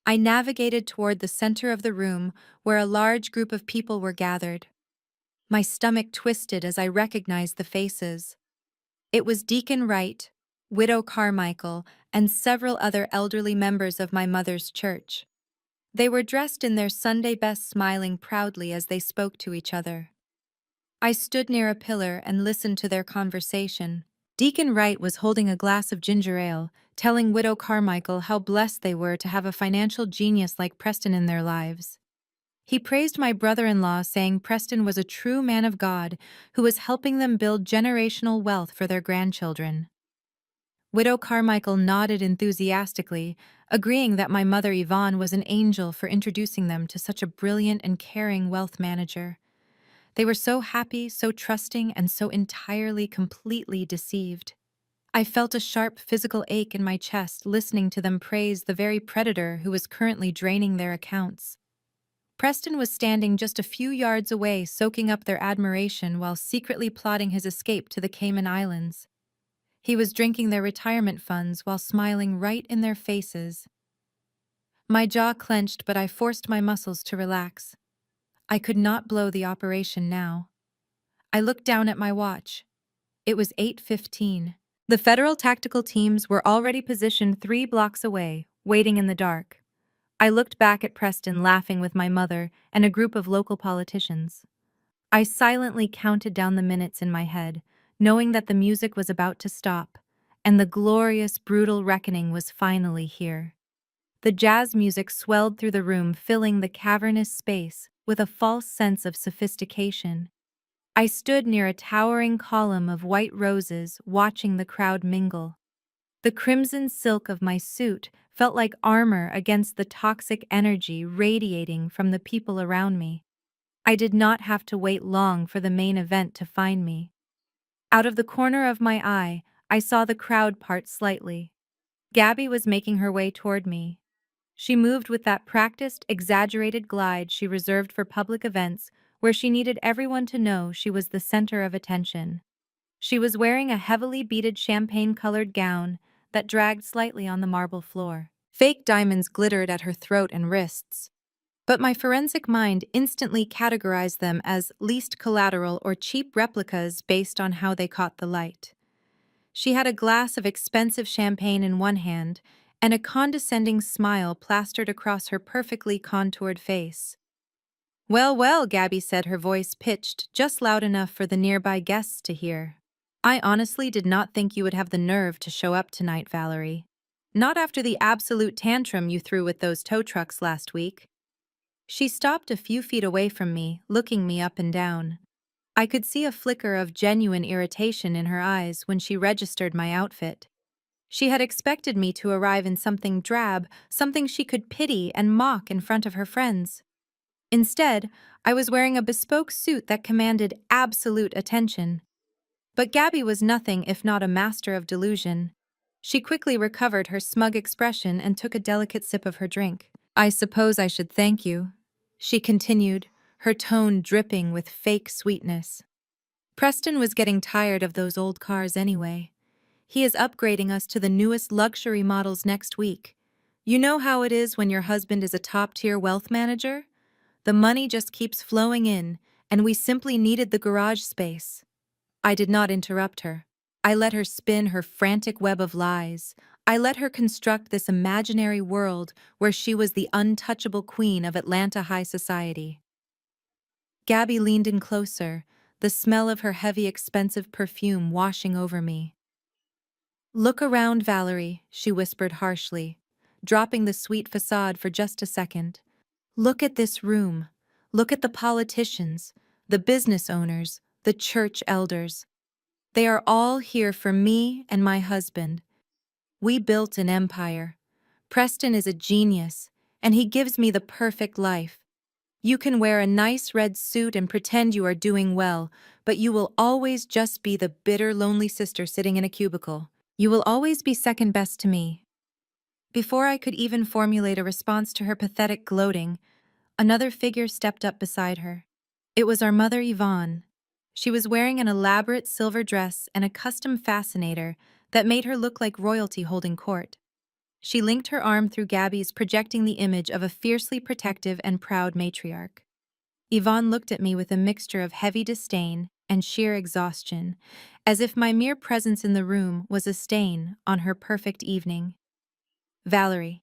Speaker 1: I navigated toward the center of the room where a large group of people were gathered. My stomach twisted as I recognized the faces. It was Deacon Wright, Widow Carmichael, and several other elderly members of my mother's church. They were dressed in their Sunday best, smiling proudly as they spoke to each other. I stood near a pillar and listened to their conversation. Deacon Wright was holding a glass of ginger ale, telling Widow Carmichael how blessed they were to have a financial genius like Preston in their lives. He praised my brother-in-law, saying Preston was a true man of God who was helping them build generational wealth for their grandchildren. Widow Carmichael nodded enthusiastically, agreeing that my mother Yvonne was an angel for introducing them to such a brilliant and caring wealth manager. They were so happy, so trusting, and so entirely, completely deceived. I felt a sharp physical ache in my chest listening to them praise the very predator who was currently draining their accounts. Preston was standing just a few yards away, soaking up their admiration while secretly plotting his escape to the Cayman Islands. He was drinking their retirement funds while smiling right in their faces. My jaw clenched, but I forced my muscles to relax. I could not blow the operation now. I looked down at my watch. It was 8:15. The federal tactical teams were already positioned 3 blocks away, waiting in the dark. I looked back at Preston laughing with my mother and a group of local politicians. I silently counted down the minutes in my head, knowing that the music was about to stop, and the glorious, brutal reckoning was finally here. The jazz music swelled through the room, filling the cavernous space with a false sense of sophistication. I stood near a towering column of white roses, watching the crowd mingle. The crimson silk of my suit felt like armor against the toxic energy radiating from the people around me. I did not have to wait long for the main event to find me. Out of the corner of my eye, I saw the crowd part slightly. Gabby was making her way toward me. She moved with that practiced, exaggerated glide she reserved for public events where she needed everyone to know she was the center of attention. She was wearing a heavily beaded champagne-colored gown that dragged slightly on the marble floor. Fake diamonds glittered at her throat and wrists, but my forensic mind instantly categorized them as least collateral or cheap replicas based on how they caught the light. She had a glass of expensive champagne in one hand and a condescending smile plastered across her perfectly contoured face. "Well, well," Gabby said, her voice pitched just loud enough for the nearby guests to hear. "I honestly did not think you would have the nerve to show up tonight, Valerie. Not after the absolute tantrum you threw with those tow trucks last week." She stopped a few feet away from me, looking me up and down. I could see a flicker of genuine irritation in her eyes when she registered my outfit. She had expected me to arrive in something drab, something she could pity and mock in front of her friends. Instead, I was wearing a bespoke suit that commanded absolute attention. But Gabby was nothing if not a master of delusion. She quickly recovered her smug expression and took a delicate sip of her drink. "I suppose I should thank you," she continued, her tone dripping with fake sweetness. "Preston was getting tired of those old cars anyway. He is upgrading us to the newest luxury models next week. You know how it is when your husband is a top-tier wealth manager? The money just keeps flowing in, and we simply needed the garage space. I did not interrupt her. I let her spin her frantic web of lies. I let her construct this imaginary world where she was the untouchable queen of Atlanta high society. Gabby leaned in closer, the smell of her heavy, expensive perfume washing over me. "Look around, Valerie," she whispered harshly, dropping the sweet facade for just a second. "Look at this room. Look at the politicians, the business owners, the church elders. They are all here for me and my husband. We built an empire. Preston is a genius, and he gives me the perfect life. You can wear a nice red suit and pretend you are doing well, but you will always just be the bitter, lonely sister sitting in a cubicle. You will always be second best to me." Before I could even formulate a response to her pathetic gloating, another figure stepped up beside her. It was our mother, Yvonne. She was wearing an elaborate silver dress and a custom fascinator that made her look like royalty holding court. She linked her arm through Gabby's, projecting the image of a fiercely protective and proud matriarch. Yvonne looked at me with a mixture of heavy disdain and sheer exhaustion, as if my mere presence in the room was a stain on her perfect evening. "Valerie."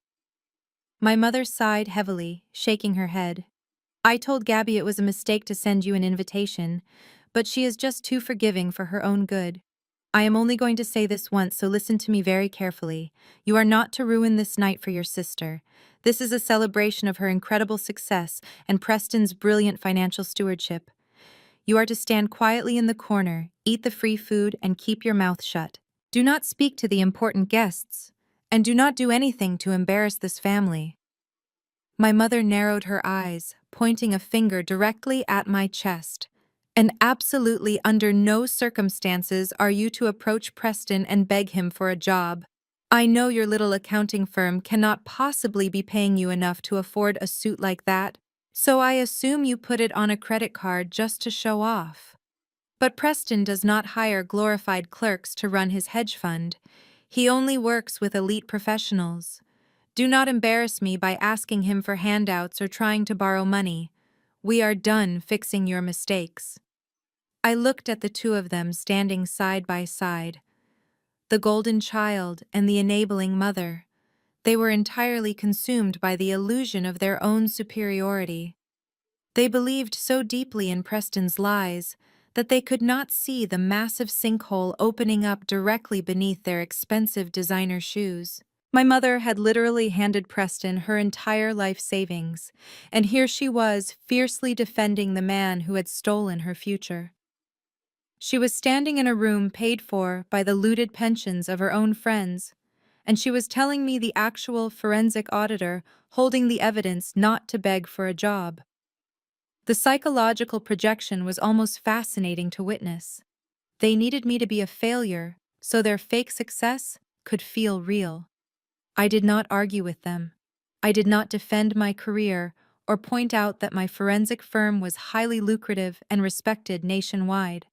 Speaker 1: My mother sighed heavily, shaking her head. "I told Gabby it was a mistake to send you an invitation, but she is just too forgiving for her own good. I am only going to say this once, so listen to me very carefully. You are not to ruin this night for your sister. This is a celebration of her incredible success and Preston's brilliant financial stewardship. You are to stand quietly in the corner, eat the free food, and keep your mouth shut. Do not speak to the important guests, and do not do anything to embarrass this family." My mother narrowed her eyes, pointing a finger directly at my chest. "And absolutely under no circumstances are you to approach Preston and beg him for a job. I know your little accounting firm cannot possibly be paying you enough to afford a suit like that, so I assume you put it on a credit card just to show off. But Preston does not hire glorified clerks to run his hedge fund. He only works with elite professionals. Do not embarrass me by asking him for handouts or trying to borrow money. We are done fixing your mistakes." I looked at the two of them standing side by side, the golden child and the enabling mother. They were entirely consumed by the illusion of their own superiority. They believed so deeply in Preston's lies that they could not see the massive sinkhole opening up directly beneath their expensive designer shoes. My mother had literally handed Preston her entire life savings, and here she was fiercely defending the man who had stolen her future. She was standing in a room paid for by the looted pensions of her own friends, and she was telling me the actual forensic auditor holding the evidence not to beg for a job. The psychological projection was almost fascinating to witness. They needed me to be a failure so their fake success could feel real. I did not argue with them. I did not defend my career or point out that my forensic firm was highly lucrative and respected nationwide.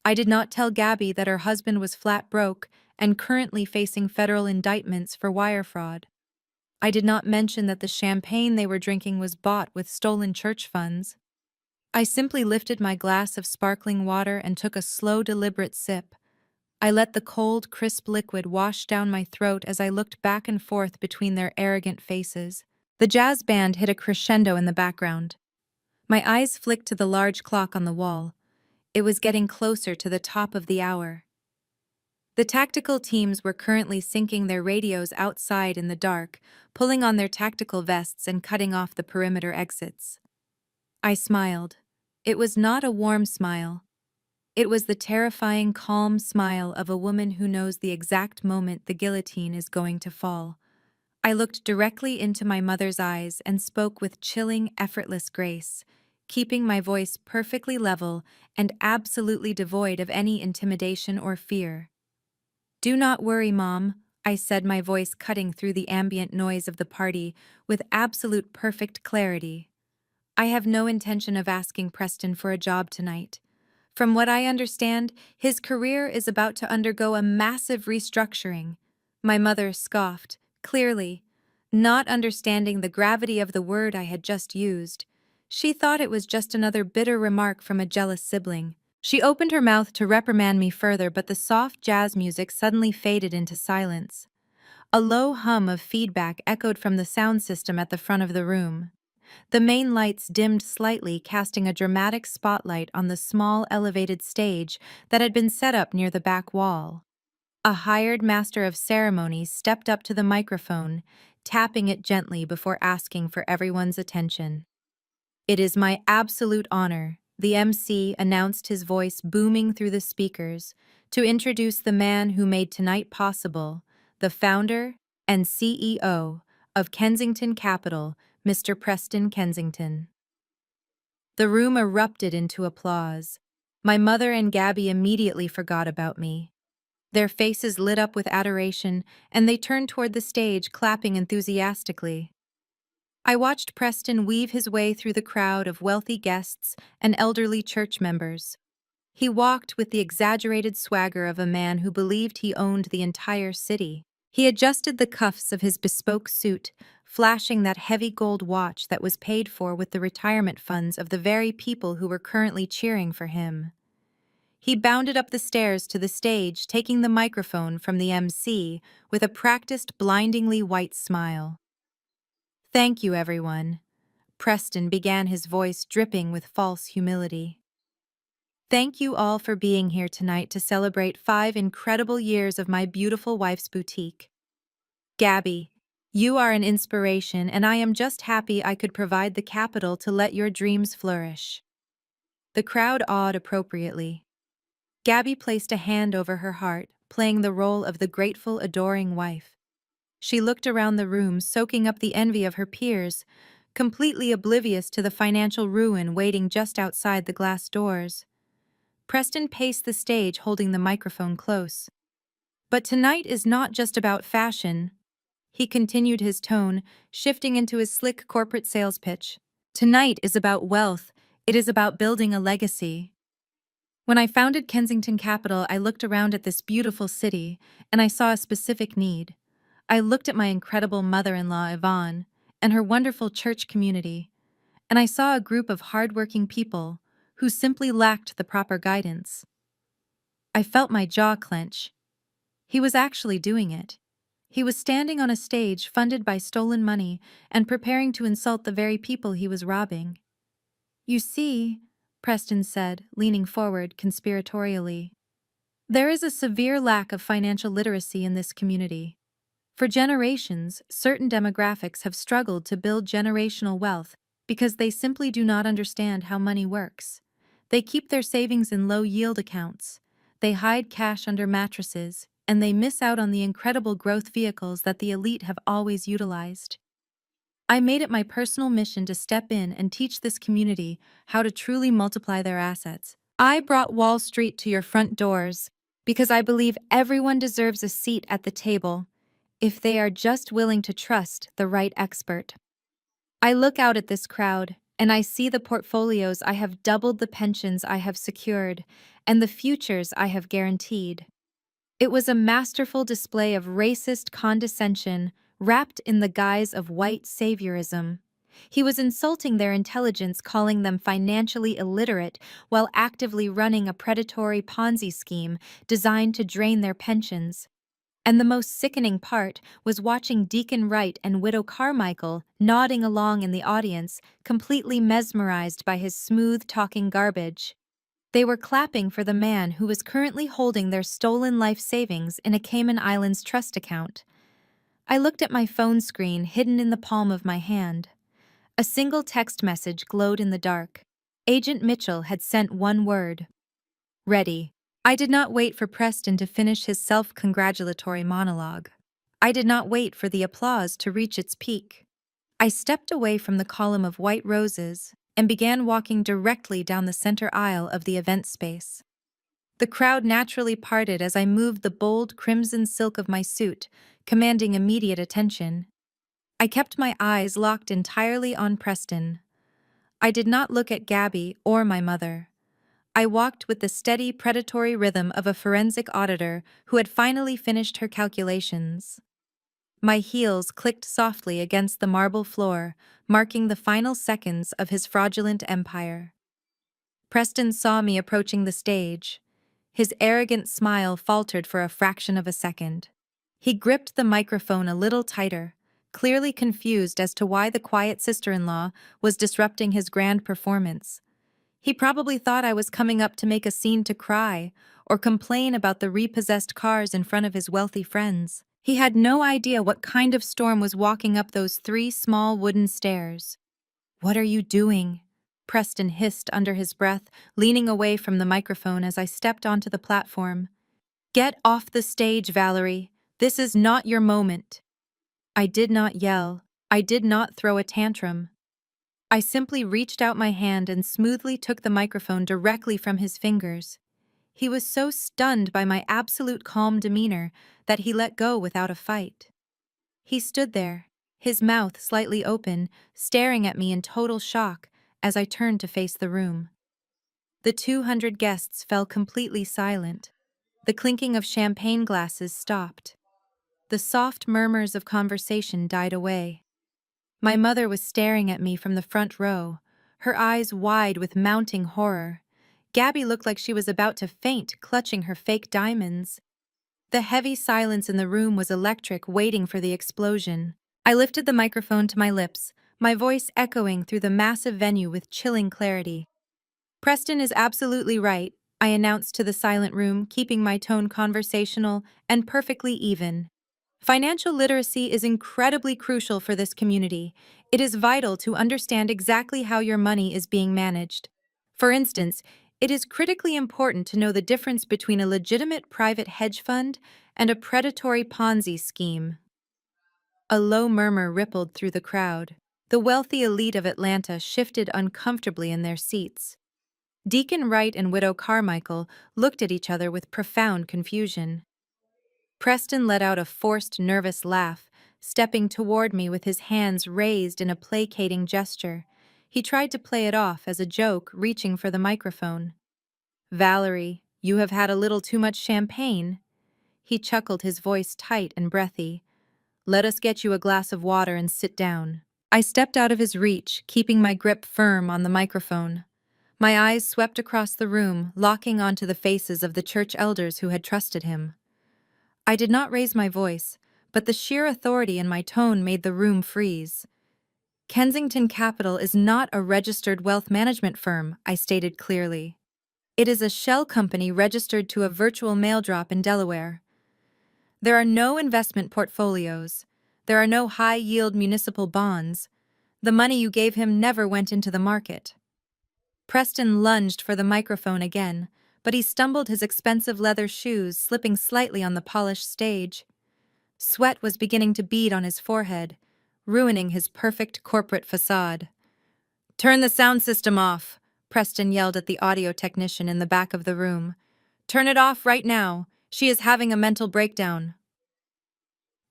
Speaker 1: I did not tell Gabby that her husband was flat broke and currently facing federal indictments for wire fraud. I did not mention that the champagne they were drinking was bought with stolen church funds. I simply lifted my glass of sparkling water and took a slow, deliberate sip. I let the cold, crisp liquid wash down my throat as I looked back and forth between their arrogant faces. The jazz band hit a crescendo in the background. My eyes flicked to the large clock on the wall. It was getting closer to the top of the hour. The tactical teams were currently syncing their radios outside in the dark, pulling on their tactical vests and cutting off the perimeter exits. I smiled. It was not a warm smile. It was the terrifying, calm smile of a woman who knows the exact moment the guillotine is going to fall. I looked directly into my mother's eyes and spoke with chilling, effortless grace, keeping my voice perfectly level and absolutely devoid of any intimidation or fear. "Do not worry, Mom," I said, my voice cutting through the ambient noise of the party with absolute perfect clarity. "I have no intention of asking Preston for a job tonight. From what I understand, his career is about to undergo a massive restructuring." My mother scoffed. "Clearly. Not understanding the gravity of the word I had just used, she thought it was just another bitter remark from a jealous sibling. She opened her mouth to reprimand me further, but the soft jazz music suddenly faded into silence. A low hum of feedback echoed from the sound system at the front of the room. The main lights dimmed slightly, casting a dramatic spotlight on the small elevated stage that had been set up near the back wall. A hired master of ceremonies stepped up to the microphone, tapping it gently before asking for everyone's attention. "It is my absolute honor," the MC announced, his voice booming through the speakers, "to introduce the man who made tonight possible, the founder and CEO of Kensington Capital, Mr. Preston Kensington." The room erupted into applause. My mother and Gabby immediately forgot about me. Their faces lit up with adoration, and they turned toward the stage, clapping enthusiastically. I watched Preston weave his way through the crowd of wealthy guests and elderly church members. He walked with the exaggerated swagger of a man who believed he owned the entire city. He adjusted the cuffs of his bespoke suit, flashing that heavy gold watch that was paid for with the retirement funds of the very people who were currently cheering for him. He bounded up the stairs to the stage, taking the microphone from the MC with a practiced, blindingly white smile. "Thank you, everyone," Preston began, his voice dripping with false humility. "Thank you all for being here tonight to celebrate 5 incredible years of my beautiful wife's boutique. Gabby, you are an inspiration, and I am just happy I could provide the capital to let your dreams flourish." The crowd awed appropriately. Gabby placed a hand over her heart, playing the role of the grateful, adoring wife. She looked around the room, soaking up the envy of her peers, completely oblivious to the financial ruin waiting just outside the glass doors. Preston paced the stage, holding the microphone close. "But tonight is not just about fashion," he continued, his tone shifting into his slick corporate sales pitch. "Tonight is about wealth. It is about building a legacy. When I founded Kensington Capital, I looked around at this beautiful city, and I saw a specific need. I looked at my incredible mother-in-law, Yvonne, and her wonderful church community, and I saw a group of hardworking people who simply lacked the proper guidance." I felt my jaw clench. He was actually doing it. He was standing on a stage funded by stolen money and preparing to insult the very people he was robbing. "You see," Preston said, leaning forward conspiratorially, "there is a severe lack of financial literacy in this community. For generations, certain demographics have struggled to build generational wealth because they simply do not understand how money works. They keep their savings in low-yield accounts, they hide cash under mattresses, and they miss out on the incredible growth vehicles that the elite have always utilized. I made it my personal mission to step in and teach this community how to truly multiply their assets. I brought Wall Street to your front doors because I believe everyone deserves a seat at the table if they are just willing to trust the right expert." I look out at this crowd, and I see the portfolios I have doubled, the pensions I have secured, and the futures I have guaranteed. It was a masterful display of racist condescension wrapped in the guise of white saviorism. He was insulting their intelligence, calling them financially illiterate, while actively running a predatory Ponzi scheme designed to drain their pensions. And the most sickening part was watching Deacon Wright and Widow Carmichael nodding along in the audience, completely mesmerized by his smooth-talking garbage. They were clapping for the man who was currently holding their stolen life savings in a Cayman Islands trust account. I looked at my phone screen hidden in the palm of my hand. A single text message glowed in the dark. Agent Mitchell had sent one word: "Ready." I did not wait for Preston to finish his self-congratulatory monologue. I did not wait for the applause to reach its peak. I stepped away from the column of white roses and began walking directly down the center aisle of the event space. The crowd naturally parted as I moved the bold crimson silk of my suit, commanding immediate attention. I kept my eyes locked entirely on Preston. I did not look at Gabby or my mother. I walked with the steady, predatory rhythm of a forensic auditor who had finally finished her calculations. My heels clicked softly against the marble floor, marking the final seconds of his fraudulent empire. Preston saw me approaching the stage. His arrogant smile faltered for a fraction of a second. He gripped the microphone a little tighter, clearly confused as to why the quiet sister-in-law was disrupting his grand performance. He probably thought I was coming up to make a scene to cry or complain about the repossessed cars in front of his wealthy friends. He had no idea what kind of storm was walking up those 3 small wooden stairs. "What are you doing?" Preston hissed under his breath, leaning away from the microphone as I stepped onto the platform. "Get off the stage, Valerie. This is not your moment." I did not yell. I did not throw a tantrum. I simply reached out my hand and smoothly took the microphone directly from his fingers. He was so stunned by my absolute calm demeanor that he let go without a fight. He stood there, his mouth slightly open, staring at me in total shock as I turned to face the room. The 200 guests fell completely silent. The clinking of champagne glasses stopped. The soft murmurs of conversation died away. My mother was staring at me from the front row, her eyes wide with mounting horror. Gabby looked like she was about to faint, clutching her fake diamonds. The heavy silence in the room was electric, waiting for the explosion. I lifted the microphone to my lips, my voice echoing through the massive venue with chilling clarity. "Preston is absolutely right," I announced to the silent room, keeping my tone conversational and perfectly even. "Financial literacy is incredibly crucial for this community. It is vital to understand exactly how your money is being managed. For instance, it is critically important to know the difference between a legitimate private hedge fund and a predatory Ponzi scheme." A low murmur rippled through the crowd. The wealthy elite of Atlanta shifted uncomfortably in their seats. Deacon Wright and Widow Carmichael looked at each other with profound confusion. Preston let out a forced, nervous laugh, stepping toward me with his hands raised in a placating gesture. He tried to play it off as a joke, reaching for the microphone. "Valerie, you have had a little too much champagne." He chuckled, his voice tight and breathy. "Let us get you a glass of water and sit down." I stepped out of his reach, keeping my grip firm on the microphone. My eyes swept across the room, locking onto the faces of the church elders who had trusted him. I did not raise my voice, but the sheer authority in my tone made the room freeze. "Kensington Capital is not a registered wealth management firm," I stated clearly. "It is a shell company registered to a virtual mail drop in Delaware. There are no investment portfolios. There are no high-yield municipal bonds. The money you gave him never went into the market." Preston lunged for the microphone again, but he stumbled, his expensive leather shoes slipping slightly on the polished stage. Sweat was beginning to bead on his forehead, ruining his perfect corporate facade. "Turn the sound system off," Preston yelled at the audio technician in the back of the room. "Turn it off right now. She is having a mental breakdown."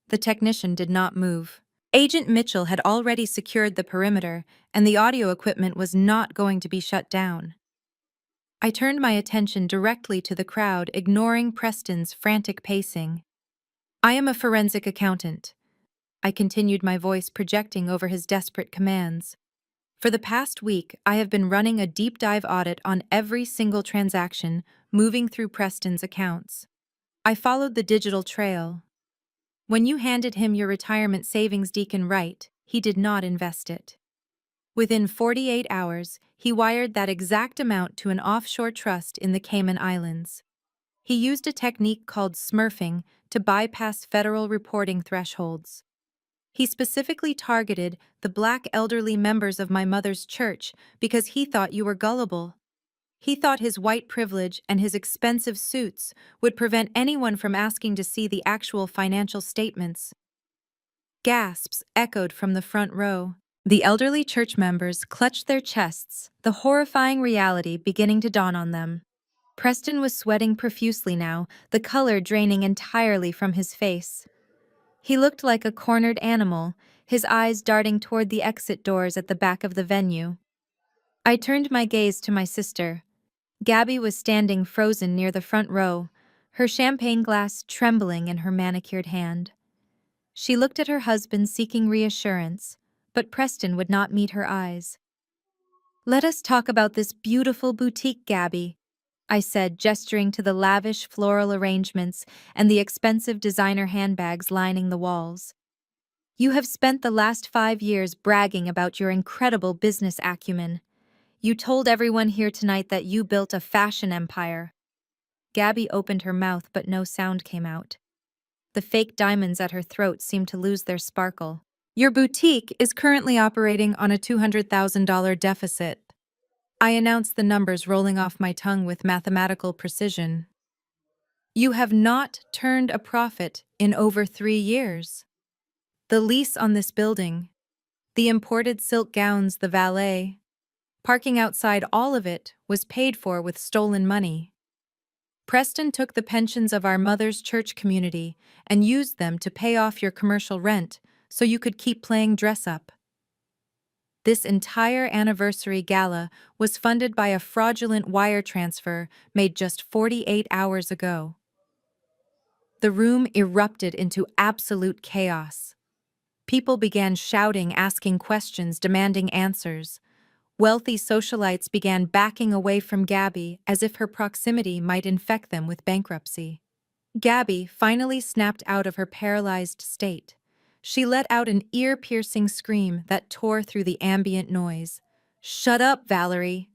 Speaker 1: The technician did not move. Agent Mitchell had already secured the perimeter, and the audio equipment was not going to be shut down. I turned my attention directly to the crowd, ignoring Preston's frantic pacing. "I am a forensic accountant." I continued, my voice projecting over his desperate commands. "For the past week, I have been running a deep dive audit on every single transaction moving through Preston's accounts. I followed the digital trail. When you handed him your retirement savings, Deacon Wright, he did not invest it. Within 48 hours, he wired that exact amount to an offshore trust in the Cayman Islands. He used a technique called smurfing to bypass federal reporting thresholds. He specifically targeted the black elderly members of my mother's church because he thought you were gullible. He thought his white privilege and his expensive suits would prevent anyone from asking to see the actual financial statements." Gasps echoed from the front row. The elderly church members clutched their chests, the horrifying reality beginning to dawn on them. Preston was sweating profusely now, the color draining entirely from his face. He looked like a cornered animal, his eyes darting toward the exit doors at the back of the venue. I turned my gaze to my sister. Gabby was standing frozen near the front row, her champagne glass trembling in her manicured hand. She looked at her husband seeking reassurance, but Preston would not meet her eyes. "Let us talk about this beautiful boutique, Gabby," I said, gesturing to the lavish floral arrangements and the expensive designer handbags lining the walls. "You have spent the last 5 years bragging about your incredible business acumen. You told everyone here tonight that you built a fashion empire." Gabby opened her mouth, but no sound came out. The fake diamonds at her throat seemed to lose their sparkle. "Your boutique is currently operating on a $200,000 deficit." I announced, the numbers rolling off my tongue with mathematical precision. "You have not turned a profit in over 3 years. The lease on this building, the imported silk gowns, the valet, parking outside, all of it was paid for with stolen money. Preston took the pensions of our mother's church community and used them to pay off your commercial rent so you could keep playing dress-up. This entire anniversary gala was funded by a fraudulent wire transfer made just 48 hours ago." The room erupted into absolute chaos. People began shouting, asking questions, demanding answers. Wealthy socialites began backing away from Gabby as if her proximity might infect them with bankruptcy. Gabby finally snapped out of her paralyzed state. She let out an ear-piercing scream that tore through the ambient noise. "Shut up, Valerie!"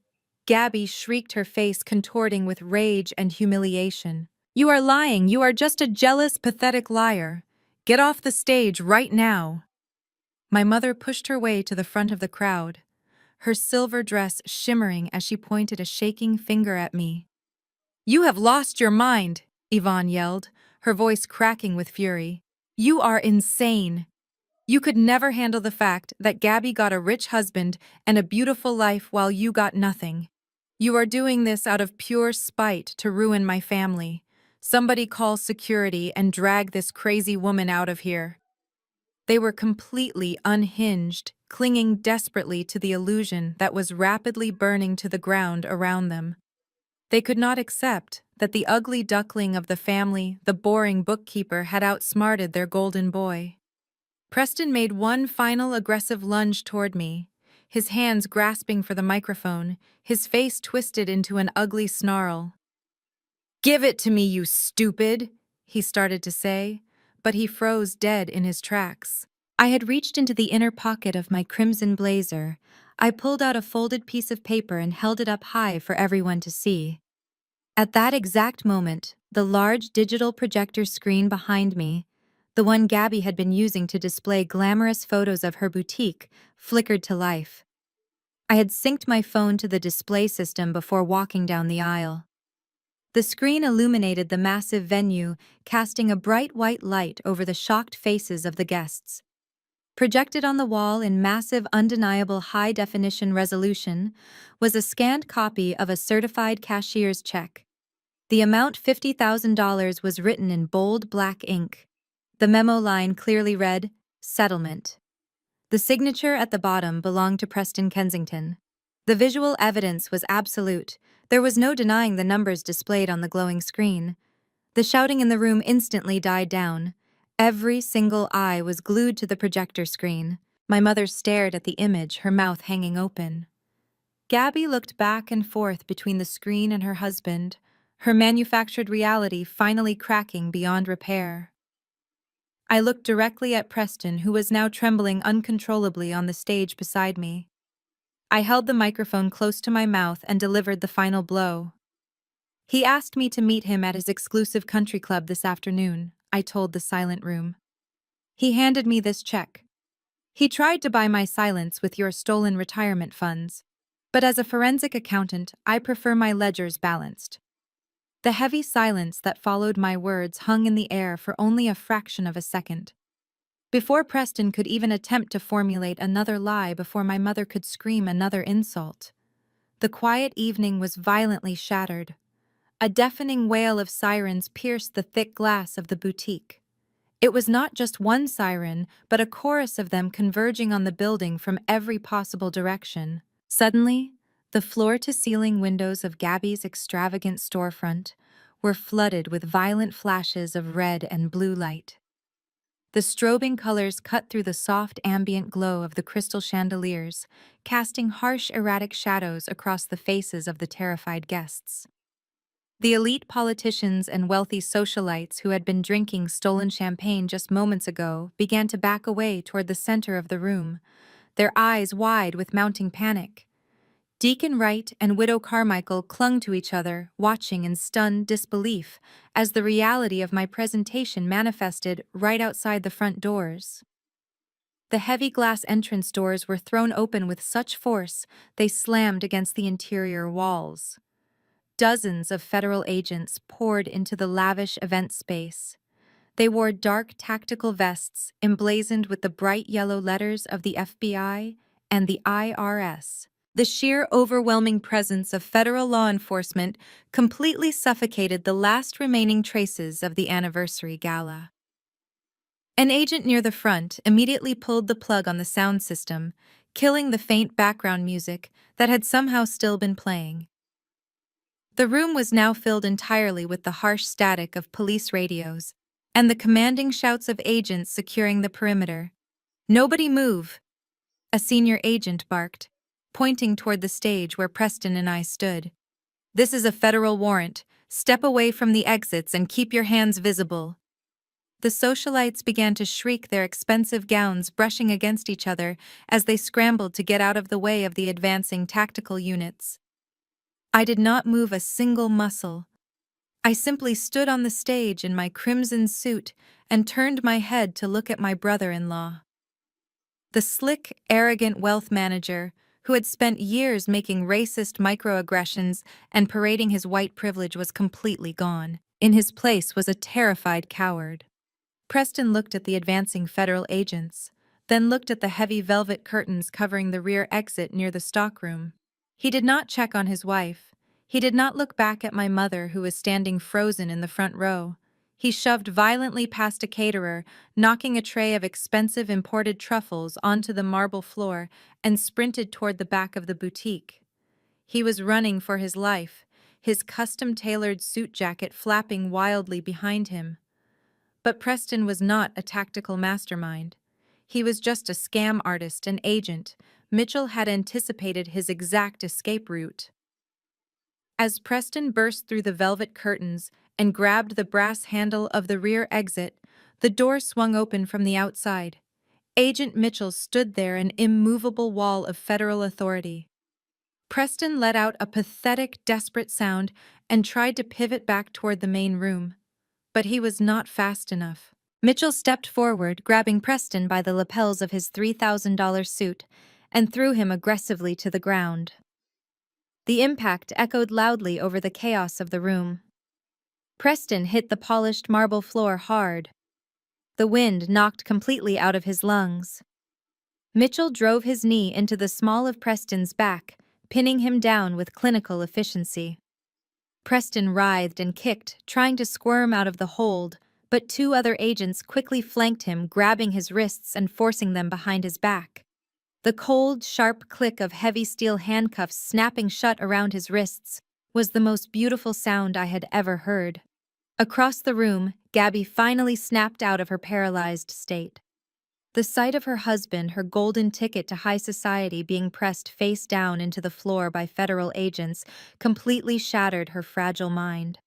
Speaker 1: Gabby shrieked, her face contorting with rage and humiliation. "You are lying! You are just a jealous, pathetic liar! Get off the stage right now!" My mother pushed her way to the front of the crowd, her silver dress shimmering as she pointed a shaking finger at me. "You have lost your mind!" Yvonne yelled, her voice cracking with fury. "You are insane! You could never handle the fact that Gabby got a rich husband and a beautiful life while you got nothing. You are doing this out of pure spite to ruin my family. Somebody call security and drag this crazy woman out of here." They were completely unhinged, clinging desperately to the illusion that was rapidly burning to the ground around them. They could not accept that the ugly duckling of the family, the boring bookkeeper, had outsmarted their golden boy. Preston made one final aggressive lunge toward me, his hands grasping for the microphone, his face twisted into an ugly snarl. "Give it to me, you stupid!" he started to say, but he froze dead in his tracks. I had reached into the inner pocket of my crimson blazer. I pulled out a folded piece of paper and held it up high for everyone to see. At that exact moment, the large digital projector screen behind me, the one Gabby had been using to display glamorous photos of her boutique, flickered to life. I had synced my phone to the display system before walking down the aisle. The screen illuminated the massive venue, casting a bright white light over the shocked faces of the guests. Projected on the wall in massive, undeniable high-definition resolution was a scanned copy of a certified cashier's check. The amount, $50,000, was written in bold black ink. The memo line clearly read, "Settlement." The signature at the bottom belonged to Preston Kensington. The visual evidence was absolute. There was no denying the numbers displayed on the glowing screen. The shouting in the room instantly died down. Every single eye was glued to the projector screen. My mother stared at the image, her mouth hanging open. Gabby looked back and forth between the screen and her husband, her manufactured reality finally cracking beyond repair. I looked directly at Preston, who was now trembling uncontrollably on the stage beside me. I held the microphone close to my mouth and delivered the final blow. "He asked me to meet him at his exclusive country club this afternoon," I told the silent room. "He handed me this check. He tried to buy my silence with your stolen retirement funds, but as a forensic accountant, I prefer my ledgers balanced." The heavy silence that followed my words hung in the air for only a fraction of a second. Before Preston could even attempt to formulate another lie, before my mother could scream another insult, the quiet evening was violently shattered. A deafening wail of sirens pierced the thick glass of the boutique. It was not just one siren, but a chorus of them converging on the building from every possible direction. Suddenly, the floor-to-ceiling windows of Gabby's extravagant storefront were flooded with violent flashes of red and blue light. The strobing colors cut through the soft ambient glow of the crystal chandeliers, casting harsh, erratic shadows across the faces of the terrified guests. The elite politicians and wealthy socialites who had been drinking stolen champagne just moments ago began to back away toward the center of the room, their eyes wide with mounting panic. Deacon Wright and Widow Carmichael clung to each other, watching in stunned disbelief as the reality of my presentation manifested right outside the front doors. The heavy glass entrance doors were thrown open with such force they slammed against the interior walls. Dozens of federal agents poured into the lavish event space. They wore dark tactical vests emblazoned with the bright yellow letters of the FBI and the IRS. The sheer overwhelming presence of federal law enforcement completely suffocated the last remaining traces of the anniversary gala. An agent near the front immediately pulled the plug on the sound system, killing the faint background music that had somehow still been playing. The room was now filled entirely with the harsh static of police radios and the commanding shouts of agents securing the perimeter. "Nobody move!" a senior agent barked, pointing toward the stage where Preston and I stood. "This is a federal warrant. Step away from the exits and keep your hands visible." The socialites began to shriek, their expensive gowns brushing against each other as they scrambled to get out of the way of the advancing tactical units. I did not move a single muscle. I simply stood on the stage in my crimson suit and turned my head to look at my brother-in-law. The slick, arrogant wealth manager, who had spent years making racist microaggressions and parading his white privilege, was completely gone. In his place was a terrified coward. Preston looked at the advancing federal agents, then looked at the heavy velvet curtains covering the rear exit near the stockroom. He did not check on his wife. He did not look back at my mother, who was standing frozen in the front row. He shoved violently past a caterer, knocking a tray of expensive imported truffles onto the marble floor, and sprinted toward the back of the boutique. He was running for his life, his custom-tailored suit jacket flapping wildly behind him. But Preston was not a tactical mastermind. He was just a scam artist and agent. Mitchell had anticipated his exact escape route. As Preston burst through the velvet curtains and grabbed the brass handle of the rear exit, the door swung open from the outside. Agent Mitchell stood there, an immovable wall of federal authority. Preston let out a pathetic, desperate sound and tried to pivot back toward the main room. But he was not fast enough. Mitchell stepped forward, grabbing Preston by the lapels of his $3,000 suit, and threw him aggressively to the ground. The impact echoed loudly over the chaos of the room. Preston hit the polished marble floor hard. The wind knocked completely out of his lungs. Mitchell drove his knee into the small of Preston's back, pinning him down with clinical efficiency. Preston writhed and kicked, trying to squirm out of the hold, but two other agents quickly flanked him, grabbing his wrists and forcing them behind his back. The cold, sharp click of heavy steel handcuffs snapping shut around his wrists was the most beautiful sound I had ever heard. Across the room, Gabby finally snapped out of her paralyzed state. The sight of her husband, her golden ticket to high society, being pressed face down into the floor by federal agents completely shattered her fragile mind.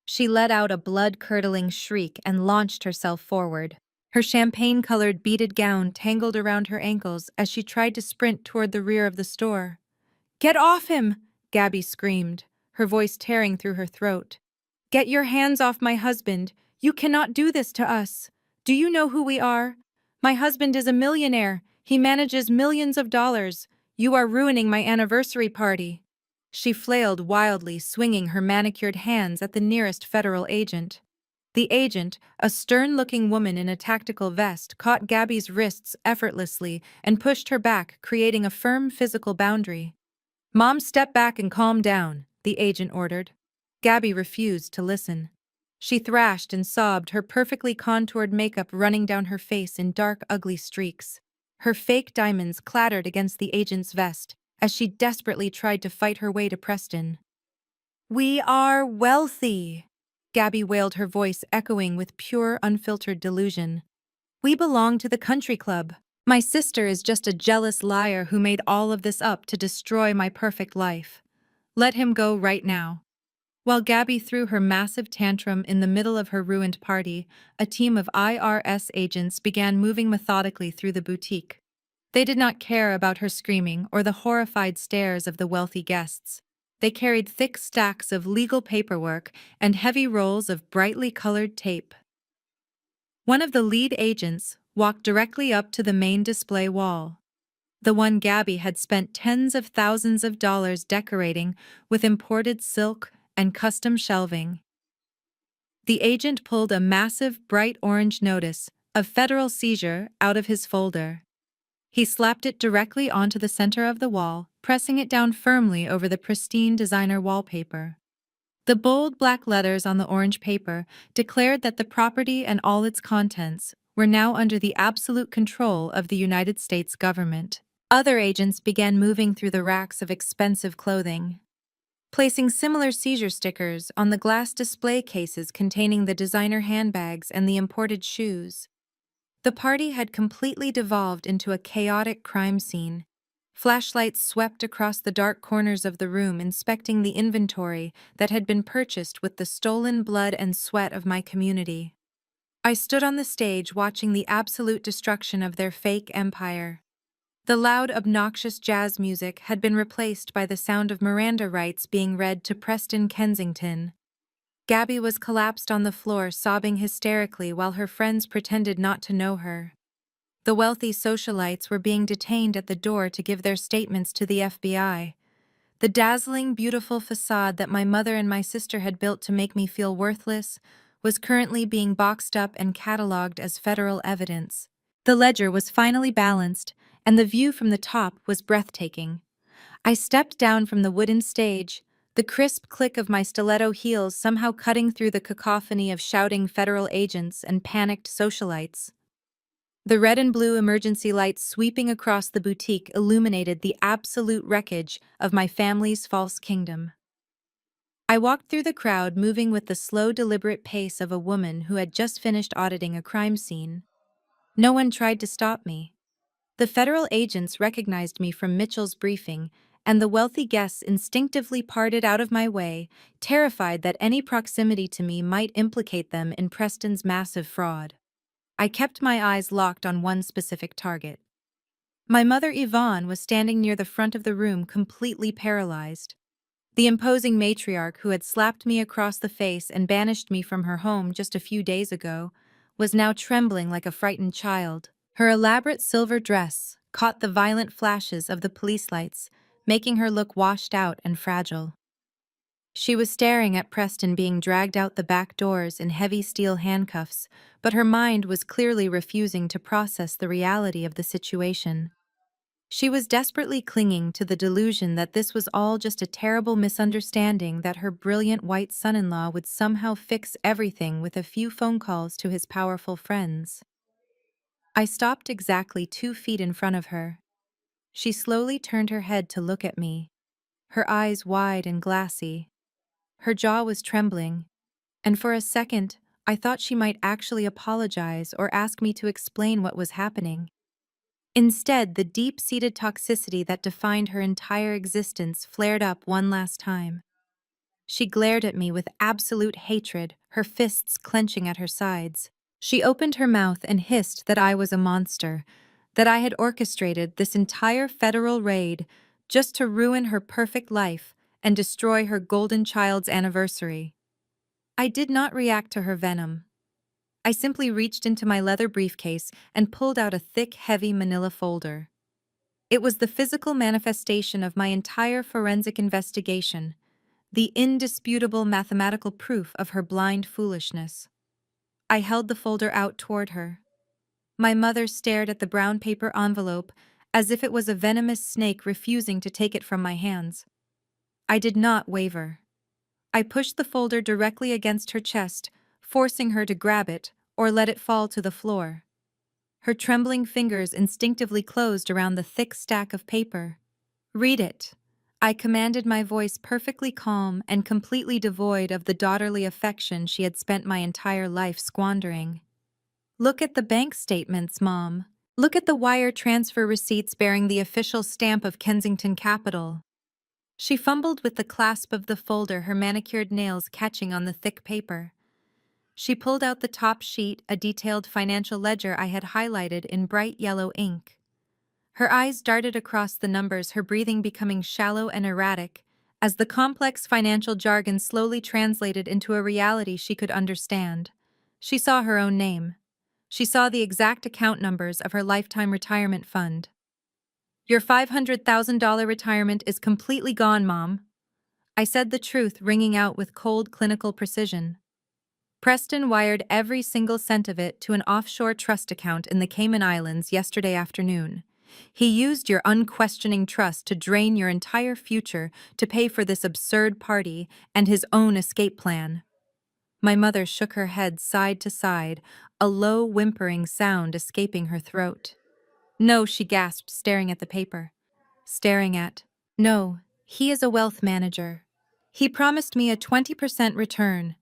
Speaker 1: She let out a blood-curdling shriek and launched herself forward. Her champagne-colored beaded gown tangled around her ankles as she tried to sprint toward the rear of the store. "Get off him!" Gabby screamed, her voice tearing through her throat. "Get your hands off my husband! You cannot do this to us! Do you know who we are? My husband is a millionaire. He manages millions of dollars. You are ruining my anniversary party." She flailed wildly, swinging her manicured hands at the nearest federal agent. The agent, a stern-looking woman in a tactical vest, caught Gabby's wrists effortlessly and pushed her back, creating a firm physical boundary. "Mom, step back and calm down," the agent ordered. Gabby refused to listen. She thrashed and sobbed, her perfectly contoured makeup running down her face in dark, ugly streaks. Her fake diamonds clattered against the agent's vest as she desperately tried to fight her way to Preston. "We are wealthy," Gabby wailed, her voice echoing with pure, unfiltered delusion. We belong to the country club. My sister is just a jealous liar who made all of this up to destroy my perfect life. Let him go right now. While Gabby threw her massive tantrum in the middle of her ruined party, a team of IRS agents began moving methodically through the boutique. They did not care about her screaming or the horrified stares of the wealthy guests. They carried thick stacks of legal paperwork and heavy rolls of brightly colored tape. One of the lead agents walked directly up to the main display wall, the one Gabby had spent tens of thousands of dollars decorating with imported silk and custom shelving. The agent pulled a massive bright orange notice of federal seizure out of his folder. He slapped it directly onto the center of the wall, pressing it down firmly over the pristine designer wallpaper. The bold black letters on the orange paper declared that the property and all its contents were now under the absolute control of the United States government. Other agents began moving through the racks of expensive clothing, placing similar seizure stickers on the glass display cases containing the designer handbags and the imported shoes. The party had completely devolved into a chaotic crime scene. Flashlights swept across the dark corners of the room, inspecting the inventory that had been purchased with the stolen blood and sweat of my community. I stood on the stage watching the absolute destruction of their fake empire. The loud, obnoxious jazz music had been replaced by the sound of Miranda rights being read to Preston Kensington. Gabby was collapsed on the floor, sobbing hysterically while her friends pretended not to know her. The wealthy socialites were being detained at the door to give their statements to the FBI. The dazzling, beautiful facade that my mother and my sister had built to make me feel worthless was currently being boxed up and cataloged as federal evidence. The ledger was finally balanced, and the view from the top was breathtaking. I stepped down from the wooden stage, the crisp click of my stiletto heels somehow cutting through the cacophony of shouting federal agents and panicked socialites. The red and blue emergency lights sweeping across the boutique illuminated the absolute wreckage of my family's false kingdom. I walked through the crowd, moving with the slow, deliberate pace of a woman who had just finished auditing a crime scene. No one tried to stop me. The federal agents recognized me from Mitchell's briefing, and the wealthy guests instinctively parted out of my way, terrified that any proximity to me might implicate them in Preston's massive fraud. I kept my eyes locked on one specific target. My mother Yvonne was standing near the front of the room, completely paralyzed. The imposing matriarch who had slapped me across the face and banished me from her home just a few days ago was now trembling like a frightened child. Her elaborate silver dress caught the violent flashes of the police lights, making her look washed out and fragile. She was staring at Preston being dragged out the back doors in heavy steel handcuffs, but her mind was clearly refusing to process the reality of the situation. She was desperately clinging to the delusion that this was all just a terrible misunderstanding, that her brilliant white son-in-law would somehow fix everything with a few phone calls to his powerful friends. I stopped exactly 2 feet in front of her. She slowly turned her head to look at me, her eyes wide and glassy. Her jaw was trembling, and for a second, I thought she might actually apologize or ask me to explain what was happening. Instead, the deep-seated toxicity that defined her entire existence flared up one last time. She glared at me with absolute hatred, her fists clenching at her sides. She opened her mouth and hissed that I was a monster, that I had orchestrated this entire federal raid just to ruin her perfect life and destroy her golden child's anniversary. I did not react to her venom. I simply reached into my leather briefcase and pulled out a thick, heavy manila folder. It was the physical manifestation of my entire forensic investigation, the indisputable mathematical proof of her blind foolishness. I held the folder out toward her. My mother stared at the brown paper envelope as if it was a venomous snake refusing to take it from my hands. I did not waver. I pushed the folder directly against her chest, forcing her to grab it or let it fall to the floor. Her trembling fingers instinctively closed around the thick stack of paper. "Read it," I commanded, my voice perfectly calm and completely devoid of the daughterly affection she had spent my entire life squandering. Look at the bank statements, Mom. Look at the wire transfer receipts bearing the official stamp of Kensington Capital. She fumbled with the clasp of the folder, her manicured nails catching on the thick paper. She pulled out the top sheet, a detailed financial ledger I had highlighted in bright yellow ink. Her eyes darted across the numbers, her breathing becoming shallow and erratic, as the complex financial jargon slowly translated into a reality she could understand. She saw her own name. She saw the exact account numbers of her lifetime retirement fund. Your $500,000 retirement is completely gone, Mom. I said the truth, ringing out with cold, clinical precision. Preston wired every single cent of it to an offshore trust account in the Cayman Islands yesterday afternoon. He used your unquestioning trust to drain your entire future to pay for this absurd party and his own escape plan. My mother shook her head side to side, a low whimpering sound escaping her throat. No, she gasped, staring at the paper. Staring at. No, he is a wealth manager. He promised me a 20% return.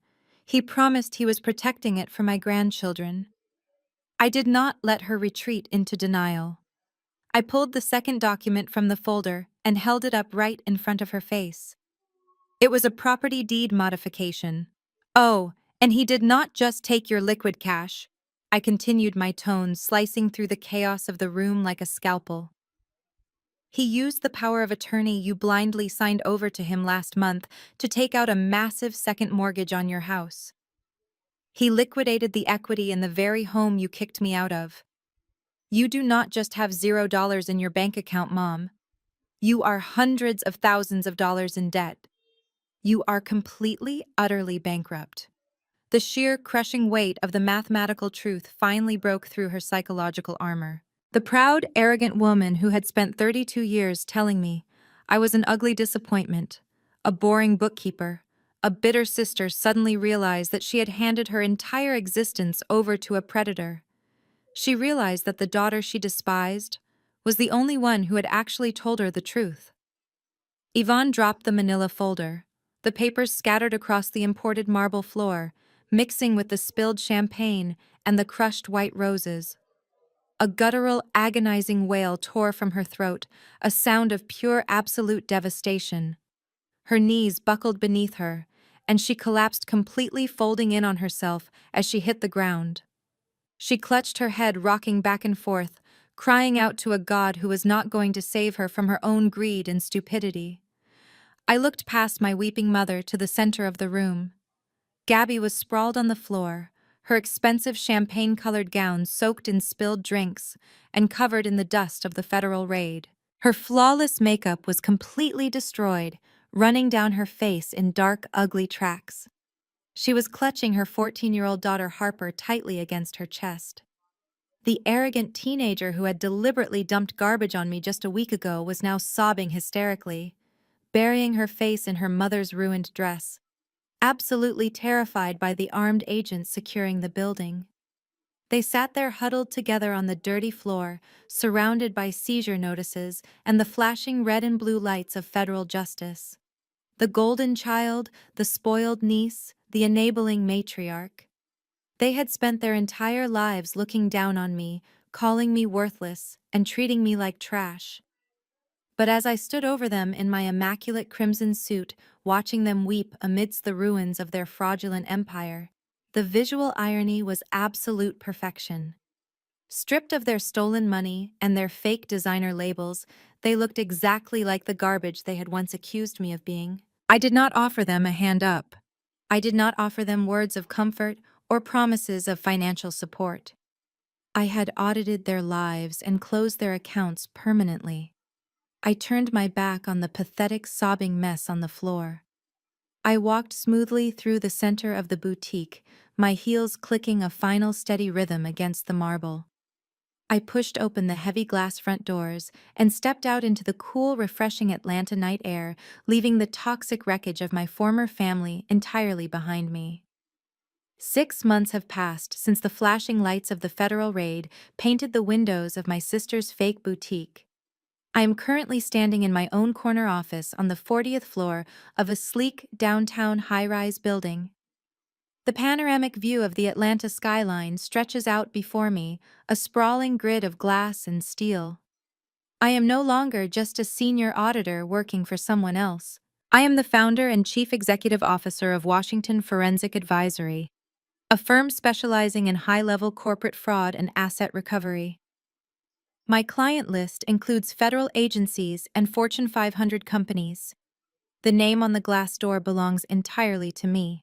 Speaker 1: He promised he was protecting it for my grandchildren. I did not let her retreat into denial. I pulled the second document from the folder and held it up right in front of her face. It was a property deed modification. Oh, and he did not just take your liquid cash. I continued, my tone slicing through the chaos of the room like a scalpel. He used the power of attorney you blindly signed over to him last month to take out a massive second mortgage on your house. He liquidated the equity in the very home you kicked me out of. You do not just have $0 in your bank account, Mom. You are hundreds of thousands of dollars in debt. You are completely, utterly bankrupt. The sheer, crushing weight of the mathematical truth finally broke through her psychological armor. The proud, arrogant woman who had spent 32 years telling me I was an ugly disappointment, a boring bookkeeper, a bitter sister suddenly realized that she had handed her entire existence over to a predator. She realized that the daughter she despised was the only one who had actually told her the truth. Yvonne dropped the manila folder. The papers scattered across the imported marble floor, mixing with the spilled champagne and the crushed white roses. A guttural, agonizing wail tore from her throat, a sound of pure, absolute devastation. Her knees buckled beneath her, and she collapsed completely, folding in on herself as she hit the ground. She clutched her head, rocking back and forth, crying out to a god who was not going to save her from her own greed and stupidity. I looked past my weeping mother to the center of the room. Gabby was sprawled on the floor, her expensive champagne-colored gown soaked in spilled drinks and covered in the dust of the federal raid. Her flawless makeup was completely destroyed, running down her face in dark, ugly tracks. She was clutching her 14-year-old daughter Harper tightly against her chest. The arrogant teenager who had deliberately dumped garbage on me just a week ago was now sobbing hysterically, burying her face in her mother's ruined dress, absolutely terrified by the armed agents securing the building. They sat there huddled together on the dirty floor, surrounded by seizure notices and the flashing red and blue lights of federal justice. The golden child, the spoiled niece, the enabling matriarch. They had spent their entire lives looking down on me, calling me worthless, and treating me like trash. But as I stood over them in my immaculate crimson suit, watching them weep amidst the ruins of their fraudulent empire, the visual irony was absolute perfection. Stripped of their stolen money and their fake designer labels, they looked exactly like the garbage they had once accused me of being. I did not offer them a hand up. I did not offer them words of comfort or promises of financial support. I had audited their lives and closed their accounts permanently. I turned my back on the pathetic, sobbing mess on the floor. I walked smoothly through the center of the boutique, my heels clicking a final steady rhythm against the marble. I pushed open the heavy glass front doors and stepped out into the cool, refreshing Atlanta night air, leaving the toxic wreckage of my former family entirely behind me. 6 months have passed since the flashing lights of the federal raid painted the windows of my sister's fake boutique. I am currently standing in my own corner office on the 40th floor of a sleek downtown high-rise building. The panoramic view of the Atlanta skyline stretches out before me, a sprawling grid of glass and steel. I am no longer just a senior auditor working for someone else. I am the founder and chief executive officer of Washington Forensic Advisory, a firm specializing in high-level corporate fraud and asset recovery. My client list includes federal agencies and Fortune 500 companies. The name on the glass door belongs entirely to me.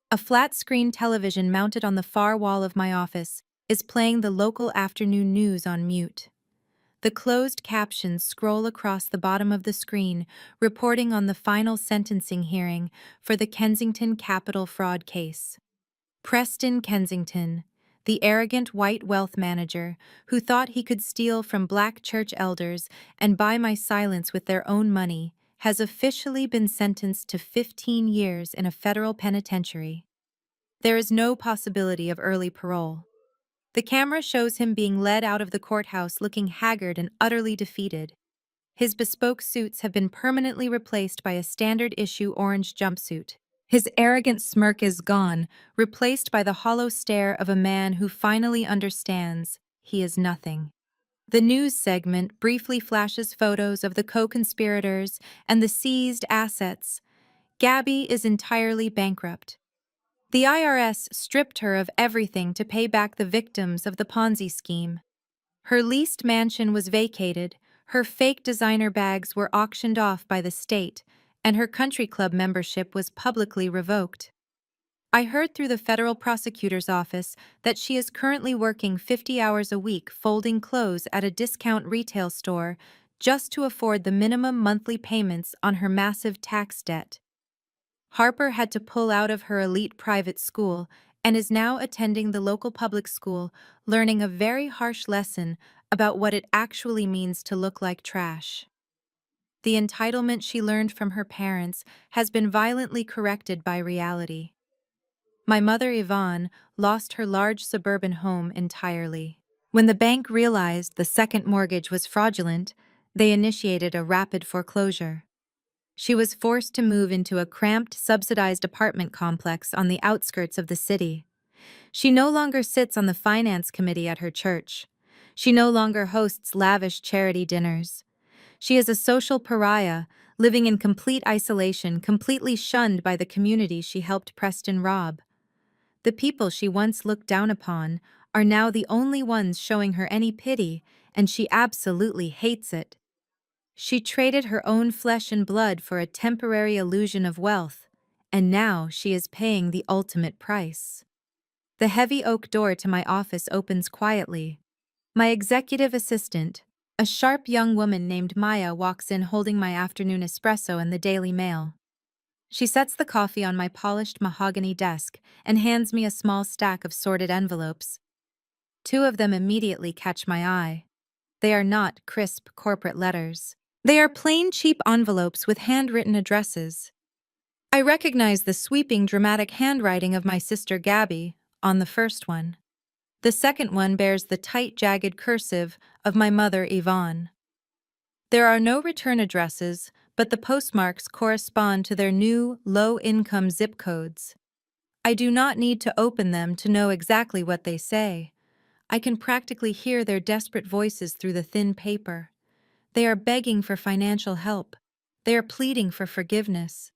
Speaker 1: A flat-screen television mounted on the far wall of my office is playing the local afternoon news on mute. The closed captions scroll across the bottom of the screen, reporting on the final sentencing hearing for the Kensington capital fraud case. Preston Kensington, the arrogant white wealth manager who thought he could steal from black church elders and buy my silence with their own money, has officially been sentenced to 15 years in a federal penitentiary. There is no possibility of early parole. The camera shows him being led out of the courthouse looking haggard and utterly defeated. His bespoke suits have been permanently replaced by a standard-issue orange jumpsuit. His arrogant smirk is gone, replaced by the hollow stare of a man who finally understands he is nothing. The news segment briefly flashes photos of the co-conspirators and the seized assets. Gabby is entirely bankrupt. The IRS stripped her of everything to pay back the victims of the Ponzi scheme. Her leased mansion was vacated, her fake designer bags were auctioned off by the state, and her country club membership was publicly revoked. I heard through the federal prosecutor's office that she is currently working 50 hours a week folding clothes at a discount retail store just to afford the minimum monthly payments on her massive tax debt. Harper had to pull out of her elite private school and is now attending the local public school, learning a very harsh lesson about what it actually means to look like trash. The entitlement she learned from her parents has been violently corrected by reality. My mother, Yvonne, lost her large suburban home entirely. When the bank realized the second mortgage was fraudulent, they initiated a rapid foreclosure. She was forced to move into a cramped, subsidized apartment complex on the outskirts of the city. She no longer sits on the finance committee at her church. She no longer hosts lavish charity dinners. She is a social pariah, living in complete isolation, completely shunned by the community she helped Preston rob. The people she once looked down upon are now the only ones showing her any pity, and she absolutely hates it. She traded her own flesh and blood for a temporary illusion of wealth, and now she is paying the ultimate price. The heavy oak door to my office opens quietly. My executive assistant, a sharp young woman named Maya, walks in holding my afternoon espresso and the Daily Mail. She sets the coffee on my polished mahogany desk and hands me a small stack of sorted envelopes. Two of them immediately catch my eye. They are not crisp corporate letters. They are plain, cheap envelopes with handwritten addresses. I recognize the sweeping, dramatic handwriting of my sister Gabby on the first one. The second one bears the tight, jagged cursive of my mother Yvonne. There are no return addresses, but the postmarks correspond to their new, low-income zip codes. I do not need to open them to know exactly what they say. I can practically hear their desperate voices through the thin paper. They are begging for financial help. They are pleading for forgiveness.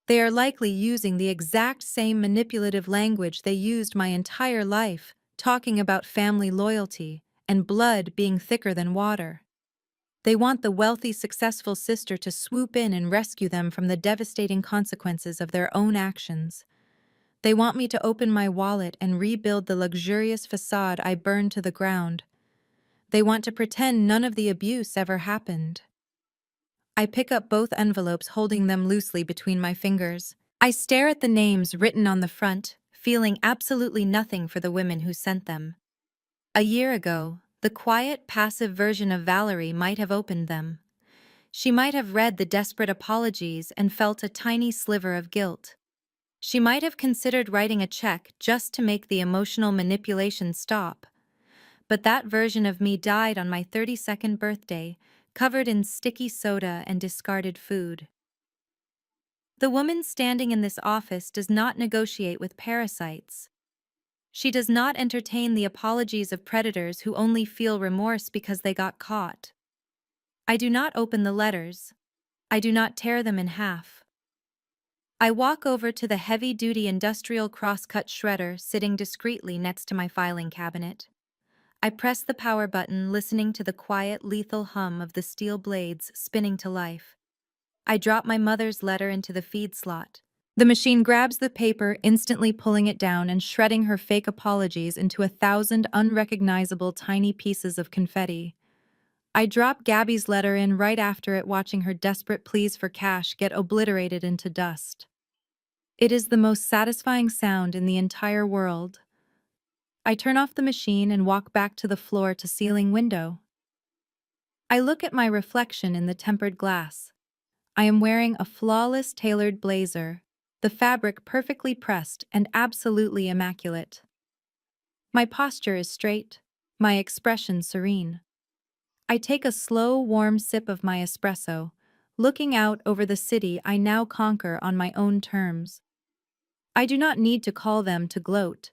Speaker 1: They are likely using the exact same manipulative language they used my entire life, talking about family loyalty and blood being thicker than water. They want the wealthy, successful sister to swoop in and rescue them from the devastating consequences of their own actions. They want me to open my wallet and rebuild the luxurious facade I burned to the ground. They want to pretend none of the abuse ever happened. I pick up both envelopes, holding them loosely between my fingers. I stare at the names written on the front, feeling absolutely nothing for the women who sent them. A year ago, the quiet, passive version of Valerie might have opened them. She might have read the desperate apologies and felt a tiny sliver of guilt. She might have considered writing a check just to make the emotional manipulation stop. But that version of me died on my 32nd birthday, covered in sticky soda and discarded food. The woman standing in this office does not negotiate with parasites. She does not entertain the apologies of predators who only feel remorse because they got caught. I do not open the letters. I do not tear them in half. I walk over to the heavy-duty industrial crosscut shredder sitting discreetly next to my filing cabinet. I press the power button, listening to the quiet, lethal hum of the steel blades spinning to life. I drop my mother's letter into the feed slot. The machine grabs the paper, instantly pulling it down and shredding her fake apologies into 1,000 unrecognizable tiny pieces of confetti. I drop Gabby's letter in right after it, watching her desperate pleas for cash get obliterated into dust. It is the most satisfying sound in the entire world. I turn off the machine and walk back to the floor-to-ceiling window. I look at my reflection in the tempered glass. I am wearing a flawless tailored blazer, the fabric perfectly pressed and absolutely immaculate. My posture is straight, my expression serene. I take a slow, warm sip of my espresso, looking out over the city I now conquer on my own terms. I do not need to call them to gloat.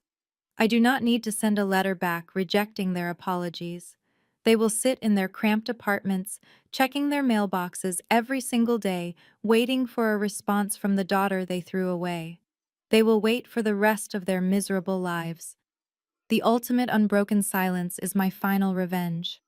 Speaker 1: I do not need to send a letter back rejecting their apologies. They will sit in their cramped apartments, checking their mailboxes every single day, waiting for a response from the daughter they threw away. They will wait for the rest of their miserable lives. The ultimate unbroken silence is my final revenge.